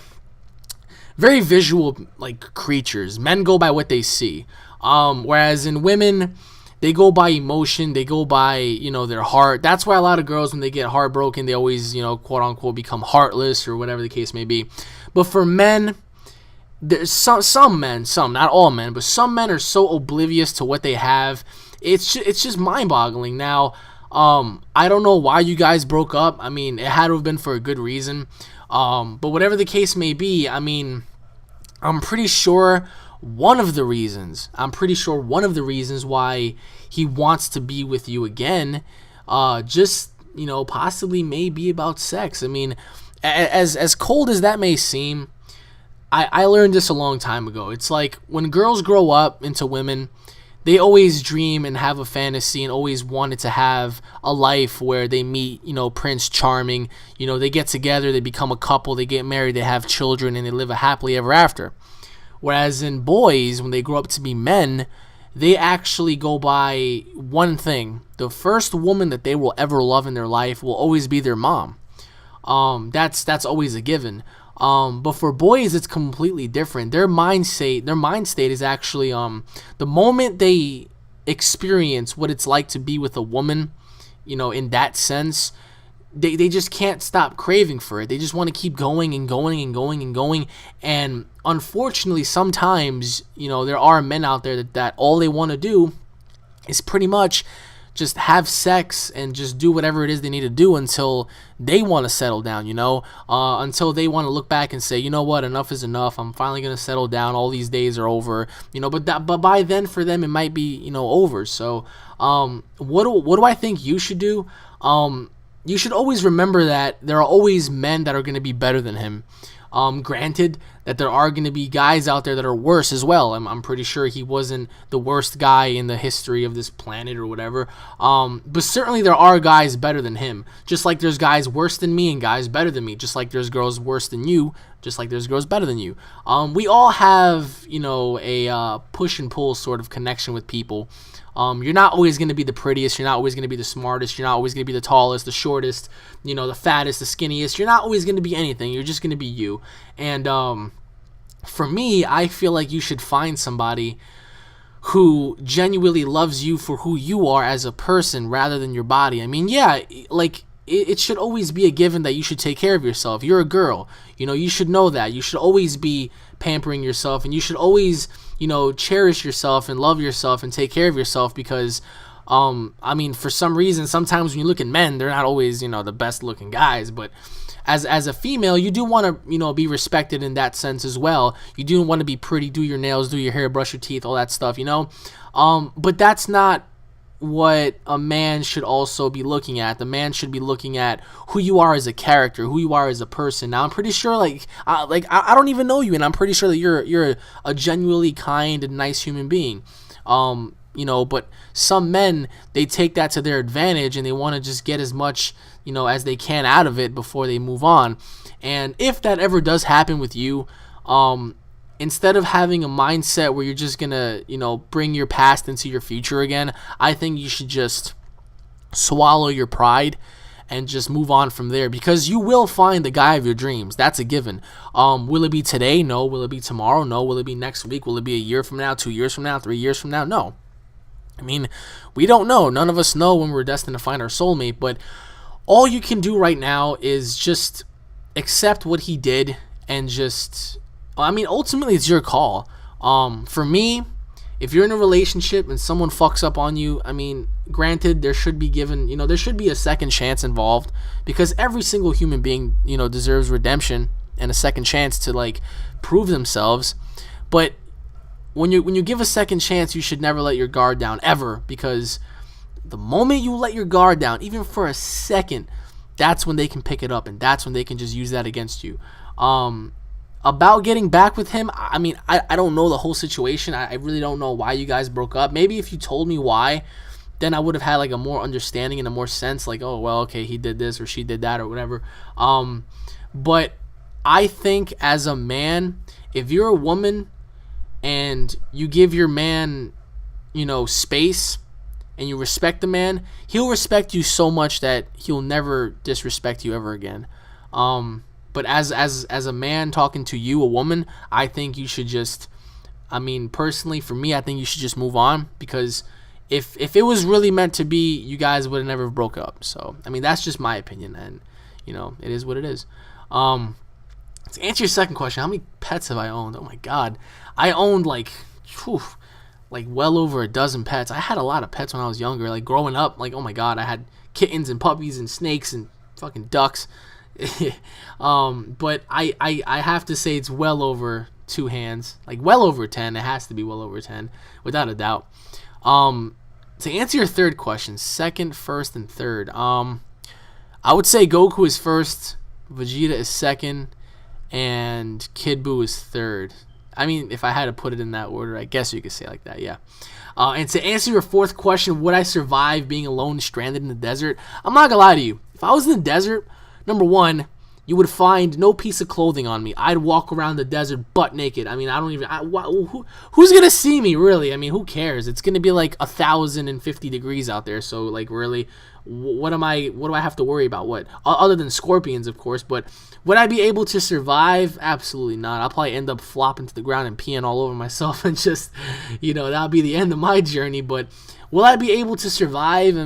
very visual, like, creatures. Men go by what they see, whereas in women, they go by emotion. They go by, you know, their heart. That's why a lot of girls, when they get heartbroken, they always, you know, quote unquote, become heartless or whatever the case may be. But for men, there's some men, not all men, but some men are so oblivious to what they have. It's just mind-boggling. Now, I don't know why you guys broke up. I mean, it had to have been for a good reason. But whatever the case may be, I mean, I'm pretty sure one of the reasons why he wants to be with you again, just, you know, possibly may be about sex. I mean, as cold as that may seem, I learned this a long time ago. It's like when girls grow up into women, they always dream and have a fantasy and always wanted to have a life where they meet, you know, Prince Charming. You know, they get together, they become a couple, they get married, they have children, and they live a happily ever after. Whereas in boys, when they grow up to be men, they actually go by one thing. The first woman that they will ever love in their life will always be their mom. That's always a given. But for boys, it's completely different. Their mind state is actually, the moment they experience what it's like to be with a woman, you know, in that sense, they just can't stop craving for it. They just want to keep going and going and going and going. And unfortunately, sometimes, you know, there are men out there that all they want to do is pretty much just have sex and just do whatever it is they need to do until they want to settle down, you know, until they want to look back and say, you know what, enough is enough. I'm finally going to settle down. All these days are over, you know, but by then for them, it might be, you know, over. So, what do I think you should do? You should always remember that there are always men that are going to be better than him. Granted that there are going to be guys out there that are worse as well. I'm pretty sure he wasn't the worst guy in the history of this planet or whatever. But certainly there are guys better than him. Just like there's guys worse than me and guys better than me. Just like there's girls worse than you. Just like there's girls better than you. We all have, you know, a push and pull sort of connection with people. You're not always going to be the prettiest. You're not always going to be the smartest. You're not always going to be the tallest, the shortest, you know, the fattest, the skinniest. You're not always going to be anything. You're just going to be you. And for me, I feel like you should find somebody who genuinely loves you for who you are as a person rather than your body. I mean, yeah, like, it should always be a given that you should take care of yourself. You're a girl. You know, you should know that. You should always be pampering yourself, and you should always, you know, cherish yourself and love yourself and take care of yourself because, I mean, for some reason, sometimes when you look at men, they're not always, you know, the best looking guys, but as a female, you do want to, you know, be respected in that sense as well. You do want to be pretty, do your nails, do your hair, brush your teeth, all that stuff, you know, but that's not what a man should also be looking at. The man should be looking at who you are as a character, who you are as a person. Now, I'm pretty sure, I don't even know you, and I'm pretty sure that you're a genuinely kind and nice human being. But some men, they take that to their advantage, and they want to just get as much, as they can out of it before they move on. And if that ever does happen with you, instead of having a mindset where you're just gonna, bring your past into your future again, I think you should just swallow your pride and just move on from there, because you will find the guy of your dreams. That's a given. Will it be today? No. Will it be tomorrow? No. Will it be next week? Will it be a year from now, 2 years from now, 3 years from now? No. I mean, we don't know. None of us know when we're destined to find our soulmate, but all you can do right now is just accept what he did and just, ultimately it's your call. For me, if you're in a relationship and someone fucks up on you, granted, there should be there should be a second chance involved, because every single human being, deserves redemption and a second chance to prove themselves. But when you give a second chance, you should never let your guard down, ever, because the moment you let your guard down, even for a second, that's when they can pick it up, and that's when they can just use that against you. About getting back with him, I don't know the whole situation. I really don't know why you guys broke up. Maybe if you told me why, then I would have had a more understanding and a more sense, oh, well, okay, he did this or she did that or whatever. But I think as a man, if you're a woman and you give your man, space, and you respect the man, he'll respect you so much that he'll never disrespect you ever again. But as a man talking to you, a woman, I think you should just, personally for me, I think you should just move on, because if it was really meant to be, you guys would have never broke up. So, that's just my opinion, and, it is what it is. To answer your second question, how many pets have I owned? Oh my God. I owned well over a dozen pets. I had a lot of pets when I was younger. Growing up, oh my God, I had kittens and puppies and snakes and fucking ducks. But I have to say it's well over 2 hands. Well over 10. It has to be well over 10, without a doubt. To answer your third question, second, first, and third, I would say Goku is first, Vegeta is second, and Kid Buu is third. If I had to put it in that order, I guess you could say it like that, yeah. And to answer your fourth question, would I survive being alone, stranded in the desert? I'm not gonna lie to you. If I was in the desert, number one, you would find no piece of clothing on me. I'd walk around the desert butt naked. Who's gonna see me, really? Who cares? It's gonna be 1,050 degrees out there, so really, what do I have to worry about? What, other than scorpions, of course? But would I be able to survive? Absolutely not. I'll probably end up flopping to the ground and peeing all over myself, and just, that'll be the end of my journey. But will I be able to survive?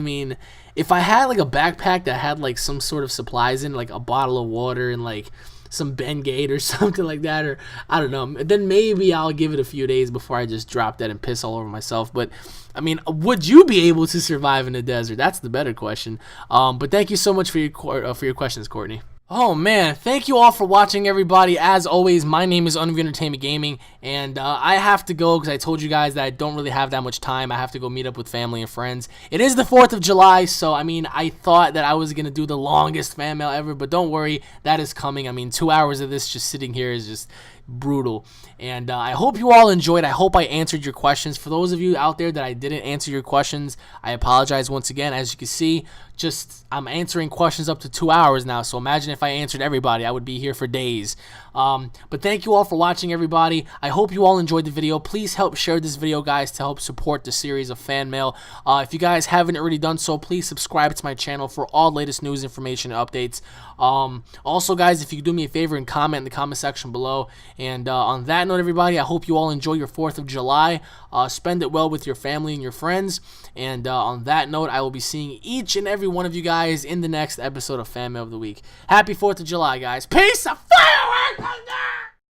If I had a backpack that had some sort of supplies in, a bottle of water and some Bengay or something like that, or I don't know, then maybe I'll give it a few days before I just drop dead and piss all over myself. But would you be able to survive in the desert? That's the better question. But thank you so much for your questions, Courtney. Oh man, thank you all for watching, everybody. As always, my name is UnrealEntGaming, and I have to go because I told you guys that I don't really have that much time. I have to go meet up with family and friends. It is the 4th of July, so I thought that I was going to do the longest fan mail ever, but don't worry, that is coming. 2 hours of this just sitting here is just brutal. And I hope you all enjoyed. I hope I answered your questions. For those of you out there that I didn't answer your questions, I apologize once again. As you can see, I'm answering questions up to 2 hours now, so imagine if I answered everybody, I would be here for days. But thank you all for watching, everybody. I hope you all enjoyed the video. Please help share this video, guys, to help support the series of fan mail. If you guys haven't already done so, please subscribe to my channel for all latest news, information, and updates. Also, guys, if you could do me a favor and comment in the comment section below. And on that note, everybody, I hope you all enjoy your 4th of July. Spend it well with your family and your friends. And on that note, I will be seeing each and every one of you guys in the next episode of Fan Mail of the Week. Happy 4th of July, guys. Peace of fireworks!